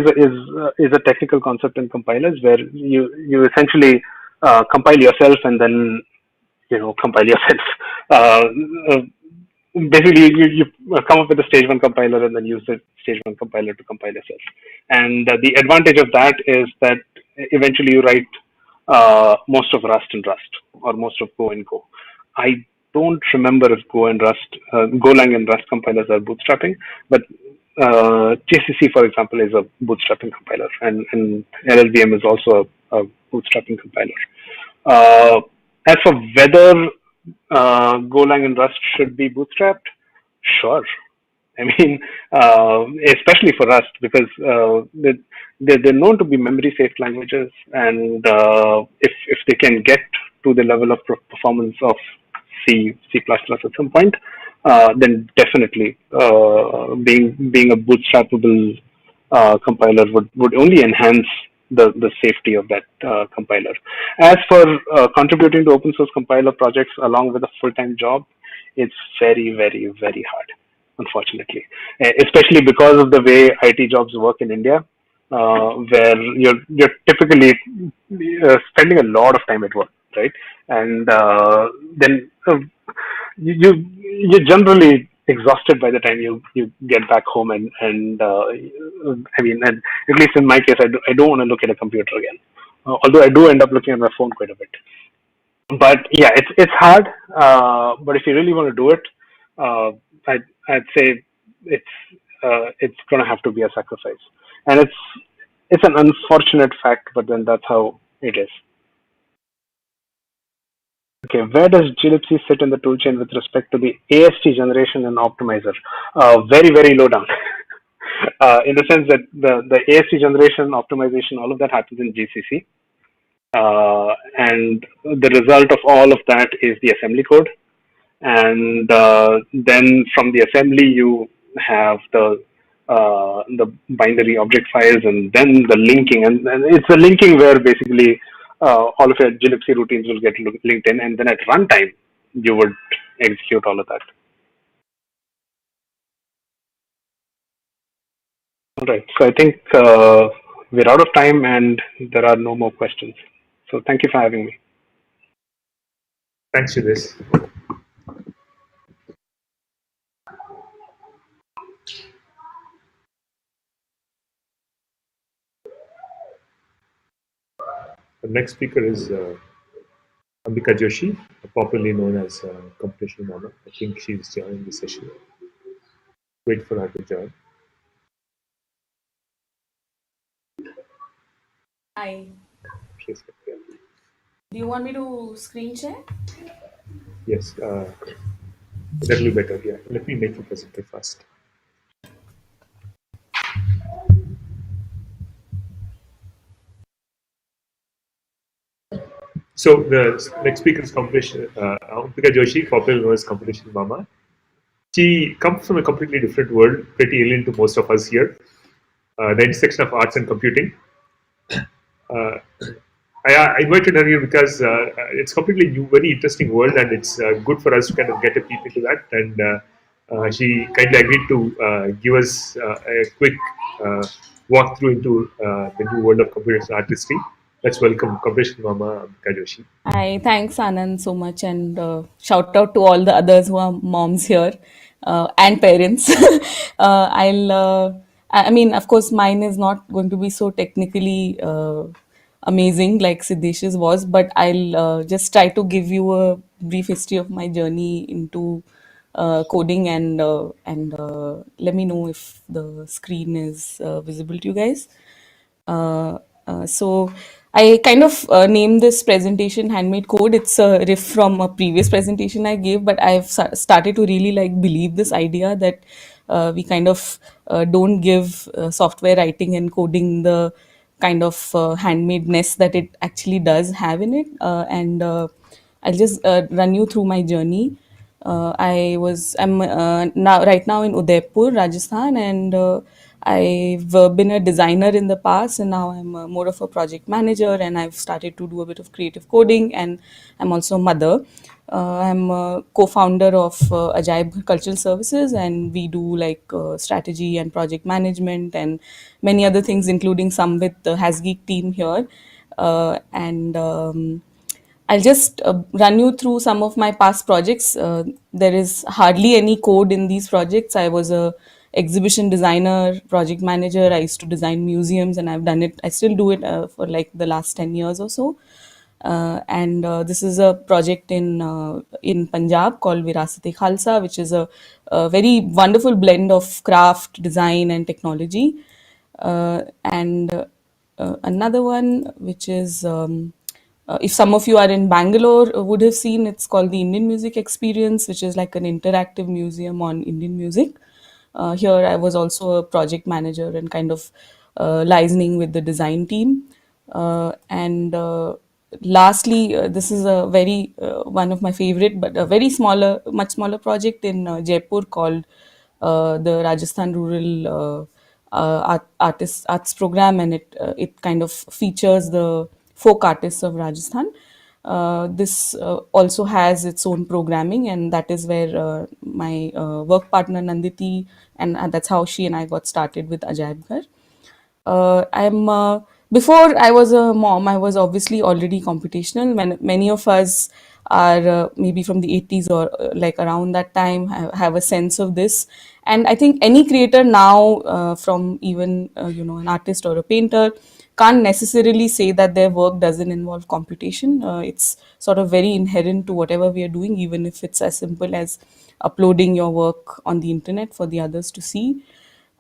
is a technical concept in compilers where you essentially compile yourself and then compile yourself. Uh, uh, Basically, you come up with a stage one compiler and then use the stage one compiler to compile yourself. And the advantage of that is that eventually you write most of Rust in Rust or most of Go in Go. I don't remember if Golang and Rust compilers are bootstrapping, but GCC, for example, is a bootstrapping compiler, and LLVM is also a bootstrapping compiler. As for whether Golang and Rust should be bootstrapped, sure. I mean, especially for Rust, because they're known to be memory safe languages, and if they can get to the level of performance of C++ at some point, then definitely being a bootstrappable compiler would only enhance the safety of that compiler. As for contributing to open source compiler projects along with a full-time job, it's very, very, very hard, unfortunately, especially because of the way IT jobs work in India, where you're typically spending a lot of time at work, right? And then you're generally exhausted by the time you get back home, and I mean, and at least in my case, I don't want to look at a computer again. Although I do end up looking at my phone quite a bit. But yeah, it's hard. But if you really want to do it, uh, I'd say it's gonna have to be a sacrifice, and it's an unfortunate fact, but then that's how it is. Okay, where does glibc sit in the toolchain with respect to the AST generation and optimizer? Very, very low down. In the sense that the AST generation, optimization, all of that happens in GCC. And the result of all of that is the assembly code. And then from the assembly, you have the binary object files, and then the linking. And it's the linking where basically all of your glibc routines will get linked in, and then at runtime, you would execute all of that. All right. So I think we're out of time, and there are no more questions. So thank you for having me. Thanks, Shudesh. The next speaker is Ambika Joshi, popularly known as Computational Mama. I think she's joining the session. Wait for her to join. Hi. She's here. Do you want me to screen share? Yes, that'll be better. Yeah, let me make a presenter first. So the next speaker is Ambika Joshi, popularly known as Computational Mama. She comes from a completely different world, pretty alien to most of us here. The intersection of arts and computing. I invited her here because it's completely new, very interesting world, and it's good for us to kind of get a peep into that. And she kindly agreed to give us a quick walkthrough into the new world of computational artistry. Let's welcome Computational Mama Ambika Joshi. Hi, thanks Anand so much, and shout out to all the others who are moms here and parents. I mean, of course, mine is not going to be so technically amazing like Siddesh's was, but I'll just try to give you a brief history of my journey into coding, and let me know if the screen is visible to you guys. So I kind of named this presentation Handmade Code. It's a riff from a previous presentation I gave, but I've started to really like believe this idea that we kind of don't give software writing and coding the kind of handmadeness that it actually does have in it. And I'll just run you through my journey. I'm now right now in Udaipur, Rajasthan, and I've been a designer in the past, and now I'm more of a project manager, and I've started to do a bit of creative coding, and I'm also a mother. I'm a co-founder of Ajaib Cultural Services, and we do like strategy and project management and many other things, including some with the HasGeek team here. And I'll just run you through some of my past projects. There is hardly any code in these projects. I was a exhibition designer, project manager. I used to design museums, and I've done it. I still do it for like the last 10 years or so. And this is a project in Punjab called Virasat-e Khalsa, which is a very wonderful blend of craft, design, and technology. And another one, which is if some of you are in Bangalore, would have seen, it's called the Indian Music Experience, which is like an interactive museum on Indian music. Here, I was also a project manager and kind of liaising with the design team. And lastly, this is a very one of my favorite, but a very smaller, much smaller project in Jaipur called the Rajasthan Rural Arts Program, and it kind of features the folk artists of Rajasthan. This also has its own programming, and that is where my work partner Nanditi, and that's how she and I got started with Ajaib Ghar. I'm Before I was a mom, I was obviously already computational. Many of us are maybe from the 80s or like around that time have a sense of this. And I think any creator now, from even an artist or a painter, can't necessarily say that their work doesn't involve computation. It's sort of very inherent to whatever we are doing, even if it's as simple as uploading your work on the internet for the others to see.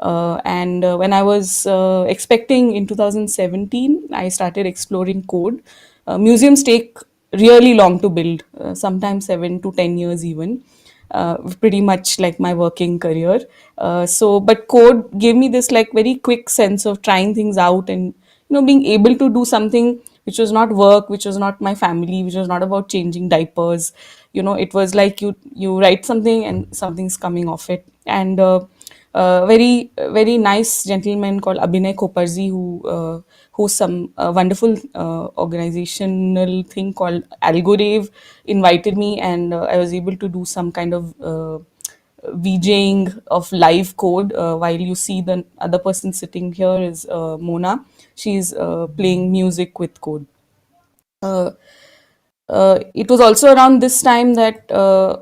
And when I was expecting in 2017, I started exploring code. Museums take really long to build, sometimes 7 to 10 years even. Pretty much like my working career. But code gave me this like very quick sense of trying things out, and being able to do something which was not work, which was not my family, which was not about changing diapers. It was like you write something and something's coming off it. And very nice gentleman called Abhinay Koparji, who's some wonderful organizational thing called Algorave, invited me, and I was able to do some kind of VJing of live code. While you see the other person sitting here is Mona. She's playing music with code. Uh, it was also around this time that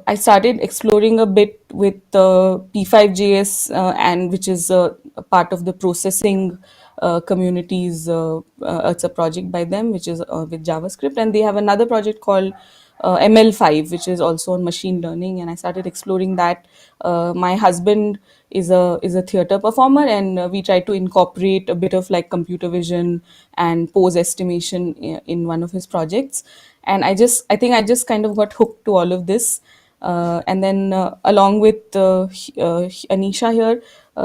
I started exploring a bit with P5JS, and which is a part of the processing communities. It's a project by them, which is with JavaScript, and they have another project called ML5, which is also on machine learning. And I started exploring that. My husband is a theater performer, and we try to incorporate a bit of like computer vision and pose estimation in one of his projects. And I think I just kind of got hooked to all of this. And then along with Anisha here,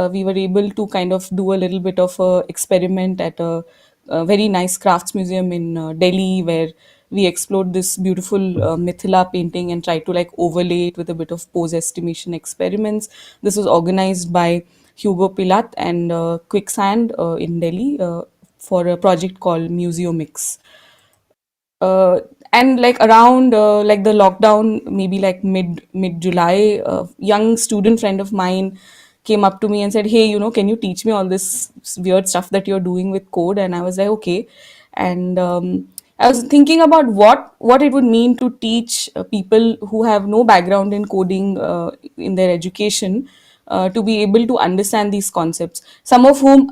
we were able to kind of do a little bit of a experiment at a very nice crafts museum in Delhi, where we explored this beautiful Mithila painting and tried to like overlay it with a bit of pose estimation experiments. This was organized by Hugo Pilat and Quicksand in Delhi for a project called Museumix. uh, and like around like the lockdown, maybe like mid July, a young student friend of mine came up to me and said, hey, can you teach me all this weird stuff that you're doing with code? And I was like, okay. And I was thinking about what it would mean to teach people who have no background in coding in their education, to be able to understand these concepts. Some of whom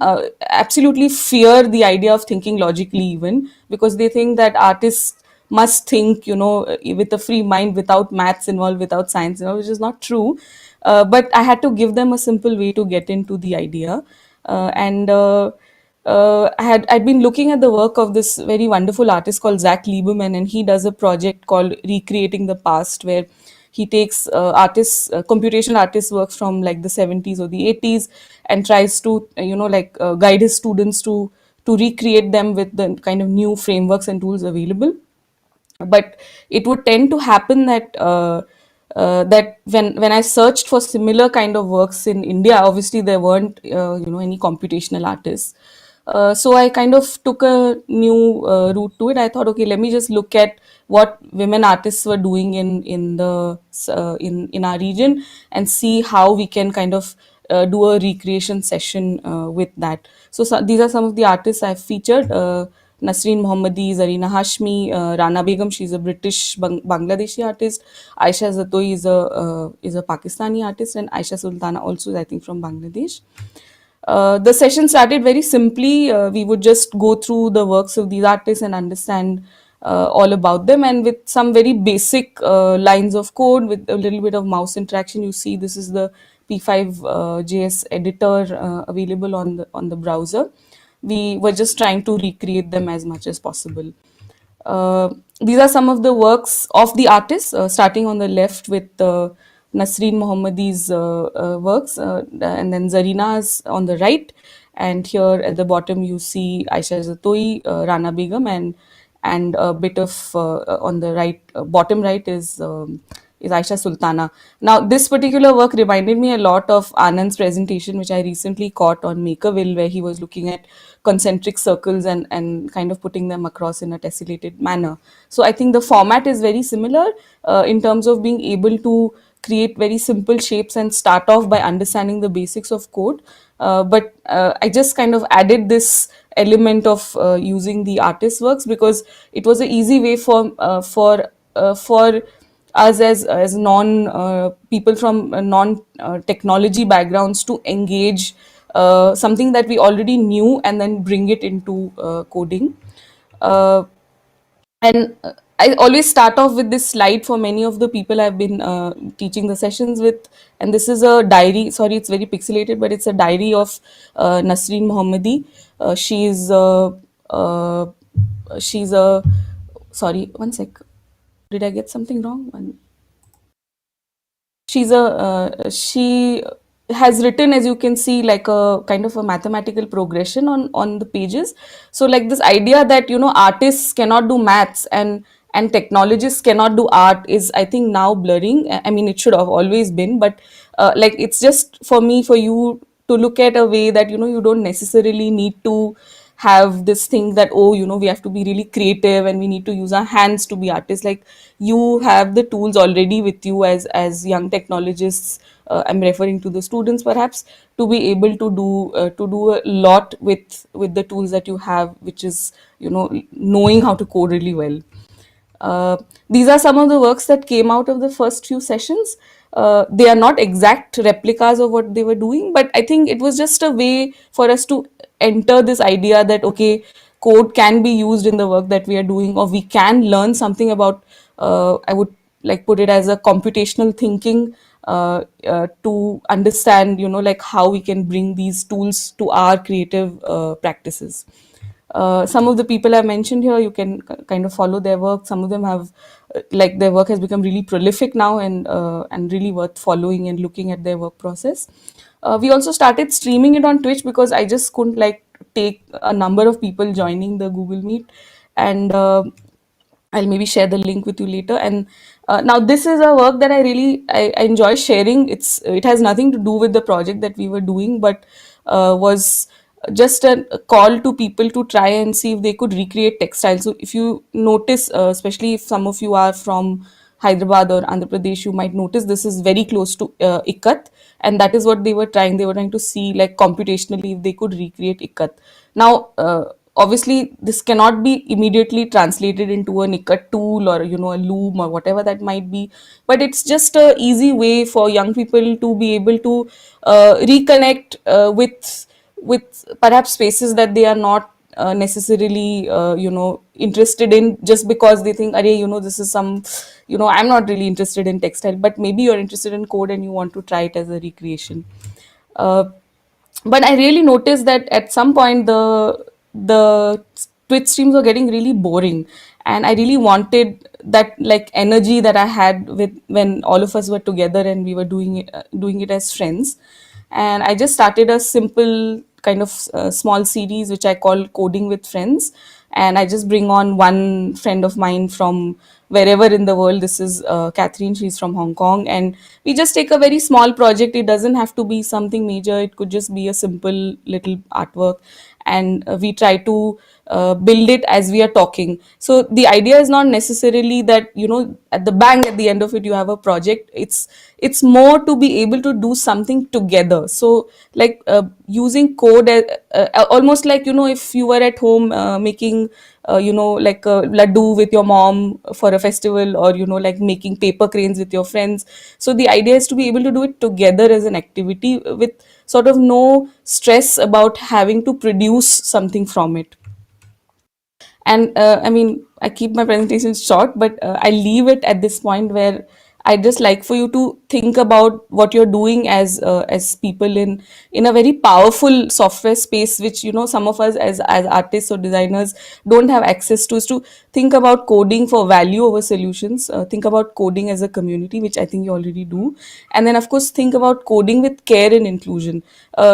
absolutely fear the idea of thinking logically, even because they think that artists must think, with a free mind, without maths involved, without science, which is not true. But I had to give them a simple way to get into the idea. And I'd been looking at the work of this very wonderful artist called Zach Lieberman, and he does a project called Recreating the Past, where he takes computational artists' works from like the 70s or the 80s, and tries to, guide his students to recreate them with the kind of new frameworks and tools available. But it would tend to happen that that when I searched for similar kind of works in India, obviously there weren't any computational artists. So I kind of took a new route to it. I thought, okay, let me just look at what women artists were doing in our region and see how we can kind of do a recreation session with that. So these are some of the artists I've featured. Nasreen Mohammadi, Zarina Hashmi, Rana Begum, she's a British Bangladeshi artist. Aisha Zatoi is a Pakistani artist, and Aisha Sultana also is, I think, from Bangladesh. The session started very simply. We would just go through the works of these artists and understand all about them, and with some very basic lines of code with a little bit of mouse interaction. You see, this is the P5 JS editor available on the browser. We were just trying to recreate them as much as possible. These are some of the works of the artists, starting on the left with Nasreen Mohammadi's works, and then Zarina's on the right. And here at the bottom, you see Aisha Zatoi, Rana Begum, and a bit of on the right, bottom right is Aisha Sultana. Now, this particular work reminded me a lot of Anand's presentation, which I recently caught on Makerville, where he was looking at concentric circles and kind of putting them across in a tessellated manner. So I think the format is very similar in terms of being able to create very simple shapes and start off by understanding the basics of code. But I just kind of added this element of using the artist's works because it was an easy way for us as non people from non technology backgrounds to engage something that we already knew and then bring it into coding. Uh, and I always start off with this slide for many of the people I've been teaching the sessions with. And this is a diary. Sorry, it's very pixelated, but it's a diary of Nasreen Mohammadi. Uh, she's a, sorry, one sec. Did I get something wrong? She has written, as you can see, like a kind of a mathematical progression on the pages. So like this idea that artists cannot do maths and technologists cannot do art is, I think, now blurring. I mean, it should have always been, but like it's just for you to look at a way that you don't necessarily need to have this thing that, oh, we have to be really creative and we need to use our hands to be artists. Like, you have the tools already with you as young technologists. I'm referring to the students perhaps, to be able to do a lot with the tools that you have, which is knowing how to code really well. These are some of the works that came out of the first few sessions. They are not exact replicas of what they were doing, but I think it was just a way for us to enter this idea that, okay, code can be used in the work that we are doing, or we can learn something about, I would like put it as a computational thinking, to understand, like how we can bring these tools to our creative practices. Some of the people I mentioned here, you can kind of follow their work. Some of them have, like, their work has become really prolific now and really worth following and looking at their work process. We also started streaming it on Twitch because I just couldn't like take a number of people joining the Google Meet, and I'll maybe share the link with you later. And now this is a work that I enjoy sharing. It has nothing to do with the project that we were doing, but was just a call to people to try and see if they could recreate textiles. So if you notice, especially if some of you are from Hyderabad or Andhra Pradesh, you might notice this is very close to ikat, and that is what they were trying. They were trying to see, like, computationally if they could recreate ikat. Now, obviously, this cannot be immediately translated into an ikat tool or a loom or whatever that might be, but it's just a easy way for young people to be able to reconnect with perhaps spaces that they are not necessarily interested in, just because they think, Arey, this is some, I'm not really interested in textile, but maybe you're interested in code and you want to try it as a recreation. uh, but I really noticed that at some point the Twitch streams were getting really boring, and I really wanted that, like, energy that I had with when all of us were together and we were doing it as friends. and I just started a simple kind of small series which I call Coding with Friends. And I just bring on one friend of mine from wherever in the world. This is Catherine, she's from Hong Kong, and we just take a very small project. It doesn't have to be something major, it could just be a simple little artwork, and we try to build it as we are talking. So the idea is not necessarily that, you know, at the bang at the end of it you have a project. It's more to be able to do something together. So like using code almost like, you know, if you were at home making you know, like a laddu with your mom for a festival, or you know, like making paper cranes with your friends. So the idea is to be able to do it together as an activity with sort of no stress about having to produce something from it. And I mean, I keep my presentations short, but I leave it at this point where I just like for you to think about what you're doing as people in a very powerful software space, which, you know, some of us as artists or designers don't have access to. Is to think about coding for value over solutions. Think about coding as a community, which I think you already do, and then of course think about coding with care and inclusion.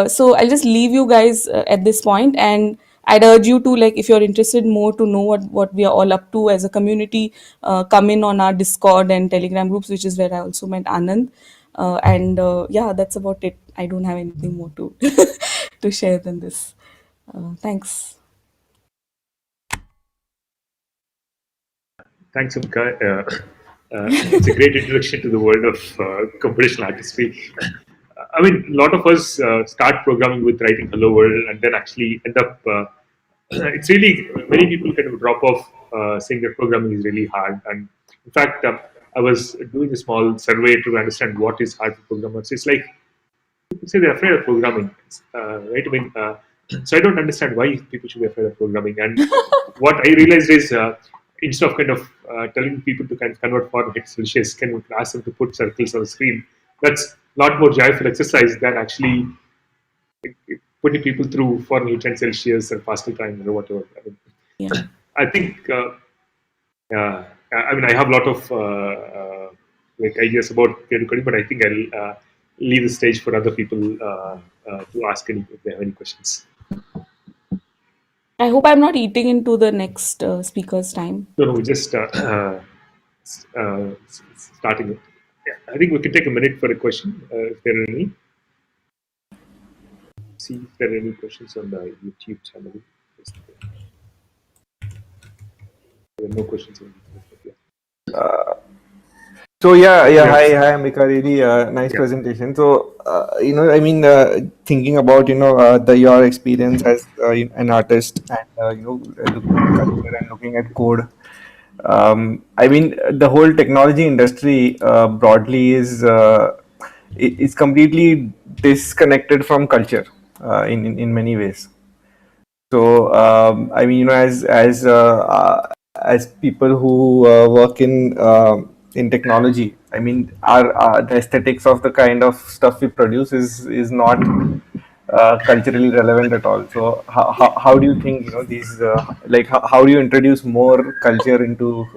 So I'll just leave you guys at this point, and I'd urge you to, like, if you're interested more to know what we are all up to as a community, come in on our Discord and Telegram groups, which is where I also met Anand. And yeah, that's about it. I don't have anything more to to share than this. Thanks. Thanks, Umka. It's a great introduction to the world of computational artistry. I mean, a lot of us start programming with writing Hello World and then actually end up. It's really, many people kind of drop off saying that programming is really hard. And in fact, I was doing a small survey to understand what is hard for programmers. It's like people say they're afraid of programming, right? I mean, so I don't understand why people should be afraid of programming. And what I realized is, instead of kind of telling people to kind of convert Fahrenheit Celsius, can we ask them to put circles on the screen? That's a lot more joyful exercise than actually putting people through Fahrenheit and Celsius or Pascal time or whatever. I mean, Yeah. I think, I mean, I have a lot of like ideas about creative coding, but I think I'll leave the stage for other people to ask if they have any questions. I hope I'm not eating into the next speaker's time. No, we're just starting it. Yeah, I think we can take a minute for a question if there are any. See if there are any questions on the YouTube channel. There are no questions on YouTube. Yeah. So yeah, Yes. hi, Ambika. Really nice Yeah. presentation. So you know, I mean, thinking about, you know, your experience as an artist, and you know, looking at culture and looking at code. I mean, the whole technology industry broadly is completely disconnected from culture in many ways. So I mean, you know, as people who work in technology, I mean, our the aesthetics of the kind of stuff we produce is not culturally relevant at all. So how do you think, you know, these like how do you introduce more culture into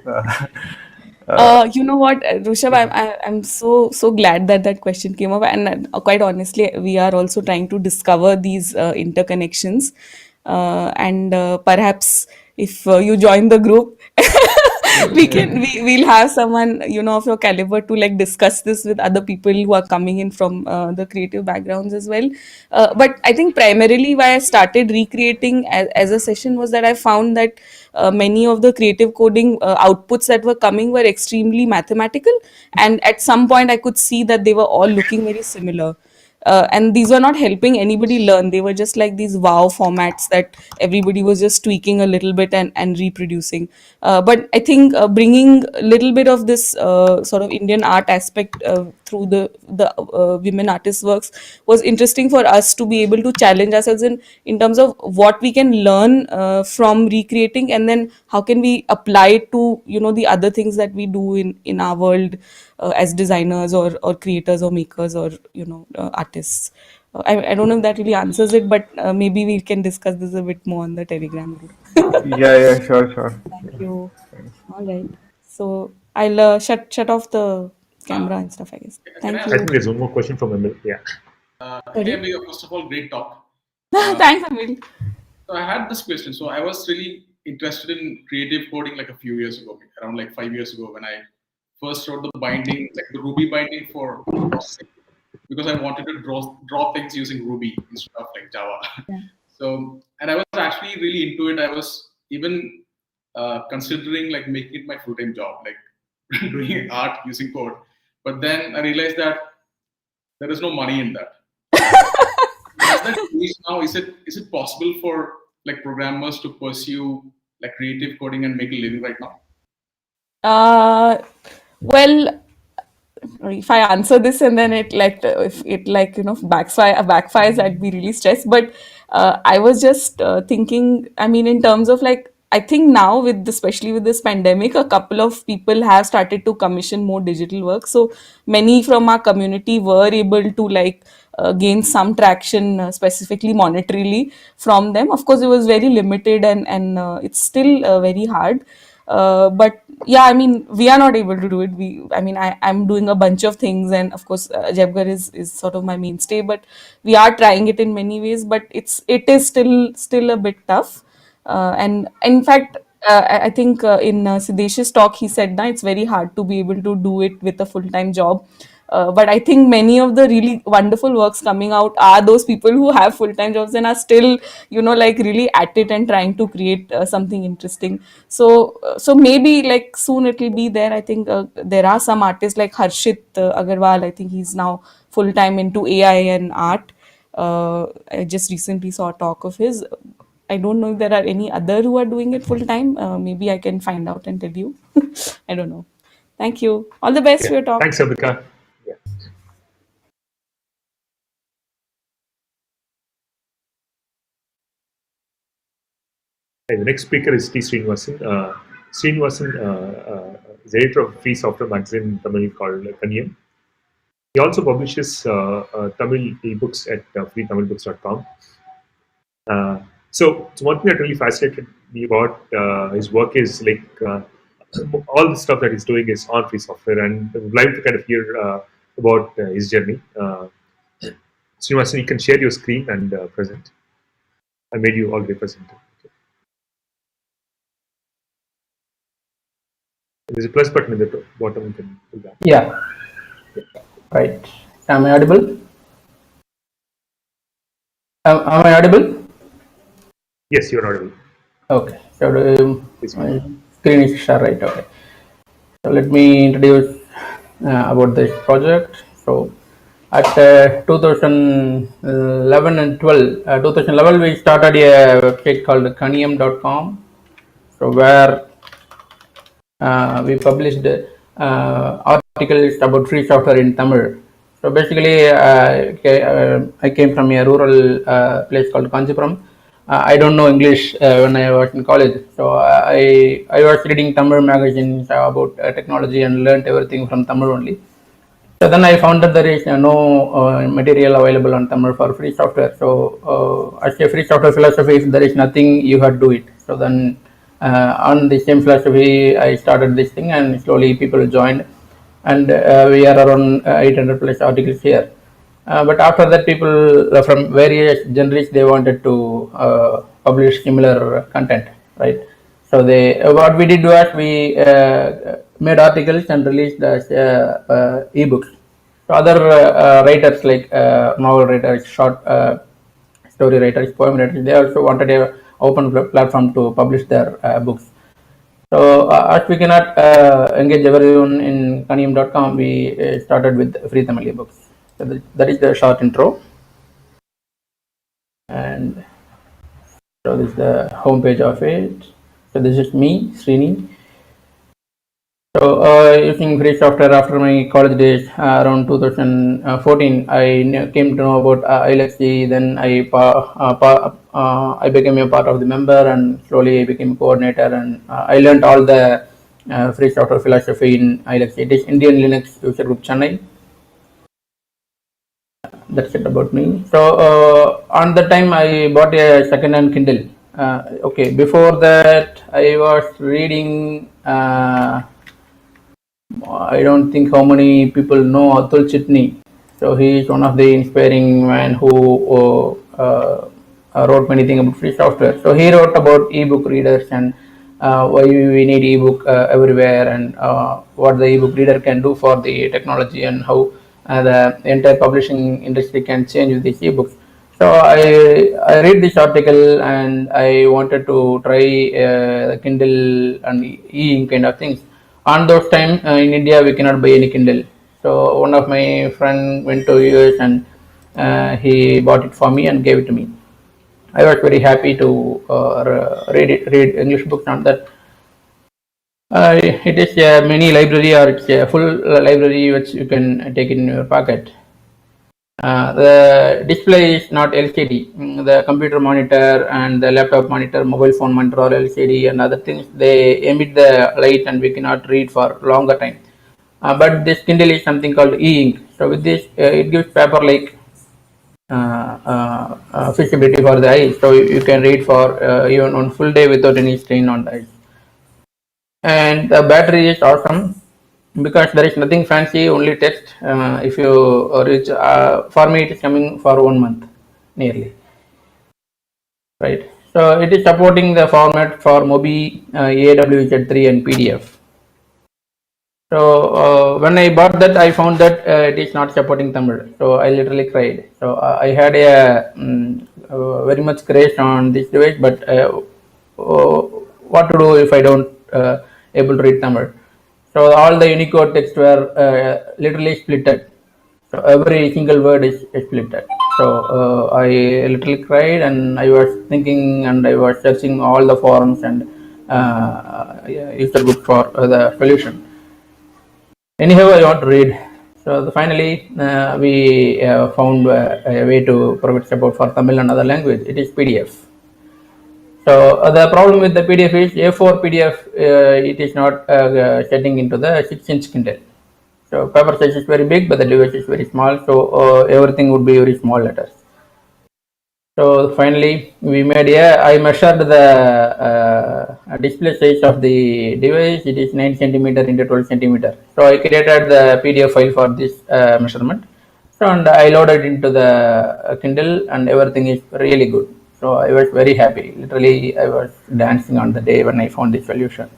You know what, Rushabh, I'm so glad that that question came up, and quite honestly, we are also trying to discover these interconnections, and perhaps if you join the group, we'll have someone, you know, of your caliber to like discuss this with other people who are coming in from the creative backgrounds as well. But I think primarily why I started recreating as a session was that I found that many of the creative coding outputs that were coming were extremely mathematical, and at some point I could see that they were all looking very similar. And these were not helping anybody learn. They were just like these wow formats that everybody was just tweaking a little bit and reproducing. But I think bringing a little bit of this sort of Indian art aspect through the women artists' works was interesting for us to be able to challenge ourselves in terms of what we can learn from recreating, and then how can we apply it to, you know, the other things that we do in our world as designers or creators or makers or, you know, artists. I don't know if that really answers it, but maybe we can discuss this a bit more on the Telegram group. yeah, sure. Thank you. All right. So I'll shut off the camera and stuff, I guess. Thank I you. think there's one more question from Emil. Yeah. Sorry? Hey, Amelia, first of all, great talk. Thanks, Amil. So I had this question. So I was really interested in creative coding like a few years ago, around like 5 years ago, when I first wrote the binding, like the Ruby binding for processing, because I wanted to draw things using Ruby instead of like Java. Yeah. So, and I was actually really into it. I was even considering like making it my full-time job, like doing art using code. But then I realized that there is no money in that. Has that changed now? Is it possible for like programmers to pursue like creative coding and make a living right now? Well, if I answer this and then it like if it like backfires, I'd be really stressed. But I was just thinking. I mean, in terms of like, I think now especially with this pandemic, a couple of people have started to commission more digital work. So many from our community were able to like gain some traction, specifically monetarily from them. Of course, it was very limited and it's still very hard. But yeah, I mean, we are not able to do it. I'm doing a bunch of things, and of course, Jebgar is sort of my mainstay. But we are trying it in many ways. But it is still a bit tough. And in fact, I think in Sidesh's talk, he said that it's very hard to be able to do it with a full-time job. But I think many of the really wonderful works coming out are those people who have full-time jobs and are still, like really at it and trying to create something interesting. So maybe like soon it will be there. I think there are some artists like Harshit Agarwal. I think he's now full-time into AI and art. I just recently saw a talk of his. I don't know if there are any other who are doing it full-time. Maybe I can find out and tell you. I don't know. Thank you. All the best Yeah. for your talk. Thanks, Ambika. Yeah. And the next speaker is T. Srinivasan. Srinivasan is editor of a free software magazine in Tamil called Kaniyam. He also publishes Tamil ebooks at freetamilbooks.com. So one thing that really fascinated me about his work is like all the stuff that he's doing is on free software, and I would like to kind of hear about his journey. Srinivasan, you can share your screen and present. I made you already present. There's a plus button in the bottom. You can do that. Yeah. Right. Am I audible? Am I audible? Yes, you're audible. Okay. So my screen is share right. Okay. So let me introduce about this project. So at 2011 and 12, 2011 we started a website called kaniyam.com. So where we published articles about free software in Tamil. So basically, I came from a rural place called Kanchipuram. I don't know English when I was in college, so I was reading Tamil magazines about technology and learned everything from Tamil only. So then I found that there is no material available on Tamil for free software. So as a free software philosophy, if there is nothing, you have to do it. So then on the same philosophy, I started this thing, and slowly people joined, and we are around 800 plus articles here. But after that, people from various genres, they wanted to publish similar content, right? So what we did was we made articles and released as ebooks. So other writers like novel writers, short story writers, poem writers, they also wanted a open platform to publish their books. So as we cannot engage everyone in kaniyam.com, we started with free Tamil ebooks. So that is the short intro. And so this is the homepage of it. So this is me, Srini. So using free software after my college days around 2014, I came to know about ILXG. Then I became a part of the member, and slowly I became coordinator, and I learned all the free software philosophy in ILXG. It is Indian Linux User Group Chennai. That's it about me. So on the time I bought a second-hand Kindle. Okay, before that I was reading. I don't think how many people know Atul Chitni. So he is one of the inspiring man who wrote many things about free software. So he wrote about ebook readers and why we need ebook everywhere, and what the ebook reader can do for the technology, and how the entire publishing industry can change with these ebooks. So I read this article and I wanted to try the Kindle and e-ink kind of things. On those time in India we cannot buy any Kindle. So one of my friend went to US and he bought it for me and gave it to me. I was very happy to read English books on that. It is a mini library, or it's a full library which you can take in your pocket. The display is not LCD. The computer monitor and the laptop monitor, mobile phone monitor, or LCD and other things, they emit the light and we cannot read for longer time. But this Kindle is something called e-ink. So with this, it gives paper-like visibility for the eyes. So you can read for even on full day without any strain on the eyes. And the battery is awesome because there is nothing fancy, only text. If you reach, for me it is coming for 1 month nearly, right? So it is supporting the format for MOBI, AWZ3 and PDF. So when I bought that, I found that it is not supporting Tamil. So I literally cried. So I had a very much craze on this device, but what to do if I don't able to read Tamil? So all the Unicode text were literally splitted. So every single word is splitted. So I literally cried, and I was thinking, and I was searching all the forums and user groups for the solution. Anyhow, I want to read. So finally, we found a way to provide support for Tamil and other language. It is PDF. So the problem with the PDF is A4 PDF. It is not getting into the 6-inch Kindle. So paper size is very big, but the device is very small. So everything would be very small letters. So finally, we made I measured the display size of the device. It is 9 centimeter into 12 centimeter. So I created the PDF file for this measurement. So and I loaded into the Kindle, and everything is really good. So I was very happy. Literally, I was dancing on the day when I found this solution.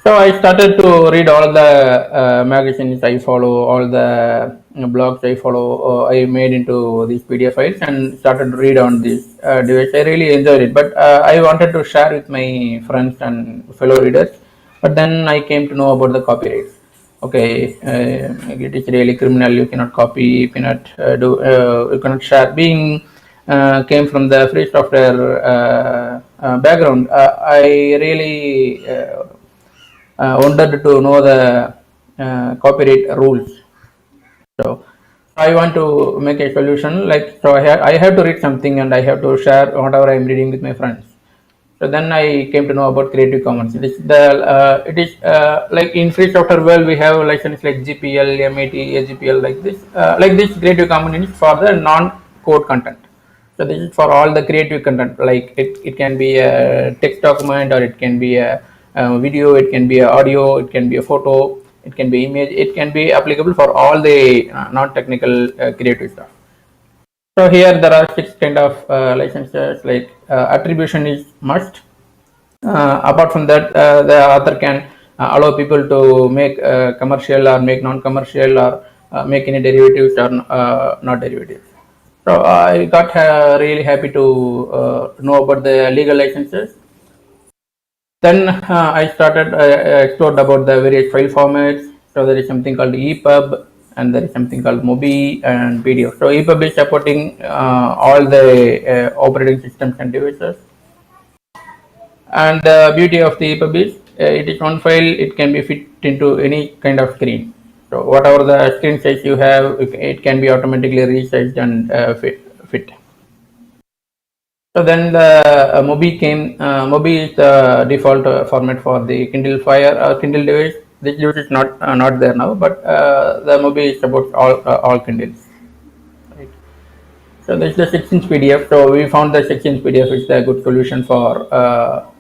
So I started to read all the magazines I follow, all the blogs I follow. I made into these PDF files and started to read on this device. I really enjoyed it, but I wanted to share with my friends and fellow readers. But then I came to know about the copyright. Okay, it is really criminal. You cannot copy. You cannot you cannot share. Being came from the free software background, I really wanted to know the copyright rules. So I want to make a solution, like, so I have to read something and I have to share whatever I am reading with my friends. So then I came to know about Creative Commons. It is like in free software world we have license like GPL, MAT, AGPL, like this. Like this Creative Commons is for the non-code content. So this is for all the creative content. Like it can be a text document, or it can be a video, it can be a audio, it can be a photo, it can be image. It can be applicable for all the non-technical creative stuff. So here there are 6 kind of licenses. Like attribution is must. Apart from that, the author can allow people to make commercial or make non-commercial, or make any derivatives or not derivatives. So I got really happy to know about the legal licenses. Then I started explored about the various file formats. So there is something called EPUB, and there is something called MOBI and PDF. So EPUB is supporting all the operating systems and devices. And the beauty of the EPUB is it is one file. It can be fit into any kind of screen. So whatever the screen size you have, it can be automatically resized and fit. So then the MOBI came. MOBI is the default format for the Kindle Fire Kindle device. This device is not there now, but the MOBI supports all Kindles. Right. So this is the 6-inch PDF. So we found the 6-inch PDF is a good solution for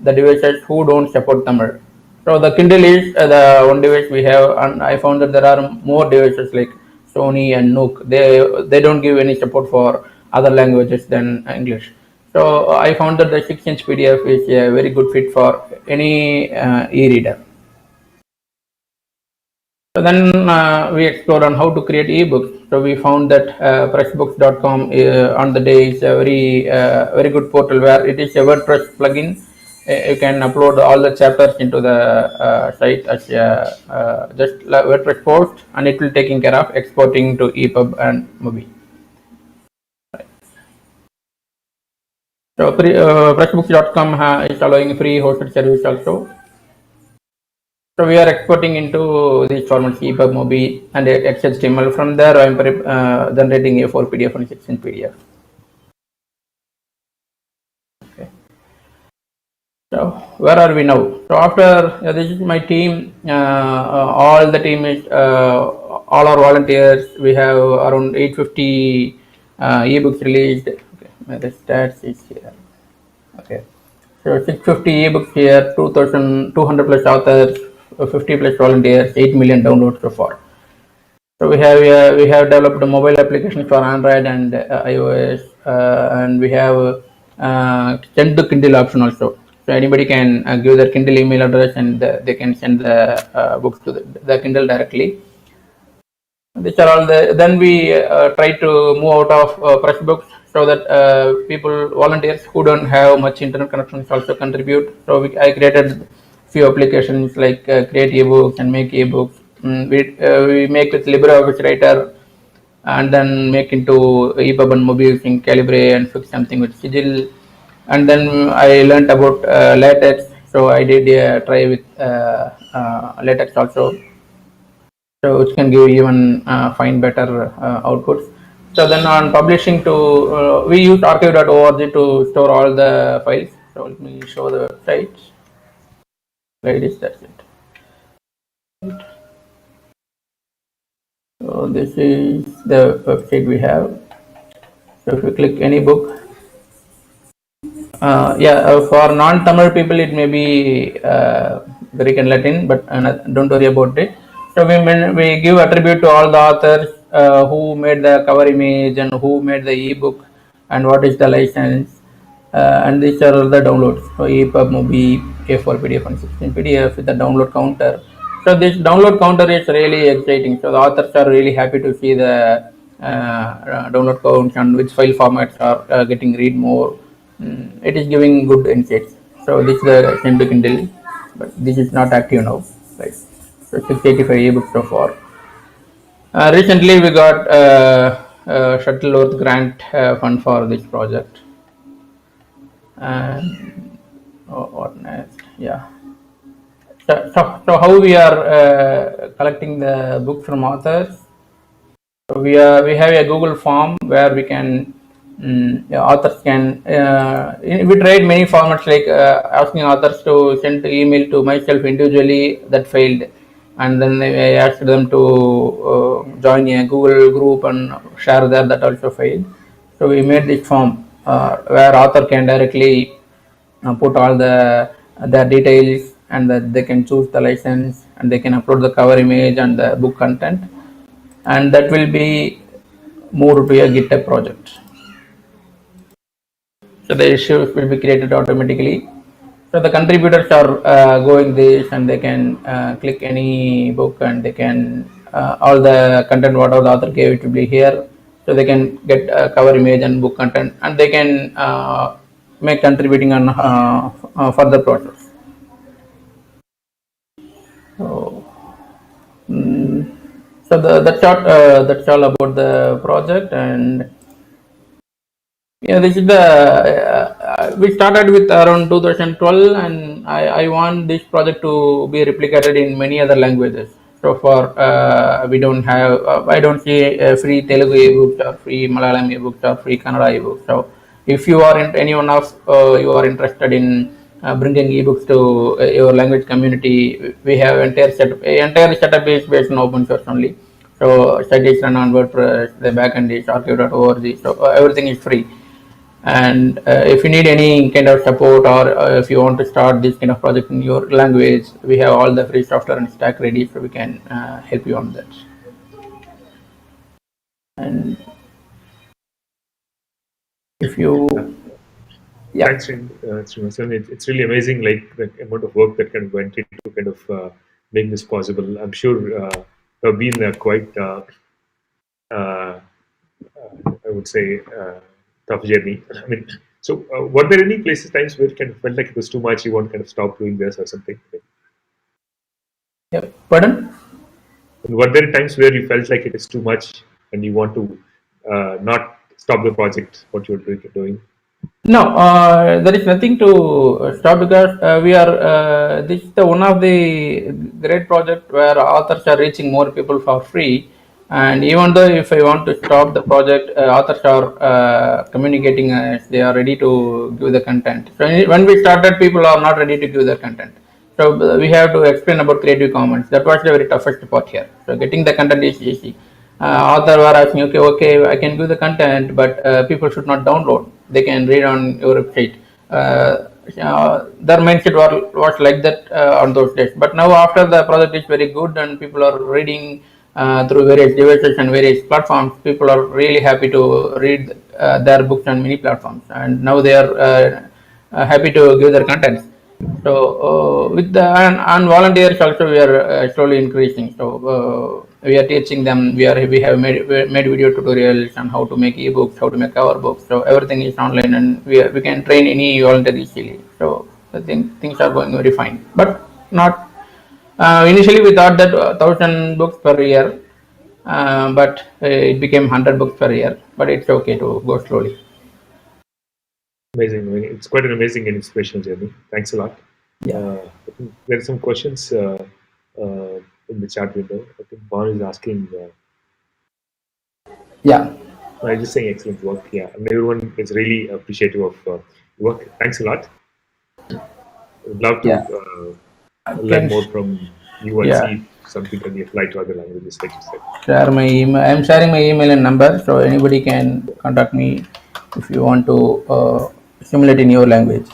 the devices who don't support Tamil. So the Kindle is the one device we have, and I found that there are more devices like Sony and Nook. They don't give any support for other languages than English. So I found that the 6-inch PDF is a very good fit for any e-reader. So then we explored on how to create ebooks. So we found that pressbooks.com on the day is a very good portal where it is a WordPress plugin. You can upload all the chapters into the site as just like WordPress post, and it will taking care of exporting to EPUB and Mobi. So pressbooks.com is allowing free hosted service also. So we are exporting into these formats EPUB, Mobi, and XHTML. From there, I am generating A4 PDF and 6-inch PDF. Okay. So where are we now? So after this is my team. All the team is all our volunteers. We have around 850 ebooks released. Okay, the stats is here. Okay. So 650 ebooks here, 2,200 plus authors, 50 plus volunteers, 8 million downloads so far. So we have developed a mobile application for Android and iOS, and we have send the Kindle option also. So anybody can give their Kindle email address, and they can send the books to the Kindle directly. These are all the. Then we try to move out of Pressbooks so that people, volunteers who don't have much internet connections also contribute. So I created few applications like create ebooks and make ebooks. We make with LibreOffice Writer, and then make into EPUB and Mobi using Calibre and fix something with Sigil. And then I learned about latex, so I did a try with latex also. So which can give even find better outputs. So then on publishing to, we use archive.org to store all the files. So let me show the website. Ladies, that's it. So this is the website we have. So if you click any book, for non-Tamil people it may be Greek and Latin, but don't worry about it. So we give attribute to all the authors who made the cover image and who made the ebook and what is the license, and these are all the downloads. So EPUB, Mobi, A4 PDF and 16 PDF with the download counter. So this download counter is really exciting. So the authors are really happy to see the download counts and which file formats are getting read more. It is giving good insights. So this is the send to Kindle, but this is not active now. Right. So 685 ebooks so far. Recently we got Shuttleworth grant fund for this project. And what next? Yeah. So how we are collecting the books from authors? So we have a Google form where we can authors can we tried many formats like asking authors to send email to myself individually, that failed, and then I asked them to join a Google group and share there, that also failed. So we made this form where author can directly put all the details, and that they can choose the license, and they can upload the cover image and the book content, and that will be moved to a GitHub project. So the issues will be created automatically. So the contributors are going this, and they can click any book, and they can all the content whatever the author gave, it will be here. So they can get cover image and book content, and they can make contributing on further process. So, that's all about the project. And yeah, this is the we started with around 2012, and I want this project to be replicated in many other languages. So far, we don't have I don't see free Telugu ebooks or free Malayalam ebooks or free Kannada ebooks. So if you are in any one of you are interested in bringing ebooks to your language community, we have entire setup is based on open source only. So site is run on WordPress, the backend is archive.org. So everything is free. And if you need any kind of support, or if you want to start this kind of project in your language, we have all the free software and stack ready, so we can help you on that. And if you, yeah. Thanks, Srinivasan. It's really amazing, like the amount of work that kind of went into kind of make this possible. I'm sure have been quite, I would say, tough journey. I mean, so were there any places, times where it kind of felt like it was too much, you want to kind of stop doing this or something? Yeah, pardon? And were there times where you felt like it is too much and you want to not stop the project, what you're doing? No, there is nothing to stop because we are. This is the one of the great project where authors are reaching more people for free. And even though if I want to stop the project, authors are communicating they are ready to give the content. So when we started, people are not ready to give the content. So we have to explain about Creative Commons. That was the very toughest part here. So getting the content is easy. Author were asking, okay, I can give the content, but people should not download. They can read on your website. Their mindset was like that on those days. But now after the project is very good and people are reading through various devices and various platforms, people are really happy to read their books on many platforms. And now they are happy to give their contents. So with the and volunteers also we are slowly increasing. So we are teaching them. We have made video tutorials on how to make ebooks, how to make cover books. So everything is online, and we can train any volunteer easily. So I think things are going very fine, but not. Initially, we thought that 1,000 books per year, but it became 100 books per year. But it's okay to go slowly. Amazing. I mean, it's quite an amazing and inspirational journey. Thanks a lot. Yeah. I think there are some questions in the chat window. I think Bon is asking. Yeah. I'm just saying excellent work. Yeah, and everyone is really appreciative of your work. Thanks a lot. I'd love to learn more from you and see if something can be applied to other languages, like you said. Share my email. I'm sharing my email and number, so anybody can contact me if you want to simulate in your language.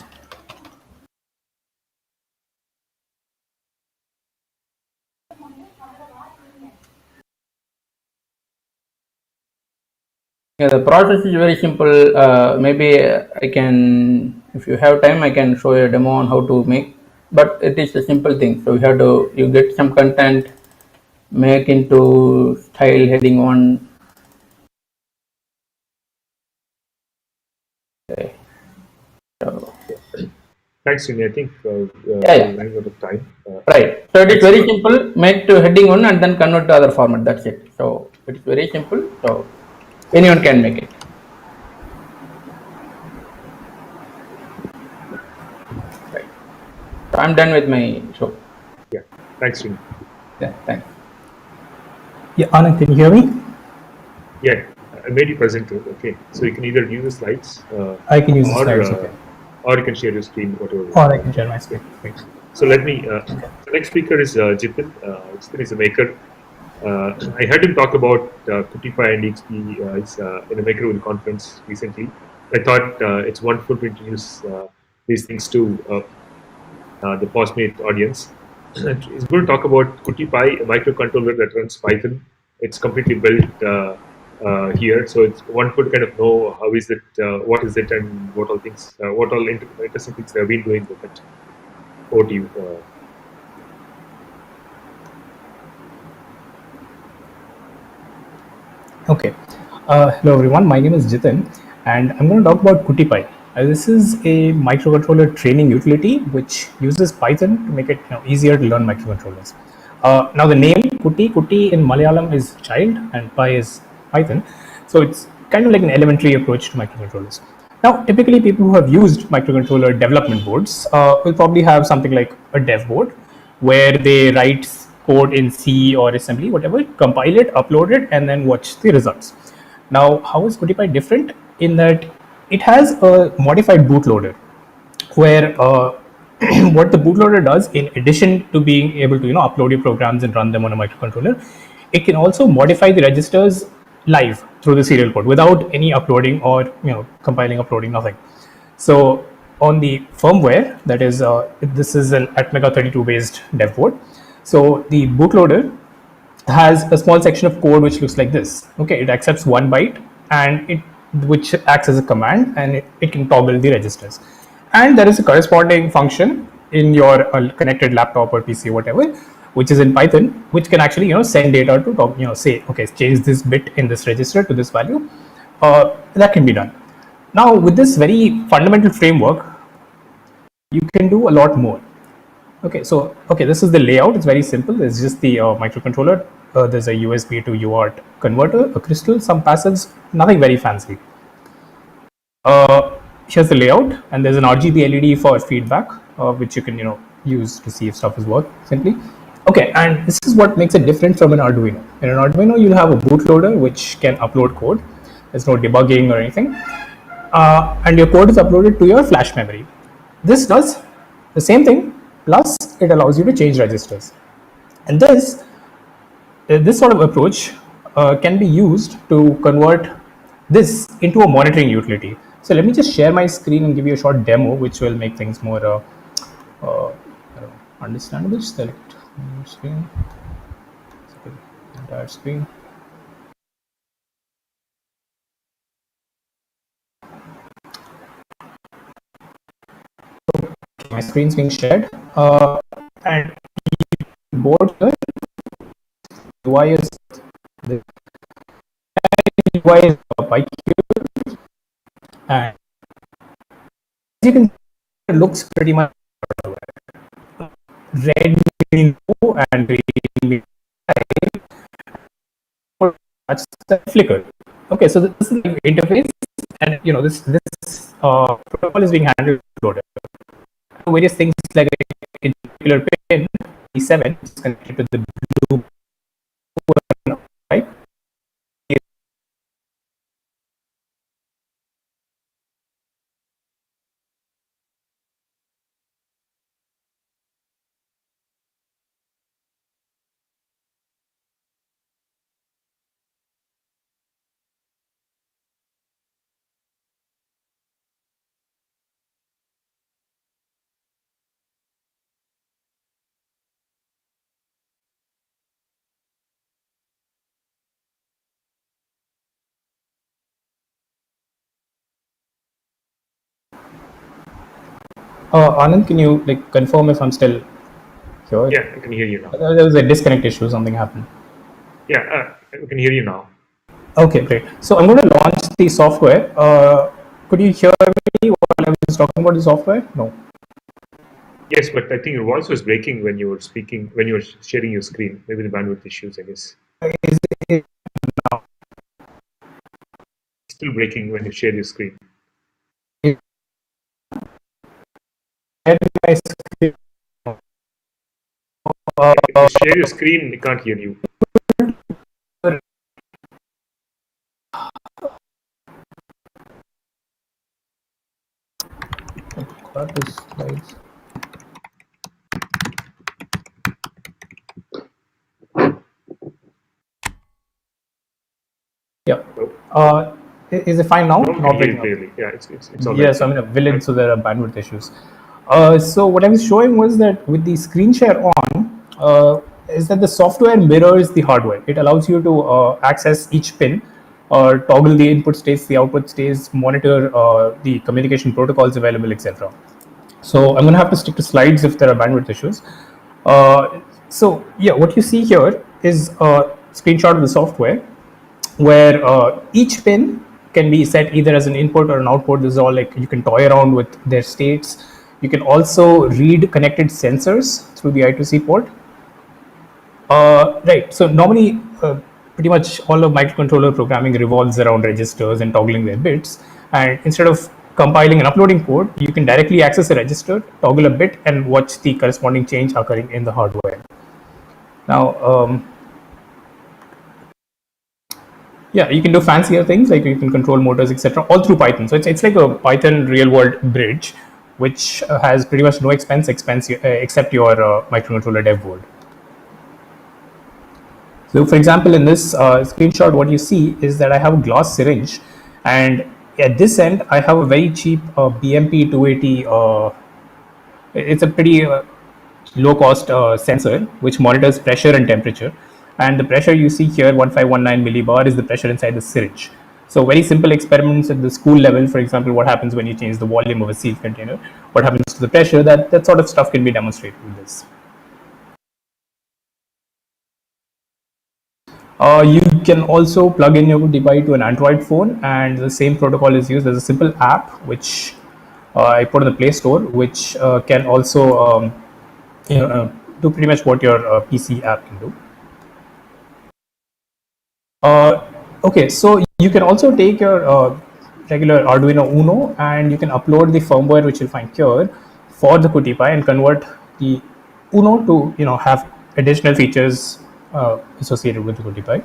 Yeah, the process is very simple. Maybe I can, if you have time, I can show you a demo on how to make. But it is a simple thing. So you get some content, make into style heading one. Okay. So, thanks, Srini. I think we're running out of time. Right. So it is very simple. Make to heading one and then convert to other format. That's it. So it is very simple. So anyone can make it. Right. So I'm done with my show. Yeah. Thanks, Srini. Yeah. Thanks. Yeah, Anand, can you hear me? Yeah, I made you present too. Okay, so you can either use the slides. I can use the slides. Okay. Or you can share your screen, whatever. Or I can share my screen. Thanks. So let me. The next speaker is Jitin. Jitin is a maker. I heard him talk about QtPy and EXP in a Makerville conference recently. I thought it's wonderful to introduce these things to the FOSS Meet audience. He's going to talk about QtPy, a microcontroller that runs Python. It's completely built here, so it's wonderful to kind of know how is it, what is it, and what all things, what all interesting things they have been doing with it. Over to you. Okay. Hello everyone. My name is Jitin, and I'm going to talk about QtPy. This is a microcontroller training utility which uses Python to make it easier to learn microcontrollers. Now the name Kuti in Malayalam is child and Pi is Python, so it's kind of like an elementary approach to microcontrollers. Now typically people who have used microcontroller development boards will probably have something like a dev board where they write code in C or assembly, whatever, compile it, upload it, and then watch the results. Now, how is QtPy different? In that it has a modified bootloader, where what the bootloader does, in addition to being able to upload your programs and run them on a microcontroller, it can also modify the registers live through the serial port without any uploading or compiling, uploading, nothing. So on the firmware, that is, this is an Atmega 32 based dev board. So the bootloader has a small section of code which looks like this. Okay, it accepts 1 byte and it which acts as a command, and it can toggle the registers. And there is a corresponding function in your connected laptop or PC, whatever, which is in Python, which can actually send data to say, okay, change this bit in this register to this value. That can be done. Now with this very fundamental framework, you can do a lot more. Okay, so this is the layout. It's very simple. It's just the microcontroller. There's a USB to UART converter, a crystal, some passives, nothing very fancy. Here's the layout, and there's an RGB LED for feedback, which you can use to see if stuff is working simply. Okay, and this is what makes it different from an Arduino. In an Arduino, you'll have a bootloader which can upload code. There's no debugging or anything, and your code is uploaded to your flash memory. This does the same thing, plus it allows you to change registers. And this sort of approach can be used to convert this into a monitoring utility. So let me just share my screen and give you a short demo, which will make things more understandable. Select screen, entire screen. My screen is being shared, and board here, UI is the UI is by here, and as you can see, it looks pretty much red meaning no and green meaning that's the flicker. Okay, so this is the interface, and this protocol is being handled loaded. Various things like a particular pin E7 is connected to the blue, right? Anand, can you confirm if I'm still here? Yeah, I can hear you now. There was a disconnect issue. Something happened. Yeah, I can hear you now. Okay, great. So I'm going to launch the software. Could you hear me while I was talking about the software? No. Yes, but I think your voice was breaking when you were speaking, when you were sharing your screen. Maybe the bandwidth issues, I guess. Is it now? Still breaking when you share your screen. If you share your screen, we can't hear you. Got this slides. Yeah. Is it fine now? No, Not breaking clearly. Yeah, it's all right. Yes, I'm in a village, so there are bandwidth issues. So what I was showing was that with the screen share on, is that the software mirrors the hardware. It allows you to access each pin, or toggle the input states, the output states, monitor the communication protocols available, etc. So I'm going to have to stick to slides if there are bandwidth issues. So yeah, what you see here is a screenshot of the software where each pin can be set either as an input or an output. This is all you can toy around with their states. You can also read connected sensors through the I2C port. Right, so normally pretty much all of microcontroller programming revolves around registers and toggling their bits, and instead of compiling and uploading code, you can directly access a register, toggle a bit, and watch the corresponding change occurring in the hardware. Now, yeah, you can do fancier things, like you can control motors, etc., all through Python. So it's like a Python real-world bridge, which has pretty much no expense except your microcontroller dev board. So, for example, in this screenshot, what you see is that I have a glass syringe, and at this end, I have a very cheap BMP 280. It's a pretty low-cost sensor which monitors pressure and temperature. And the pressure you see here, 1519 millibar, is the pressure inside the syringe. So very simple experiments at the school level, for example, what happens when you change the volume of a sealed container, what happens to the pressure, that sort of stuff can be demonstrated with this. You can also plug in your device to an Android phone, and the same protocol is used. There's a simple app which I put in the Play Store, which can also do pretty much what your PC app can do. Okay, so you can also take your regular Arduino Uno and you can upload the firmware which you'll find here for the QtPi and convert the Uno to have additional features associated with the QtPi.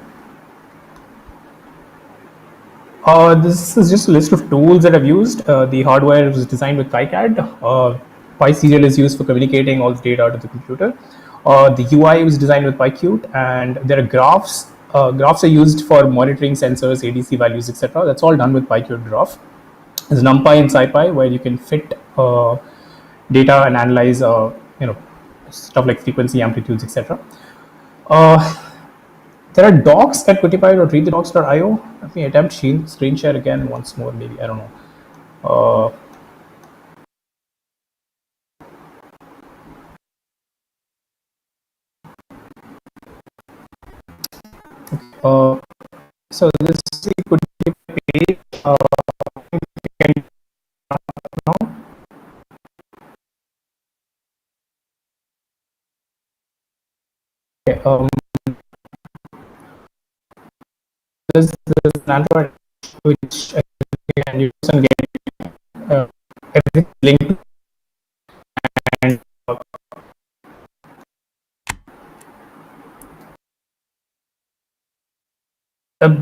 This is just a list of tools that I've used. The hardware was designed with KiCad. PySerial is used for communicating all the data to the computer. The UI was designed with PyQt, and there are graphs. Graphs are used for monitoring sensors, ADC values, etc. That's all done with PyQt Graph. There's NumPy and SciPy where you can fit data and analyze, stuff like frequency, amplitudes, etc. There are docs at QtPi.readthedocs.io. Let me attempt screen share again once more, maybe. I don't know. So this is the QtPi page. Can now. Okay, there's an Android which can use and get everything linked, and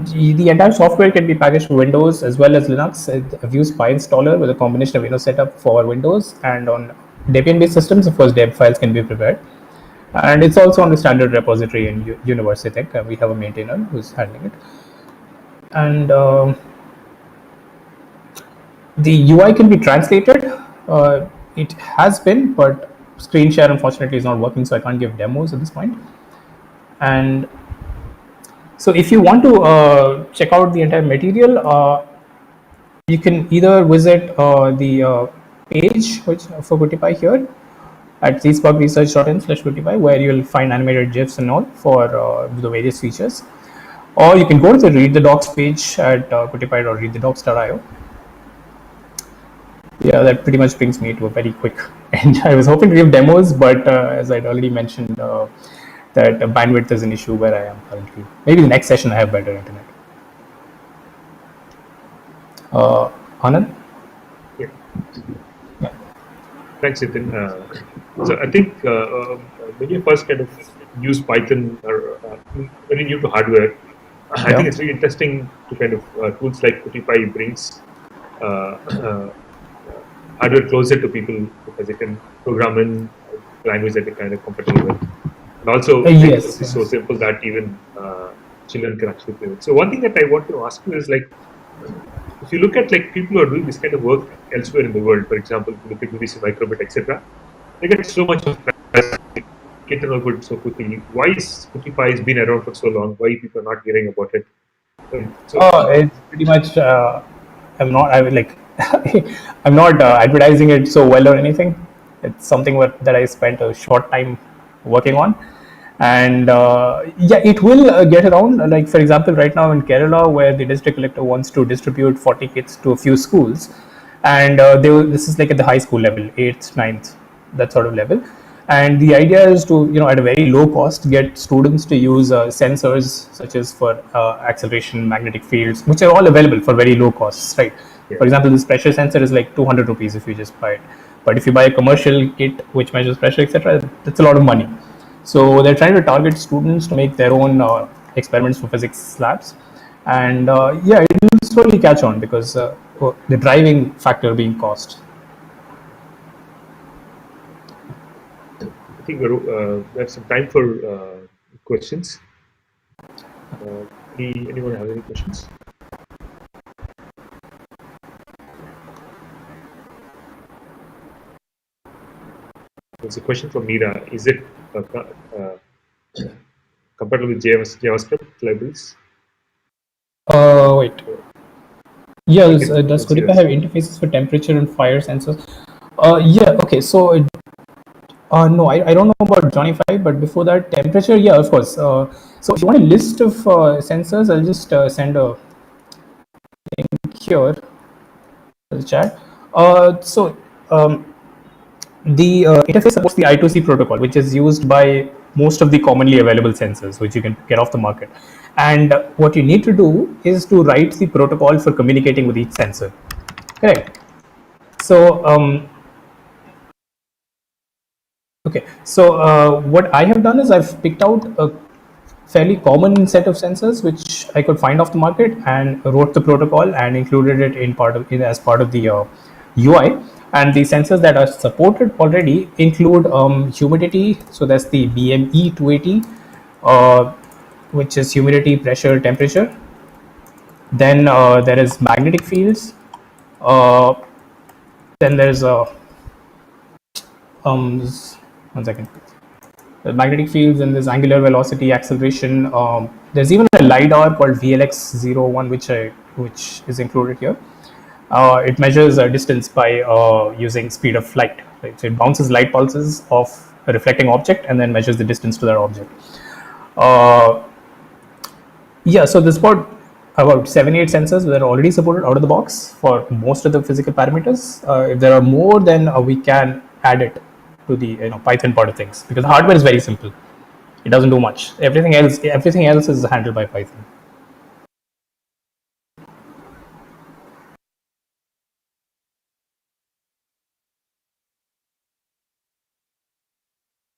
the entire software can be packaged for Windows as well as Linux. I've used PyInstaller with a combination of setup for Windows, and on Debian-based systems, of course, deb files can be prepared. And it's also on the standard repository in Universe, I think. We have a maintainer who's handling it. And the UI can be translated. It has been, but screen share unfortunately is not working, so I can't give demos at this point. And so if you want to check out the entire material, you can either visit the page for QtPi here at zsparkresearch.in/QtPi, where you'll find animated GIFs and all for the various features. Or you can go to the Read the Docs page at QtPi.readthedocs.io. Yeah, that pretty much brings me to a very quick end. I was hoping to give demos, but as I'd already mentioned, that bandwidth is an issue where I am currently. Maybe the next session I have better internet. Anand? Yeah. Thanks, Nitin. So I think when you first kind of use Python or very new to hardware, I think it's really interesting to kind of tools like QtPi brings hardware closer to people because they can program in language that they're kind of comfortable with. And also, it's so simple that even children can actually play with. So one thing that I want to ask you is like, if you look at like people who are doing this kind of work elsewhere in the world, for example, if you look at BBC Microbit, etc., they get so much of get to know good so quickly. Why is QtPi has been around for so long? Why people are not hearing about it? It's pretty much. I'm not. I would like. I'm not advertising it so well or anything. It's something that I spent a short time working on, and yeah, it will get around. Like for example, right now in Kerala, where the district collector wants to distribute 40 kits to a few schools, and this is like at the high school level, 8th, 9th, that sort of level. And the idea is to, at a very low cost, get students to use sensors such as for acceleration, magnetic fields, which are all available for very low costs, right? Yeah. For example, this pressure sensor is like 200 rupees if you just buy it. But if you buy a commercial kit which measures pressure, etc., that's a lot of money. So they're trying to target students to make their own experiments for physics labs. And yeah, it will slowly catch on because the driving factor being cost. I think we have some time for questions. Anyone have any questions? There's a question from Meera. Is it compatible with JavaScript libraries? Wait. Yeah, does see Spotify this. have interfaces for temperature and fire sensors? Yeah, okay, so no, I don't know about Johnny 5, but before that, temperature, yeah, of course. So if you want a list of sensors, I'll just send a link here to the chat. So the interface supports the I2C protocol, which is used by most of the commonly available sensors, which you can get off the market. And what you need to do is to write the protocol for communicating with each sensor. Correct. So okay, so what I have done is I've picked out a fairly common set of sensors which I could find off the market and wrote the protocol and included it as part of the UI. And the sensors that are supported already include humidity. So that's the BME 280, which is humidity, pressure, temperature. Then there is magnetic fields. Then there's one second. The magnetic fields and this angular velocity, acceleration. There's even a lidar called VLX01, which is included here. It measures distance by using speed of light. Right? So it bounces light pulses off a reflecting object and then measures the distance to that object. Yeah, so there's about 7-8 sensors that are already supported out of the box for most of the physical parameters. If there are more, then we can add it to the Python part of things, because the hardware is very simple. It doesn't do much. Everything else is handled by Python.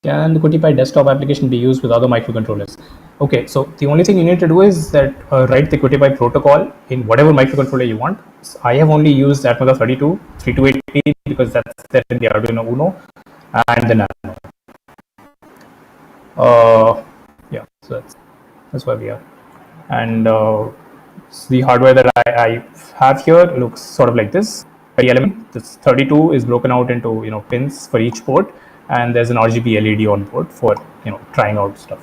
Can the QtPy desktop application be used with other microcontrollers? Okay, so the only thing you need to do is that write the QtPy protocol in whatever microcontroller you want. So I have only used Atmega 32, 3280 because that's there in the Arduino Uno and the Nano. Yeah, so that's where we are. And the hardware that I have here looks sort of like this. This 32 is broken out into pins for each port, and there's an RGB LED on board for trying out stuff.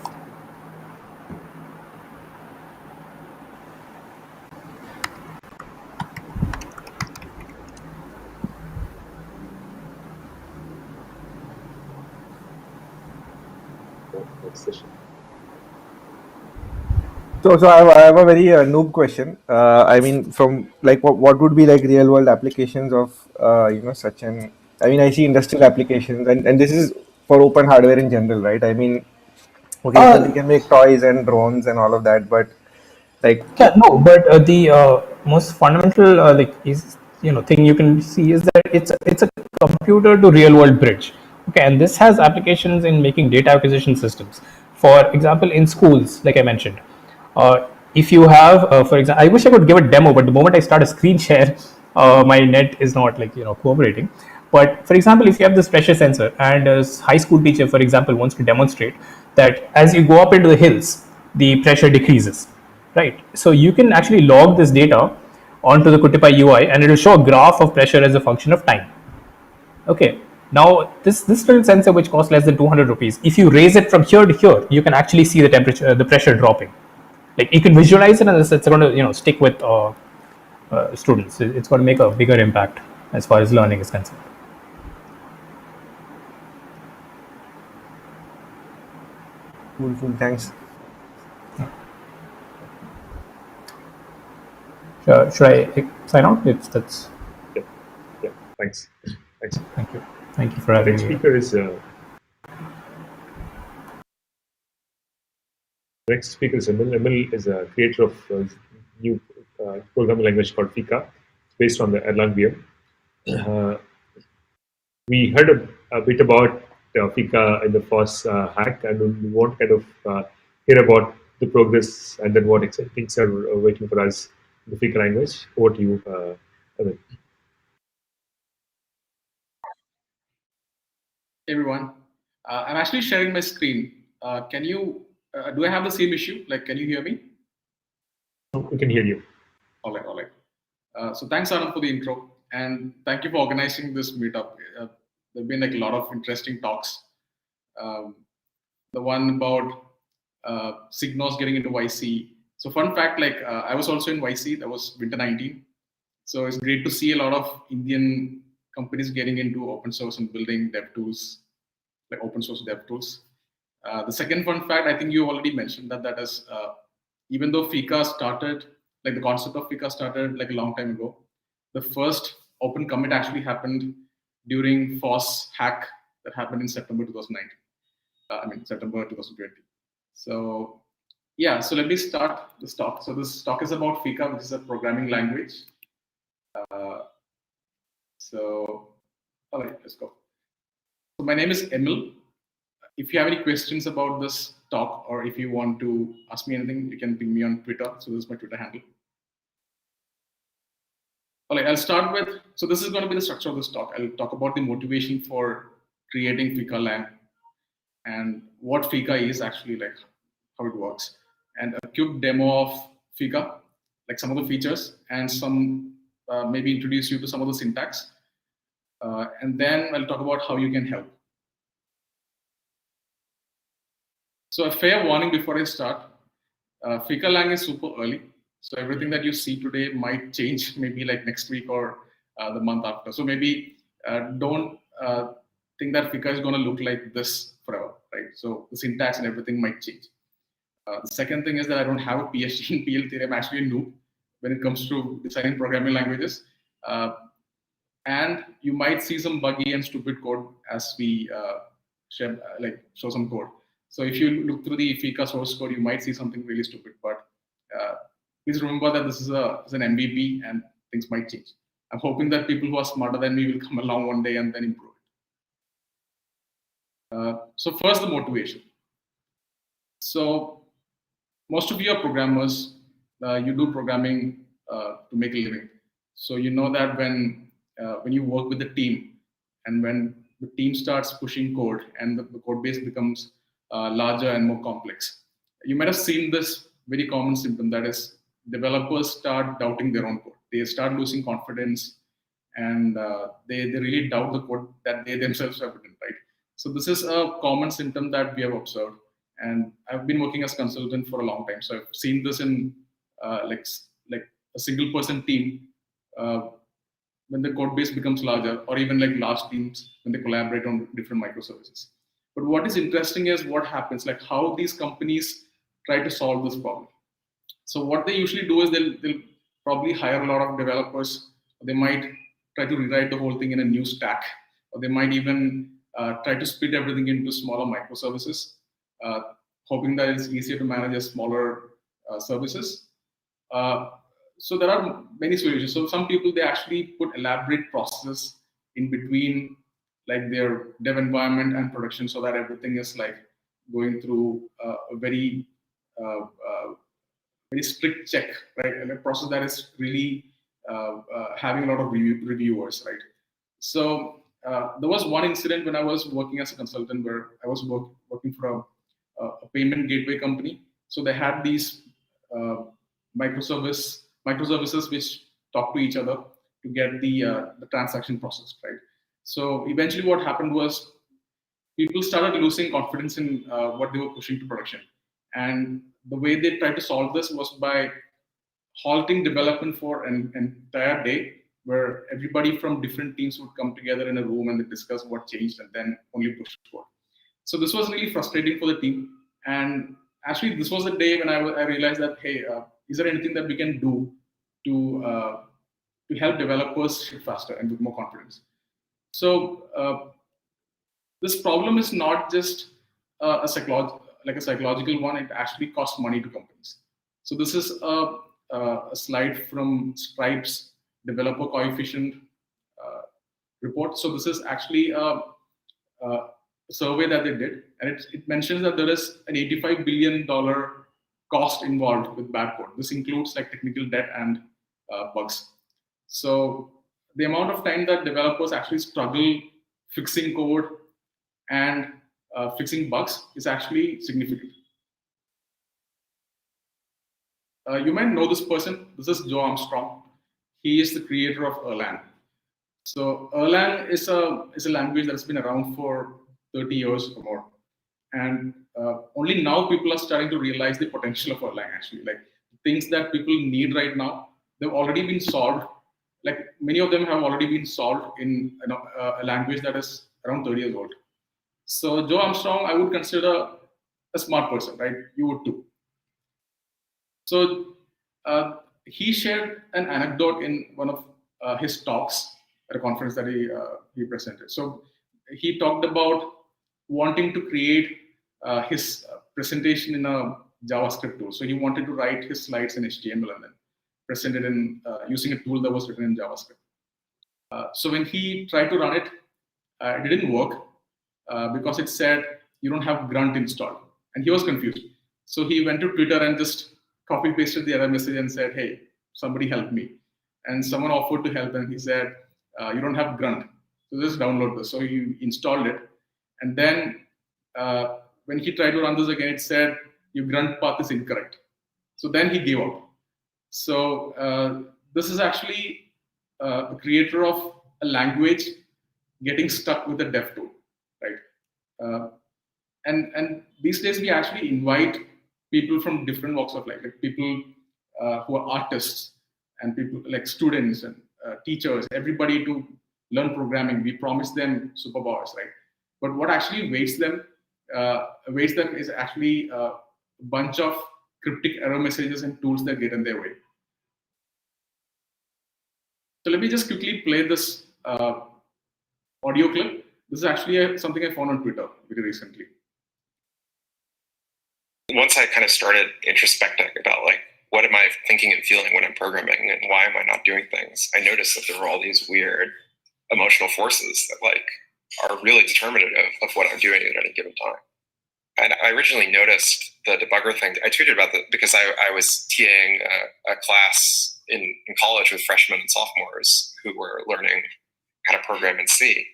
Next session. So I have a very noob question. I mean, from like what would be like real world applications of such an? I mean, I see industrial applications, and this is for open hardware in general, right? I mean, okay, so we can make toys and drones and all of that, but like yeah, no, but the most fundamental thing you can see is that it's a computer to real world bridge. Okay, and this has applications in making data acquisition systems. For example, in schools, like I mentioned, if you have, for example, I wish I could give a demo, but the moment I start a screen share, my net is not cooperating. But for example, if you have this pressure sensor and a high school teacher, for example, wants to demonstrate that as you go up into the hills, the pressure decreases, right? So you can actually log this data onto the QtPy UI, and it will show a graph of pressure as a function of time. Okay. Now this little sensor, which costs less than 200 rupees, if you raise it from here to here, you can actually see the temperature, the pressure dropping. Like you can visualize it, and it's going to stick with students. It's going to make a bigger impact as far as learning is concerned. cool, thanks. Should I sign out? That's. Yeah. Thanks. Thank you for having me. Next speaker is Emil. Emil is a creator of a new programming language called Fika. It's based on the Erlang VM. We heard a bit about Fika in the FOSS hack, and we want to kind of hear about the progress and then what exciting things are waiting for us in the Fika language. Over to you, Emil. Hey everyone, I'm actually sharing my screen. Can you? Do I have the same issue? Like, can you hear me? We can hear you. All right. So thanks, Anand, for the intro, and thank you for organizing this meetup. There've been like a lot of interesting talks. The one about Signos getting into YC. So fun fact, like I was also in YC. That was winter 19. So it's great to see a lot of Indian companies getting into open source and building dev tools, like open source dev tools. The second fun fact, I think you already mentioned that is, even though Fika started, like the concept of Fika started like a long time ago, the first open commit actually happened during FOSS hack that happened in September 2019. September 2020. So yeah, so let me start this talk. So this talk is about Fika, which is a programming language. All right, let's go. So my name is Emil. If you have any questions about this talk, or if you want to ask me anything, you can ping me on Twitter. So this is my Twitter handle. All right, I'll start with, so this is going to be the structure of this talk. I'll talk about the motivation for creating Fika Lang and what Fika is actually, like how it works, and a quick demo of Fika, like some of the features, and some maybe introduce you to some of the syntax. And then I'll talk about how you can help. So a fair warning before I start, Fika Lang is super early. So everything that you see today might change maybe like next week or the month after. So maybe don't think that Fika is going to look like this forever, right? So the syntax and everything might change. The second thing is that I don't have a PhD in PL theory. I'm actually a noob when it comes to designing programming languages. And you might see some buggy and stupid code as we show some code. So if you look through the Fika source code, you might see something really stupid. But please remember that this is an MVP and things might change. I'm hoping that people who are smarter than me will come along one day and then improve it. So first, the motivation. So most of you are programmers. You do programming to make a living. So you know that when you work with the team, and when the team starts pushing code and the code base becomes larger and more complex, you might have seen this very common symptom, that is developers start doubting their own code. They start losing confidence, and they really doubt the code that they themselves have written, right? So this is a common symptom that we have observed, and I've been working as a consultant for a long time, so I've seen this in like a single person team when the code base becomes larger, or even like large teams when they collaborate on different microservices. But what is interesting is what happens, like how these companies try to solve this problem. So what they usually do is they'll probably hire a lot of developers. They might try to rewrite the whole thing in a new stack, or they might even try to split everything into smaller microservices, hoping that it's easier to manage as smaller services. So there are many solutions. So some people, they actually put elaborate processes in between like their dev environment and production, so that everything is like going through a very strict check, right? And a process that is really having a lot of reviewers, right? So there was one incident when I was working as a consultant where I was working for a payment gateway company. So they had these microservices which talk to each other to get the transaction processed, right? So eventually what happened was people started losing confidence in what they were pushing to production. And the way they tried to solve this was by halting development for an entire day, where everybody from different teams would come together in a room and they discuss what changed and then only push forward. So this was really frustrating for the team. And actually, this was the day when I realized that, hey, is there anything that we can do to help developers ship faster and with more confidence? So this problem is not just a psychological one. It actually costs money to companies. So this is a slide from Stripe's developer coefficient report. So this is actually a survey that they did, and it mentions that there is an $85 billion cost involved with bad code. This includes like technical debt and bugs. So the amount of time that developers actually struggle fixing code and fixing bugs is actually significant. You might know this person. This is Joe Armstrong. He is the creator of Erlang. So Erlang is a language that's been around for 30 years or more. And only now people are starting to realize the potential of Erlang. Actually, like things that people need right now, they've already been solved. Like many of them have already been solved in a language that is around 30 years old. So Joe Armstrong, I would consider a smart person, right? You would too. So he shared an anecdote in one of his talks at a conference that he presented. So he talked about wanting to create his presentation in a JavaScript tool. So he wanted to write his slides in HTML and then present it in using a tool that was written in JavaScript. So when he tried to run it, it didn't work because it said you don't have Grunt installed, and he was confused. So he went to Twitter and just copy pasted the error message and said, "Hey, somebody help me." And someone offered to help, and he said, "You don't have Grunt, so just download this." So he installed it, and then when he tried to run this again, it said your Grunt path is incorrect. So then he gave up. So this is actually the creator of a language getting stuck with a dev tool, right? And these days we actually invite people from different walks of life, like people who are artists and people like students and teachers, everybody to learn programming. We promise them superpowers, right? But what actually waits them is actually a bunch of cryptic error messages and tools that get in their way. So let me just quickly play this audio clip. This is actually something I found on Twitter very recently. Once I kind of started introspecting about like, what am I thinking and feeling when I'm programming and why am I not doing things? I noticed that there were all these weird emotional forces that like are really determinative of what I'm doing at any given time. And I originally noticed the debugger thing. I tweeted about that because I was TAing a class in college with freshmen and sophomores who were learning how to program in C.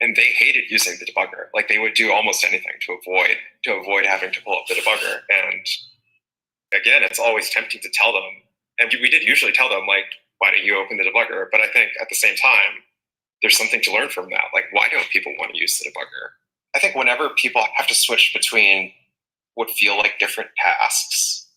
And they hated using the debugger. Like they would do almost anything to avoid having to pull up the debugger. And again, it's always tempting to tell them. And we did usually tell them, like, why don't you open the debugger? But I think at the same time, there's something to learn from that. Like, why don't people want to use the debugger? I think whenever people have to switch between what feel like different tasks,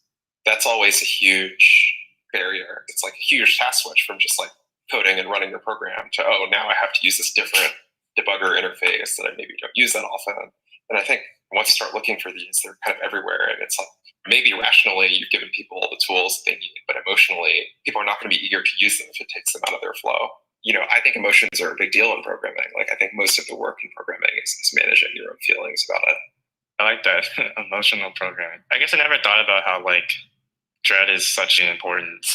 that's always a huge barrier. It's like a huge task switch from just like coding and running your program to, oh, now I have to use this different debugger interface that I maybe don't use that often. And I think once you start looking for these, they're kind of everywhere. And it's like, maybe rationally you've given people all the tools that they need, but emotionally people are not going to be eager to use them if it takes them out of their flow. You know, I think emotions are a big deal in programming. Like I think most of the work in programming is managing your own feelings about it. I like that, emotional programming. I guess I never thought about how like dread is such an important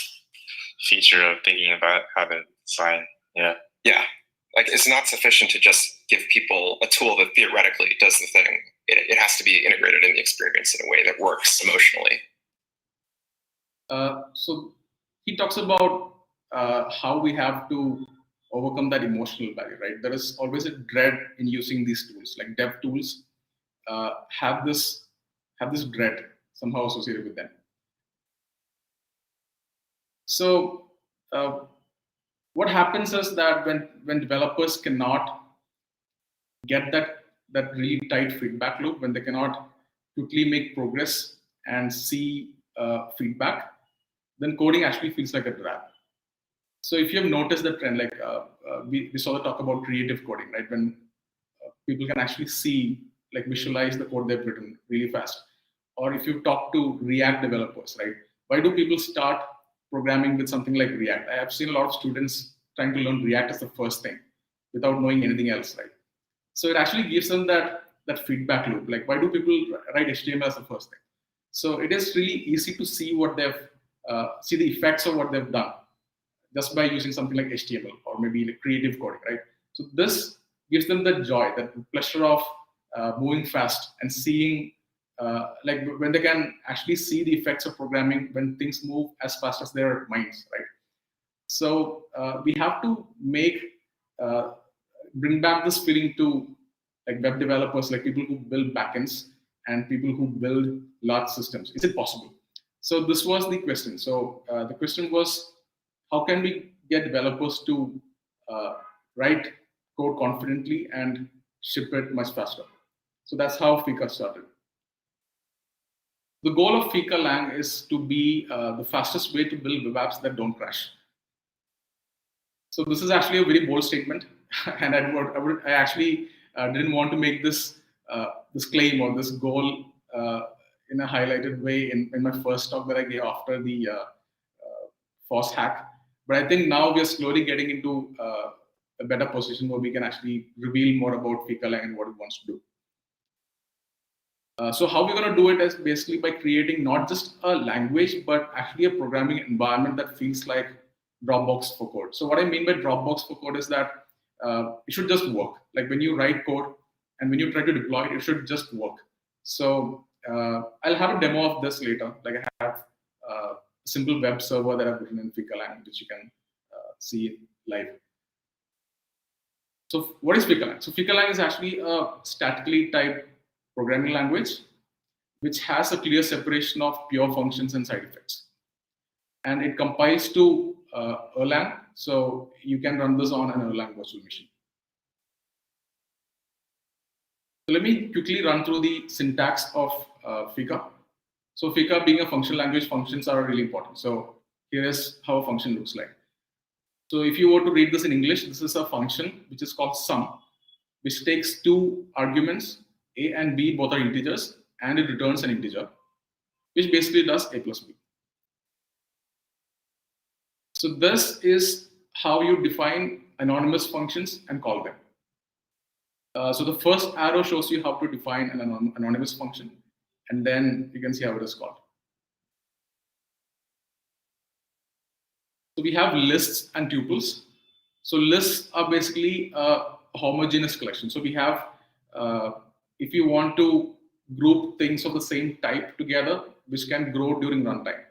feature of thinking about how to design. Yeah. Yeah. Like it's not sufficient to just give people a tool that theoretically does the thing. It has to be integrated in the experience in a way that works emotionally. So he talks about how we have to overcome that emotional barrier, right? There is always a dread in using these tools, like dev tools have this dread somehow associated with them. So what happens is that when developers cannot get that really tight feedback loop, when they cannot quickly make progress and see feedback, then coding actually feels like a drag. So if you have noticed the trend, like we saw the talk about creative coding, right? When people can actually see, like visualize the code they've written really fast. Or if you talk to React developers, right? Why do people start programming with something like React? I have seen a lot of students trying to learn React as the first thing without knowing anything else, right? So it actually gives them that feedback loop. Like, why do people write HTML as the first thing? So it is really easy to see what they've see the effects of what they've done just by using something like HTML or maybe like creative coding, right? So this gives them the joy, that pleasure of moving fast and seeing, like when they can actually see the effects of programming when things move as fast as their minds, right? So we have to bring back this feeling to like web developers, like people who build backends and people who build large systems. Is it possible? So this was the question. So the question was, how can we get developers to write code confidently and ship it much faster? So that's how Fika started. The goal of FikaLang is to be the fastest way to build web apps that don't crash. So this is actually a very bold statement, and I actually didn't want to make this this claim or this goal in a highlighted way in my first talk that I gave after the FOSS hack. But I think now we are slowly getting into a better position where we can actually reveal more about FikaLang and what it wants to do. So how we're going to do it is basically by creating not just a language, but actually a programming environment that feels like Dropbox for code. So what I mean by Dropbox for code is that it should just work. Like when you write code and when you try to deploy it, it should just work. So I'll have a demo of this later. Like I have a simple web server that I've written in FikaLang, which you can see live. So what is FikaLang? So FikaLang is actually a statically typed programming language, which has a clear separation of pure functions and side effects. And it compiles to Erlang, so you can run this on an Erlang virtual machine. So let me quickly run through the syntax of Fika. So Fika being a function language, functions are really important. So here is how a function looks like. So if you were to read this in English, this is a function which is called sum, which takes two arguments, a and b, both are integers, and it returns an integer, which basically does a plus b. So this is how you define anonymous functions and call them. So the first arrow shows you how to define an anonymous function, and then you can see how it is called. So we have lists and tuples. So lists are basically a homogeneous collection. So we have, if you want to group things of the same type together, which can grow during runtime.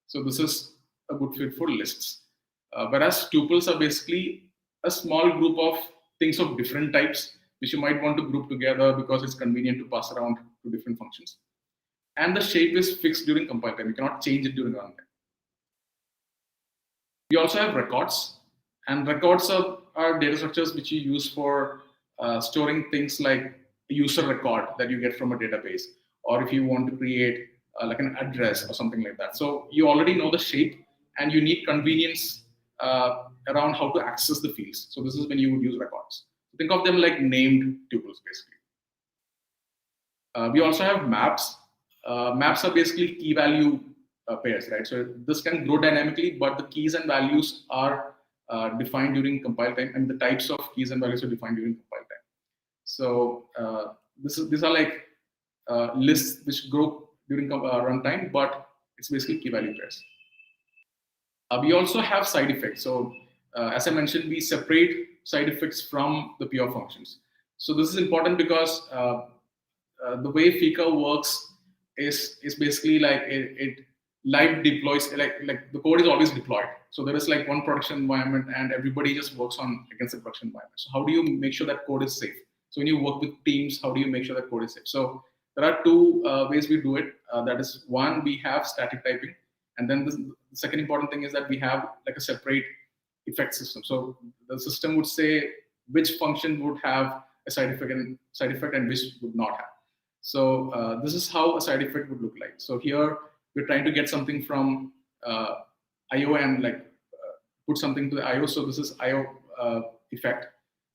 So this is a good fit for lists. Whereas tuples are basically a small group of things of different types, which you might want to group together because it's convenient to pass around to different functions. And the shape is fixed during compile time. You cannot change it during runtime. We also have records, and records are data structures which you use for storing things like a user record that you get from a database, or if you want to create like an address or something like that. So you already know the shape, and you need convenience around how to access the fields. So this is when you would use records. Think of them like named tuples, basically. We also have maps. Maps are basically key value pairs, right? So this can grow dynamically, but the keys and values are defined during compile time, and the types of keys and values are defined during compile time. So these are like lists which grow during runtime, but it's basically key value pairs. We also have side effects. So as I mentioned, we separate side effects from the pure functions. So this is important because the way Fika works is basically like it live deploys, like the code is always deployed. So there is like one production environment and everybody just works on against the production environment. So how do you make sure that code is safe? So when you work with teams, how do you make sure that code is safe? So there are two ways we do it. That is, one, we have static typing. And then the second important thing is that we have like a separate effect system. So the system would say which function would have a side effect and which would not have. So this is how a side effect would look like. So here we're trying to get something from IO and like put something to the IO. So this is IO effect.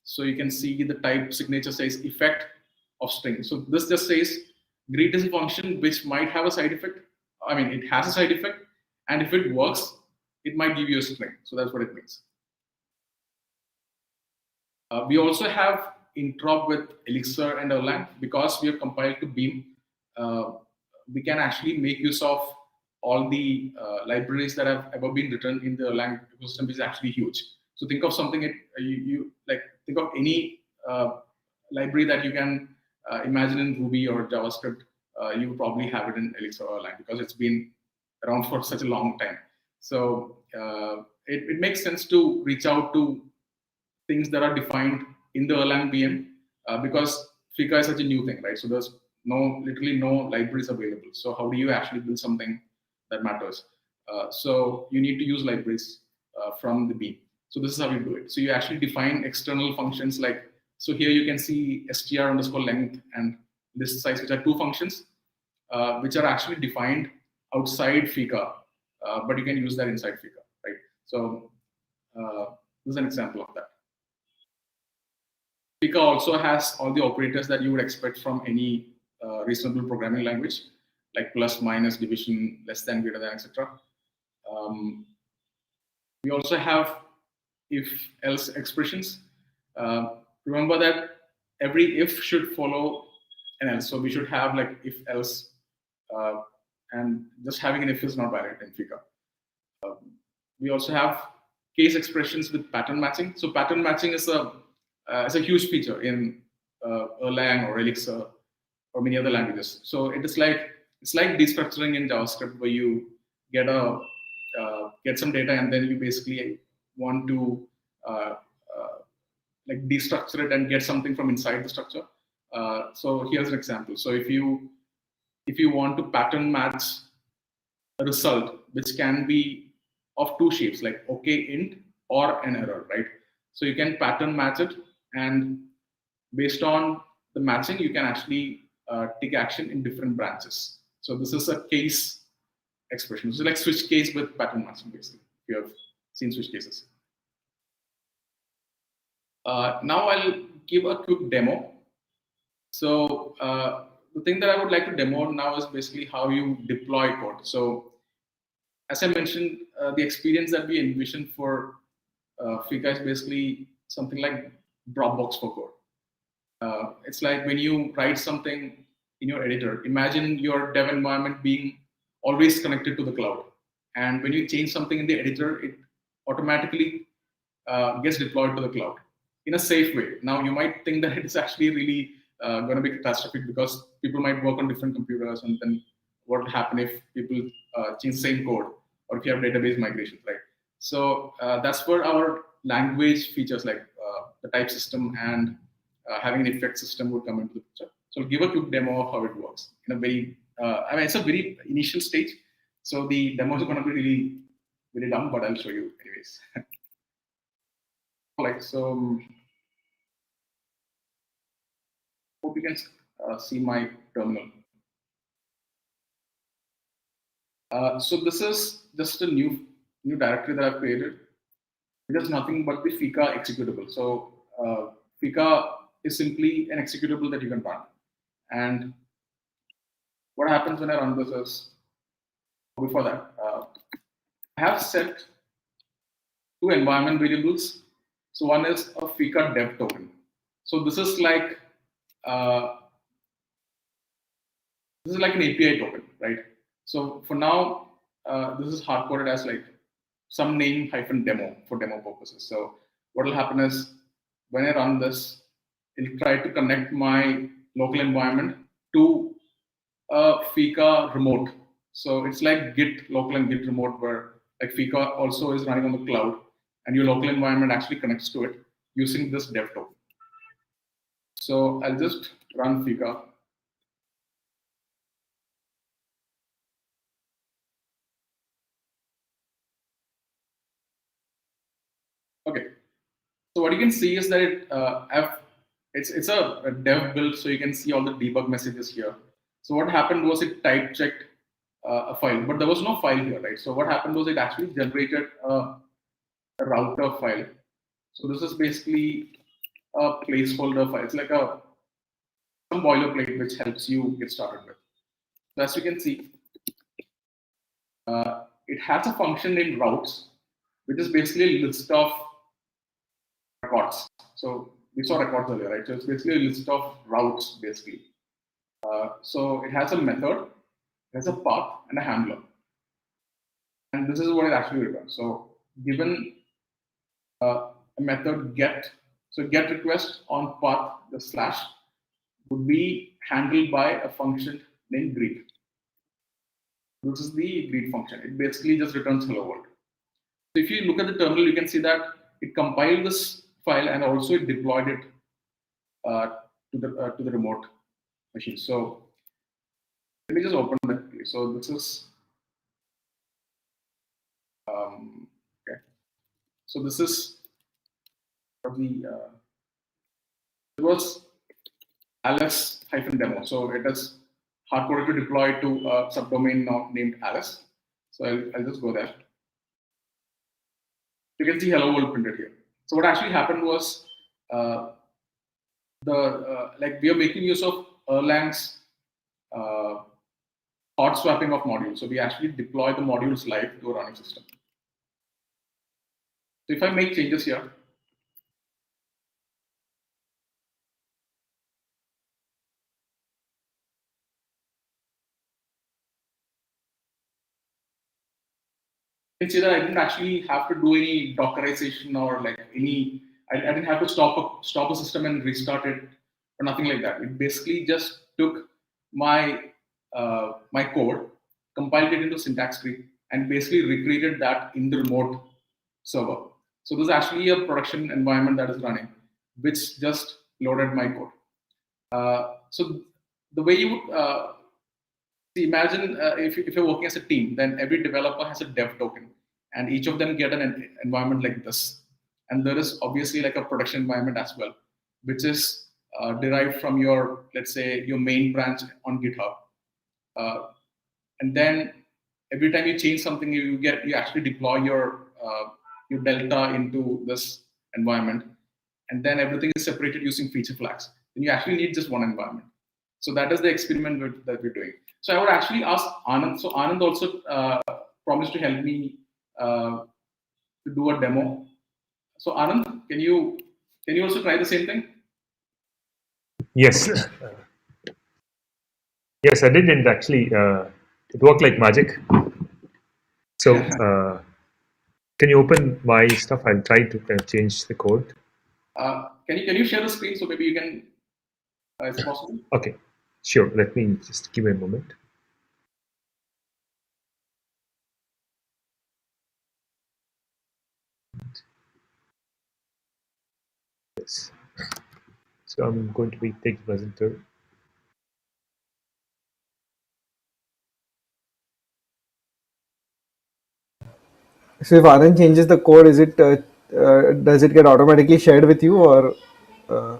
So you can see the type signature says effect of string. So this just says greet is a function which might have a side effect. I mean, it has a side effect, and if it works, it might give you a string. So that's what it means. We also have interop with Elixir and Erlang. Because we are compiled to Beam, we can actually make use of all the libraries that have ever been written in the Erlang ecosystem, which is actually huge. So think of something, think of any library that you can imagine in Ruby or JavaScript. You will probably have it in Elixir or Erlang because it's been around for such a long time. So it makes sense to reach out to things that are defined in the Erlang VM because Fika is such a new thing, right? So there's literally no libraries available. So how do you actually build something that matters? So you need to use libraries from the Beam. So this is how you do it. So you actually define external functions like, so here you can see str_length and list size, which are two functions. which are actually defined outside Fika, but you can use that inside Fika, right? So this is an example of that. Fika also has all the operators that you would expect from any reasonable programming language, like plus, minus, division, less than, greater than, etc. We also have if-else expressions. Remember that every if should follow an else. So we should have like if-else, and just having an if is not valid in Fika. We also have case expressions with pattern matching. So pattern matching is a huge feature in Erlang or Elixir or many other languages. So it's like destructuring in JavaScript, where you get some data and then you basically want to like destructure it and get something from inside the structure. So here's an example. So if you want to pattern match a result which can be of two shapes, like OK int or an error, right? So you can pattern match it, and based on the matching, you can actually take action in different branches. So this is a case expression. So like switch case with pattern matching, basically. You have seen switch cases. Now I'll give a quick demo. So the thing that I would like to demo now is basically how you deploy code. So as I mentioned, the experience that we envision for Fika is basically something like Dropbox for code. It's like when you write something in your editor, imagine your dev environment being always connected to the cloud. And when you change something in the editor, it automatically gets deployed to the cloud in a safe way. Now, you might think that it is actually really going to be catastrophic because people might work on different computers, and then what will happen if people change the same code, or if you have database migrations, right? So that's where our language features like the type system and having an effect system would come into the picture. So I'll give a quick demo of how it works in a very, I mean, it's a very initial stage. So the demo is going to be really, really dumb, but I'll show you anyways. Like, so hope you can see my terminal. So this is just a new directory that I've created. It is nothing but the Fika executable. So Fika is simply an executable that you can run. And what happens when I run this is, before that, I have set two environment variables. So one is a Fika dev token. So this is like an API token, right? So for now, this is hard coded as like some name -demo for demo purposes. So what will happen is when I run this, it'll try to connect my local environment to a Fika remote. So it's like Git local and Git remote, where like Fika also is running on the cloud, and your local environment actually connects to it using this dev token. So I'll just run Fika. Okay. So what you can see is that it's a dev build, so you can see all the debug messages here. So what happened was it type checked a file, but there was no file here, right? So what happened was it actually generated a router file. So this is basically a placeholder file. It's like some boilerplate which helps you get started with. So as you can see, it has a function named routes, which is basically a list of records. So we saw records earlier, right? So it's basically a list of routes, basically. So it has a method, it has a path, and a handler. And this is what it actually returns. So given a method get, so get request on path, the slash, would be handled by a function named greet. This is the greet function. It basically just returns hello world. So if you look at the terminal, you can see that it compiled this file and also it deployed it to the remote machine. So let me just open that. So this is okay. So this is the it was ls-demo. So it is hard-coded to deploy to a subdomain now named Alice. So I'll just go there. You can see hello world printed here. So what actually happened was like we are making use of Erlang's hot swapping of modules. So we actually deploy the modules live to a running system. So if I make changes here, you can see that I didn't actually have to do any Dockerization or like any. I didn't have to stop a system and restart it or nothing like that. It basically just took my my code, compiled it into syntax tree, and basically recreated that in the remote server. So there's actually a production environment that is running, which just loaded my code. So the way you would imagine if you're working as a team, then every developer has a dev token, and each of them get an environment like this. And there is obviously like a production environment as well, which is derived from your, let's say, your main branch on GitHub. And then every time you change something, you actually deploy your delta into this environment, and then everything is separated using feature flags. Then you actually need just one environment. So that is the experiment that we're doing. So I would actually ask Anand. So Anand also promised to help me to do a demo. So Anand, can you also try the same thing? Yes. Yes, I did, and actually it worked like magic. So can you open my stuff? I'll try to change the code. Can you share the screen so maybe you can, is it possible? Okay, sure. Let me just give me a moment. Yes. So I'm going to take the presenter. So if Anand changes the code, is it does it get automatically shared with you, or? So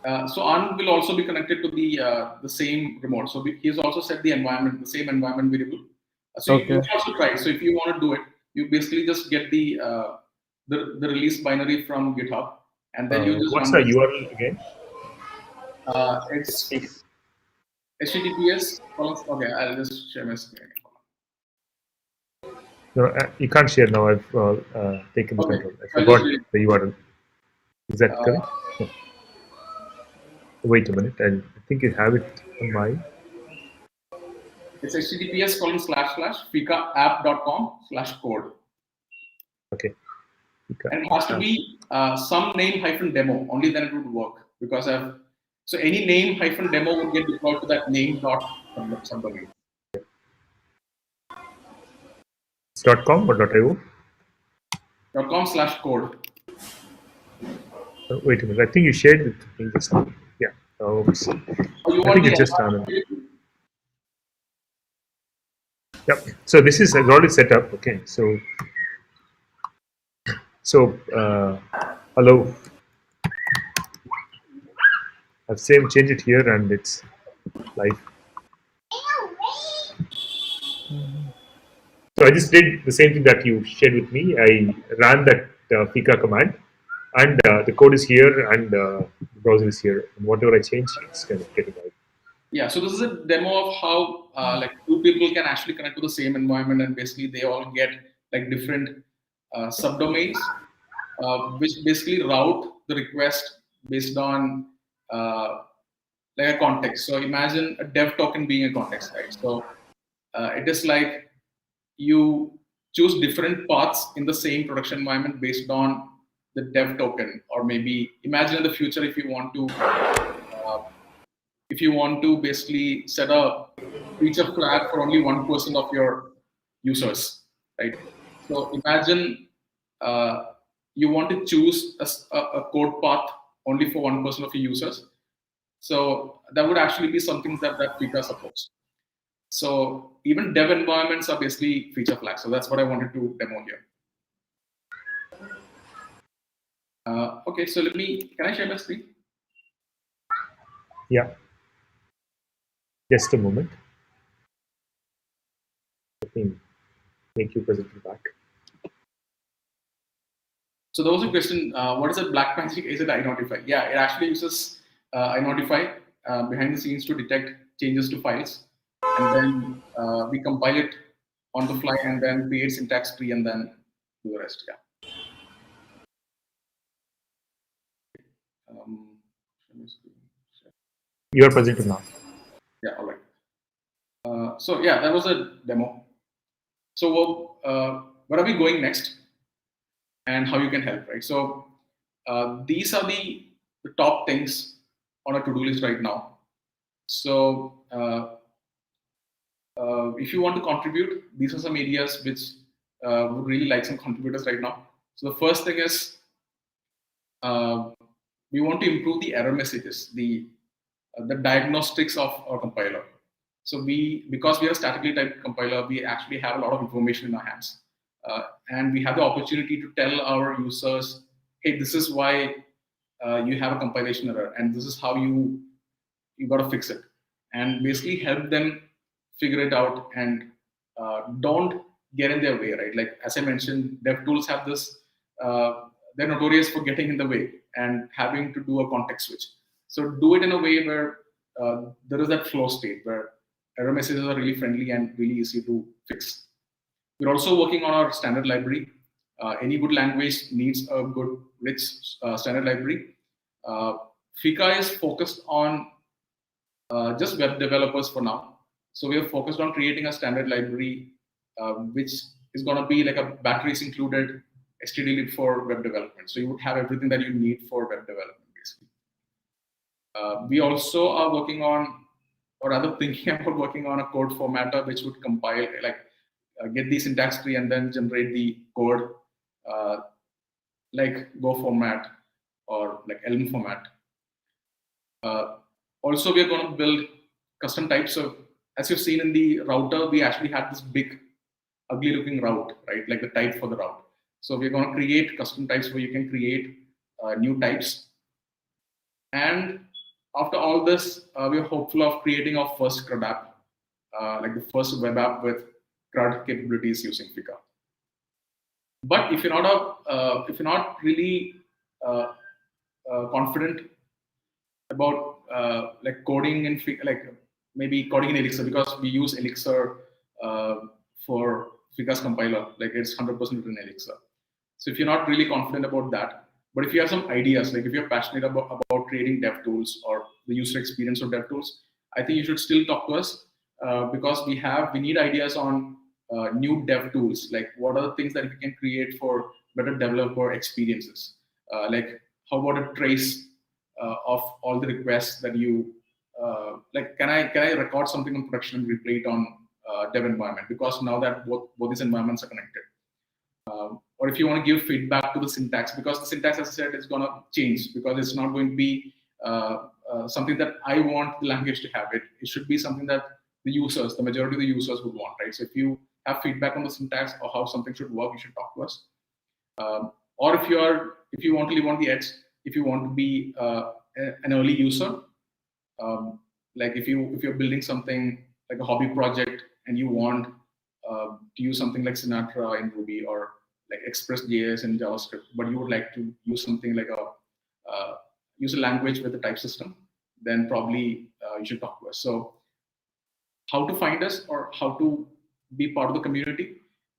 Anand will also be connected to the same remote. So he's also set the environment, the same environment variable. So you can also try. So if you want to do it, you basically just get the release binary from GitHub, and then you just what's the URL again? It's HTTPS. Okay, I'll just share my screen. No, you can't share now. I've taken the control. I forgot the URL. Is that correct? No. Wait a minute. I think you have it on mine. It's https://fikaapp.com/code. Okay. And it has to be some name -demo. Only then it would work, because so any name -demo would get deployed to that name dot somebody. It's .com or .io? .com/code. Wait a minute. I think you shared it with me just now. Yeah. Oops. I think it's just Anand. Yep. So this is already set up. Okay. So hello. I've changed it here, and it's live. So I just did the same thing that you shared with me. I ran that Fika command, and the code is here, and the browser is here. And whatever I change, it's kind of getting out. Yeah. So this is a demo of how like two people can actually connect to the same environment, and basically they all get like different subdomains, which basically route the request based on like a context. So imagine a dev token being a context, right? So it is like you choose different paths in the same production environment based on the dev token, or maybe imagine in the future if you want to basically set a feature flag for only 1% of your users, right? So imagine you want to choose a code path only for 1% of your users. So that would actually be something that Fika supports. So even dev environments are basically feature flags. So that's what I wanted to demo here. Okay, so can I share my screen? Yeah. Just a moment. Let me make you presenter back. So there was a question, what is a black magic? Is it iNotify? Yeah, it actually uses iNotify behind the scenes to detect changes to files. And then we compile it on the fly and then create syntax tree and then do the rest. Yeah. You are presenting now. Yeah, all right. So yeah, that was a demo. So where are we going next? And how you can help, right? So these are the top things on a to-do list right now. So if you want to contribute, these are some areas which would really like some contributors right now. So the first thing is we want to improve the error messages, the diagnostics of our compiler. So because we are a statically typed compiler, we actually have a lot of information in our hands. And we have the opportunity to tell our users, hey, this is why you have a compilation error, and this is how you got to fix it. And basically help them figure it out and don't get in their way, right? Like, as I mentioned, dev tools have this, they're notorious for getting in the way and having to do a context switch. So do it in a way where there is that flow state where error messages are really friendly and really easy to fix. We're also working on our standard library. Any good language needs a good, rich standard library. Fika is focused on just web developers for now. So we are focused on creating a standard library, which is going to be like a batteries included stdlib for web development. So you would have everything that you need for web development, basically. We also are working on, or rather thinking about working on a code formatter which would compile, like get the syntax tree and then generate the code like Go format or like Elm format. Also, we are going to build custom types of, as you've seen in the router, we actually had this big, ugly looking route, right? Like the type for the route. So we're going to create custom types where you can create new types. And after all this, we're hopeful of creating our first CRUD app, like the first web app with CRUD capabilities using Fika. But if you're not really confident about like coding in like maybe coding in Elixir, because we use Elixir for Fika's compiler, like it's 100% written in Elixir. So if you're not really confident about that, but if you have some ideas, like if you're passionate about creating dev tools or the user experience of dev tools, I think you should still talk to us because we need ideas on new dev tools, like what are the things that we can create for better developer experiences, like how about a trace of all the requests that you like. Can I record something on production and replay it on dev environment, because now that both these environments are connected. Or if you want to give feedback to the syntax, because the syntax, as I said, is going to change, because it's not going to be something that I want the language to have. It should be something that the majority of the users would want, right? So if you have feedback on the syntax or how something should work, you should talk to us. Or if you want to live on the edge, if you want to be an early user, like if you're building something like a hobby project and you want to use something like Sinatra in Ruby or like Express.js in JavaScript, but you would like to use something like use a language with a type system, then probably you should talk to us. So how to find us or how to be part of the community?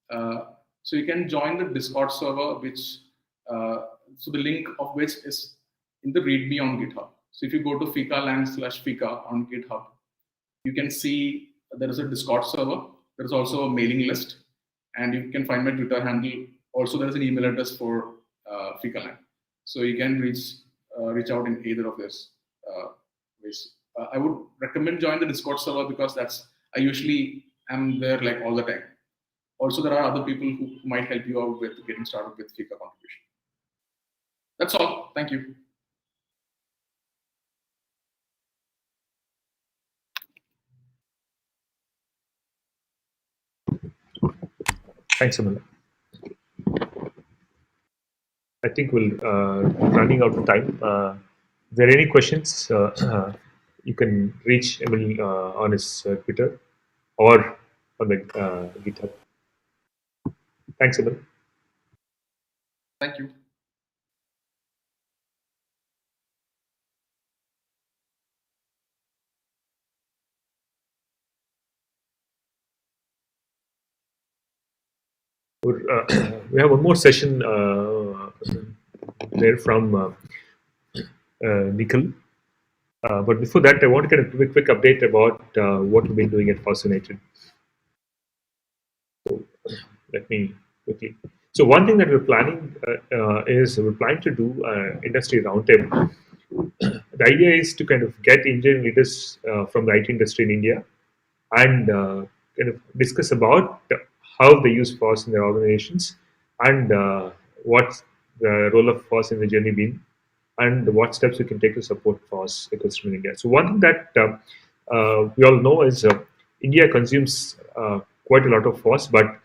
So you can join the Discord server, which so the link of which is in the README on GitHub. So if you go to fika/Fika on GitHub, you can see there is a Discord server. There is also a mailing list, and you can find my Twitter handle. Also, there is an email address for FikaLand. So you can reach out in either of these ways. I would recommend join the Discord server because I usually am there like all the time. Also, there are other people who might help you out with getting started with Fika contribution. That's all. Thank you. Thanks, Amanda. I think we'll running out of time. If there are any questions, you can reach Emil on his Twitter or on the GitHub. Thanks, Emil. Thank you. We have one more session there from Nikhil. But before that, I want to kind of give a quick update about what we've been doing at FOSS United. So let me quickly. So one thing that we're planning is we're planning to do industry roundtable. The idea is to kind of get engineering leaders from the IT industry in India and kind of discuss about how they use FOSS in their organizations and what's the role of FOSS in the journey been and what steps we can take to support FOSS ecosystem in India. So one thing that we all know is India consumes quite a lot of FOSS, but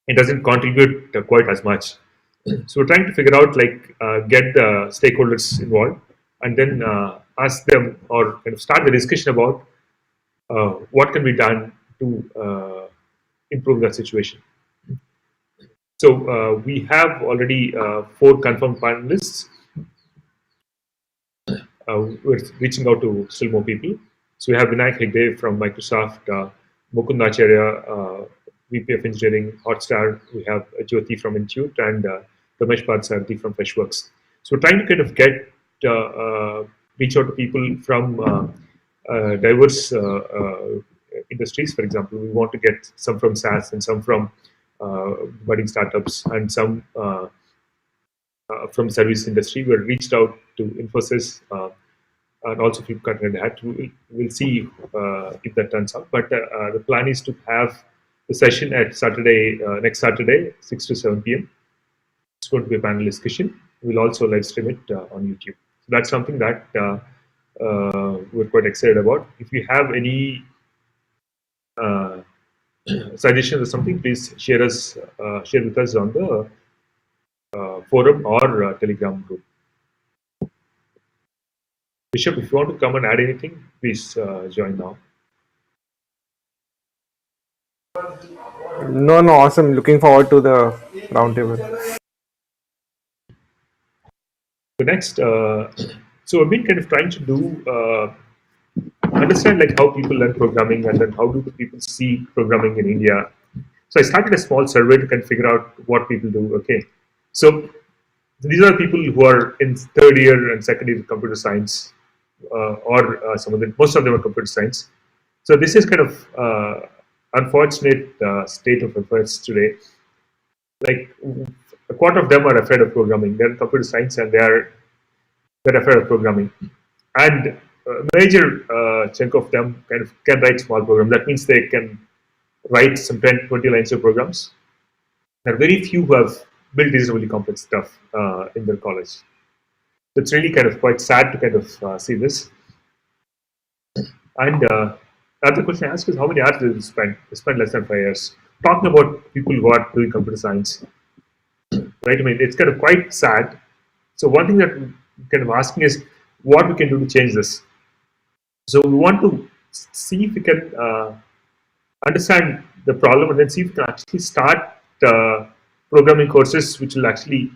it doesn't contribute quite as much. So we're trying to figure out get the stakeholders involved and then ask them or kind of start the discussion about what can be done to improve that situation. So we have already 4 confirmed panelists. We're reaching out to still more people. So we have Vinayak Hegde from Microsoft, Mukund Acharya, VP of Engineering, Hotstar. We have Jyoti from Intuit and Ramesh Padsarthi from Freshworks. So we're trying to kind of get reach out to people from diverse industries. For example, we want to get some from SaaS and some from budding startups and some from service industry. We reached out to Infosys and also Flipkart and Red Hat. We'll see if that turns out. But the plan is to have the session at Saturday, next Saturday, 6 to 7 p.m. It's going to be a panel discussion. We'll also live stream it on YouTube. So that's something that we're quite excited about. If you have any suggestions or something, please share with us on the forum or Telegram group. Bishop, if you want to come and add anything, please join now. No, awesome. Looking forward to the roundtable. The next, so I've been kind of trying to do understand how people learn programming and then how do the people see programming in India. So I started a small survey to kind of figure out what people do. Okay, so these are people who are in 3rd year and 2nd year computer science, or some of them, most of them are computer science. So this is kind of unfortunate state of affairs today. A quarter of them are afraid of programming. They're in computer science and they're afraid of programming. And a major chunk of them kind of can write small programs. That means they can write some 10, 20 lines of programs. There are very few who have built reasonably complex stuff in their college. So it's really kind of quite sad to kind of see this. And the other question I ask is how many hours do you spend? You spend less than 5 years. Talking about people who are doing computer science, right? I mean, it's kind of quite sad. So one thing that we're kind of asking is what we can do to change this. So we want to see if we can understand the problem and then see if we can actually start programming courses which will actually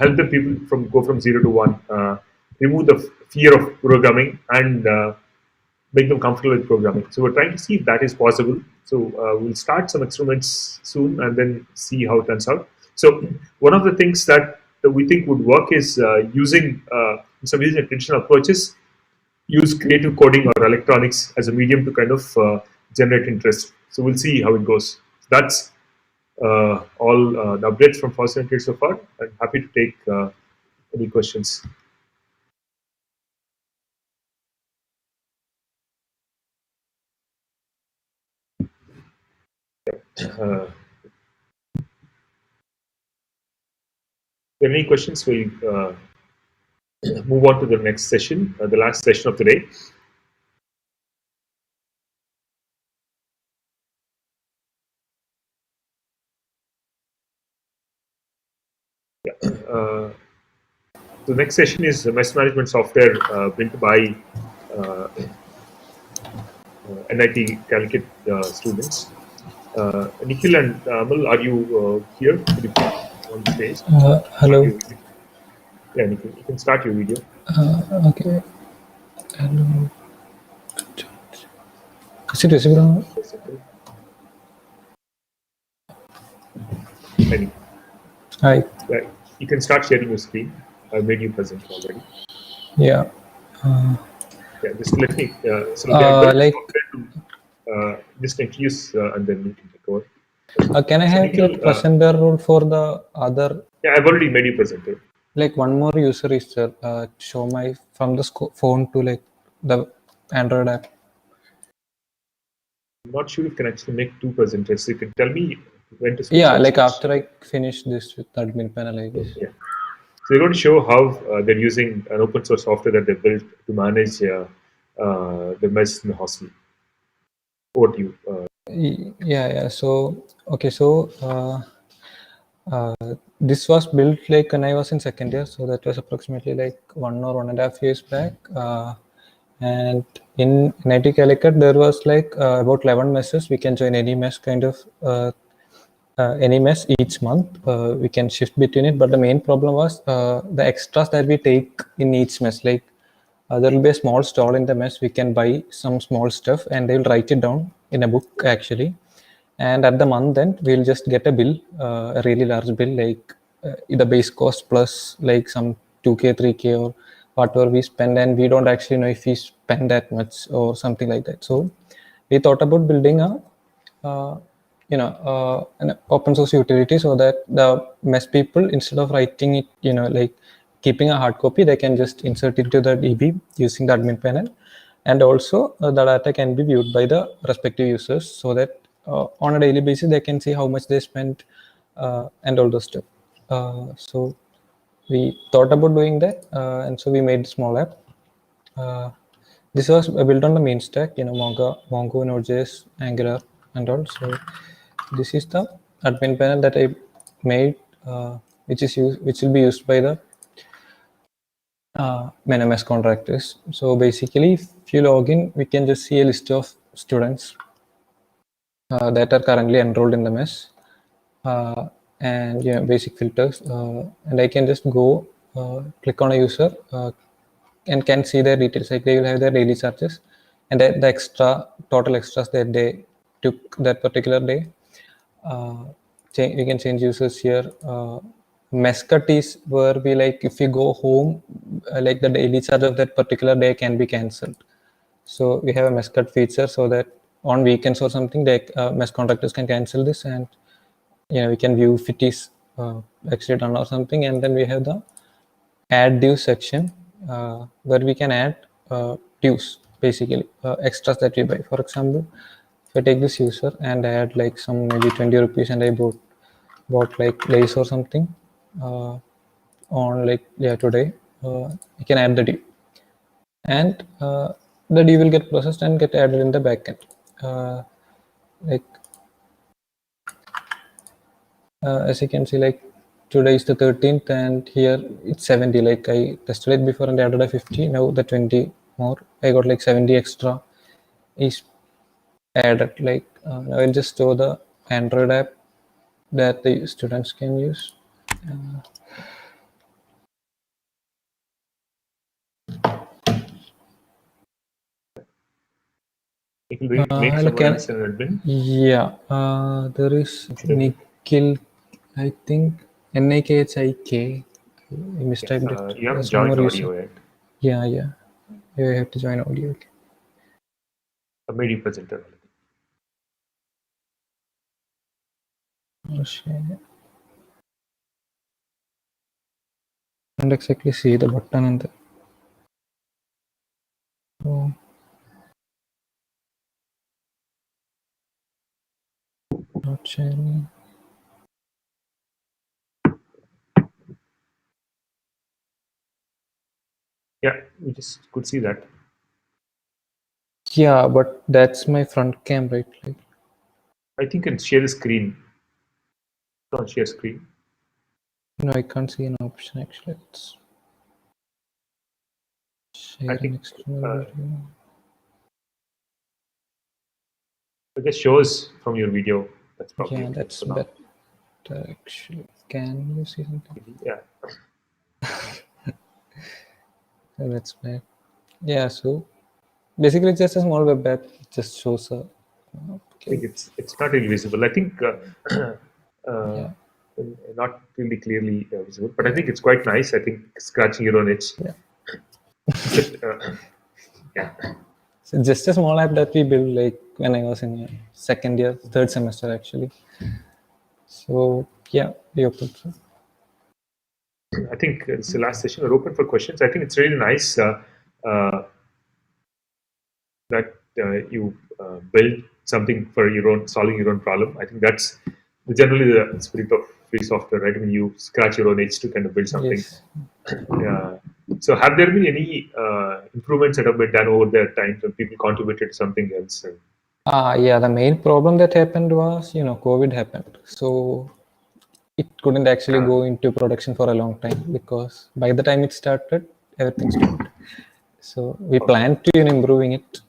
help the people go from 0 to 1, remove the fear of programming and make them comfortable with programming. So we're trying to see if that is possible. So we'll start some experiments soon and then see how it turns out. So one of the things that we think would work is using some traditional approaches, use creative coding or electronics as a medium to kind of generate interest. So we'll see how it goes. That's all the updates from FOSS United so far. I'm happy to take any questions. If there are any questions, we'll move on to the next session, the last session of the day. The next session is mess management software built by NIT Calicut students. Nikhil and Amal, are you here? Could you please on the stage? Hello. Yeah, Nikhil, you can start your video. Okay. Hello. Is it visible now? Hi. Yeah, you can start sharing your screen. I made you present already. Yeah. Yeah, just let me. So they are Like, to just introduce and then you can take over. can I So have Nikhil, that presenter role for the other? Yeah, I've already made you presenter. Like one more user is there. Show my from the phone to like the Android app. I'm not sure if you can actually make two presenters. So you can tell me when to switch. Yeah, like after I finish this with the admin panel, I guess. Yeah. So they're going to show how they're using an open source software that they built to manage the mess in the hostel. Over to you. Yeah. So okay, so this was built like when I was in second year, so that was approximately like 1.5 years back. And in NIT Calicut, there was like about 11 messes. We can join any mess kind of any mess each month. We can shift between it, but the main problem was the extras that we take in each mess. Like there will be a small stall in the mess. We can buy some small stuff, and they will write it down in a book actually. And at the month end, we'll just get a bill, a really large bill, like the base cost plus like some 2K, 3K or whatever we spend, and we don't actually know if we spend that much or something like that. So we thought about building a an open source utility so that the mess people, instead of writing it, like keeping a hard copy, they can just insert it to the DB using the admin panel. And also the data can be viewed by the respective users so that on a daily basis they can see how much they spent and all those stuff. So we thought about doing that, and so we made a small app. This was built on the main stack, Mongo, Node.js, Angular, and all. So this is the admin panel that I made, which will be used by the MNMS contractors. So basically, if you log in, we can just see a list of students that are currently enrolled in the mess, and basic filters. And I can just go click on a user and can see their details. Like they will have their daily charges and the extra total extras that they took that particular day. We can change users here. Mess cut is where we like if you go home, like the daily charge of that particular day can be cancelled. So we have a mess cut feature so that on weekends or something, the mess contractors can cancel this, and we can view if it is actually done or something. And then we have the add dues section where we can add dues, basically extras that we buy. For example, if I take this user and add like some maybe 20 rupees and I bought like lace or something on like today, you can add the due, and the due will get processed and get added in the backend. Like as you can see, like today is the 13th and here it's 70. Like I tested it before and I added a 50. Now the 20 more, I got like 70 extra is added. Like I will just store the Android app that the students can use. It will make someone else an admin. Yeah, there is Nikhil, I think NIKHIK. I mistyped it. You haven't joined audio yet. Yeah. You have to join audio. Okay. I made you presenter. Can't exactly see the button in the. Oh. Not sharing. Yeah, we just could see that. Yeah, but that's my front cam, right? Like, I think you can share the screen. Don't share screen. No, I can't see an option actually. I think I guess shows from your video. That's probably okay that's for now. better actually. Can you see something? Yeah. That's bad. Yeah, so basically it's just a small web app. It just shows a. I think it's not really visible. I think Yeah. not really clearly visible, but I think it's quite nice. I think scratching your own itch. Yeah. Yeah. So just a small app that we built like when I was in second year, third semester actually. So yeah, we opened. I think it's the last session. We're open for questions. I think it's really nice that you build something for your own, solving your own problem. I think that's generally the spirit of free software, right? When you scratch your own itch to kind of build something. Yes. Yeah. So have there been any improvements that have been done over the time when people contributed to something else? Yeah, the main problem that happened was, COVID happened. So it couldn't actually go into production for a long time because by the time it started, everything stopped. So we plan to improving it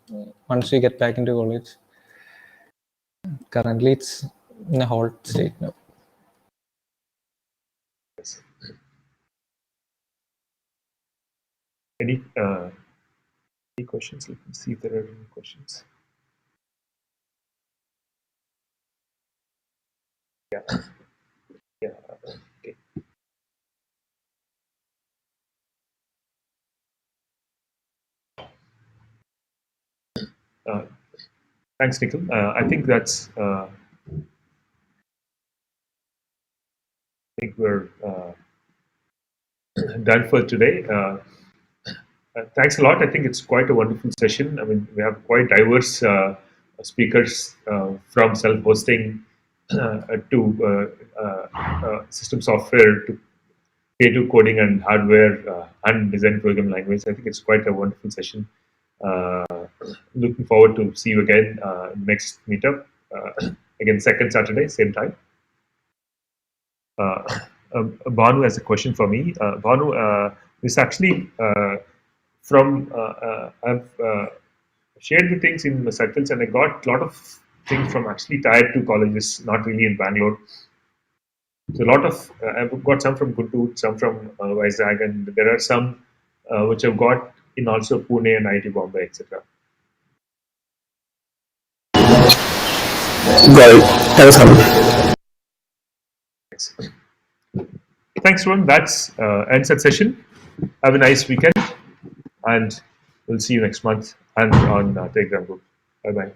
once we get back into college. Currently, it's in a halt state now. Any questions? Let me see if there are any questions. Yeah. Yeah. Okay. Thanks, Nikhil. I think that's. I think we're done for today. Thanks a lot. I think it's quite a wonderful session. I mean, we have quite diverse speakers from self-hosting to system software to creative coding and hardware and design program language. I think it's quite a wonderful session. Looking forward to see you again next meetup. Again, second Saturday, same time. Banu has a question for me. Banu, this actually from I've shared the things in the circles, and I got a lot of things from actually tier 2 colleges, not really in Bangalore. So a lot of I've got some from Guntur, some from Vizag, and there are some which I've got in also Pune and IIT Bombay, etc. Got it. Thanks, Harun. Thanks, everyone. That's ends that session. Have a nice weekend, and we'll see you next month and on Telegram group. Bye bye.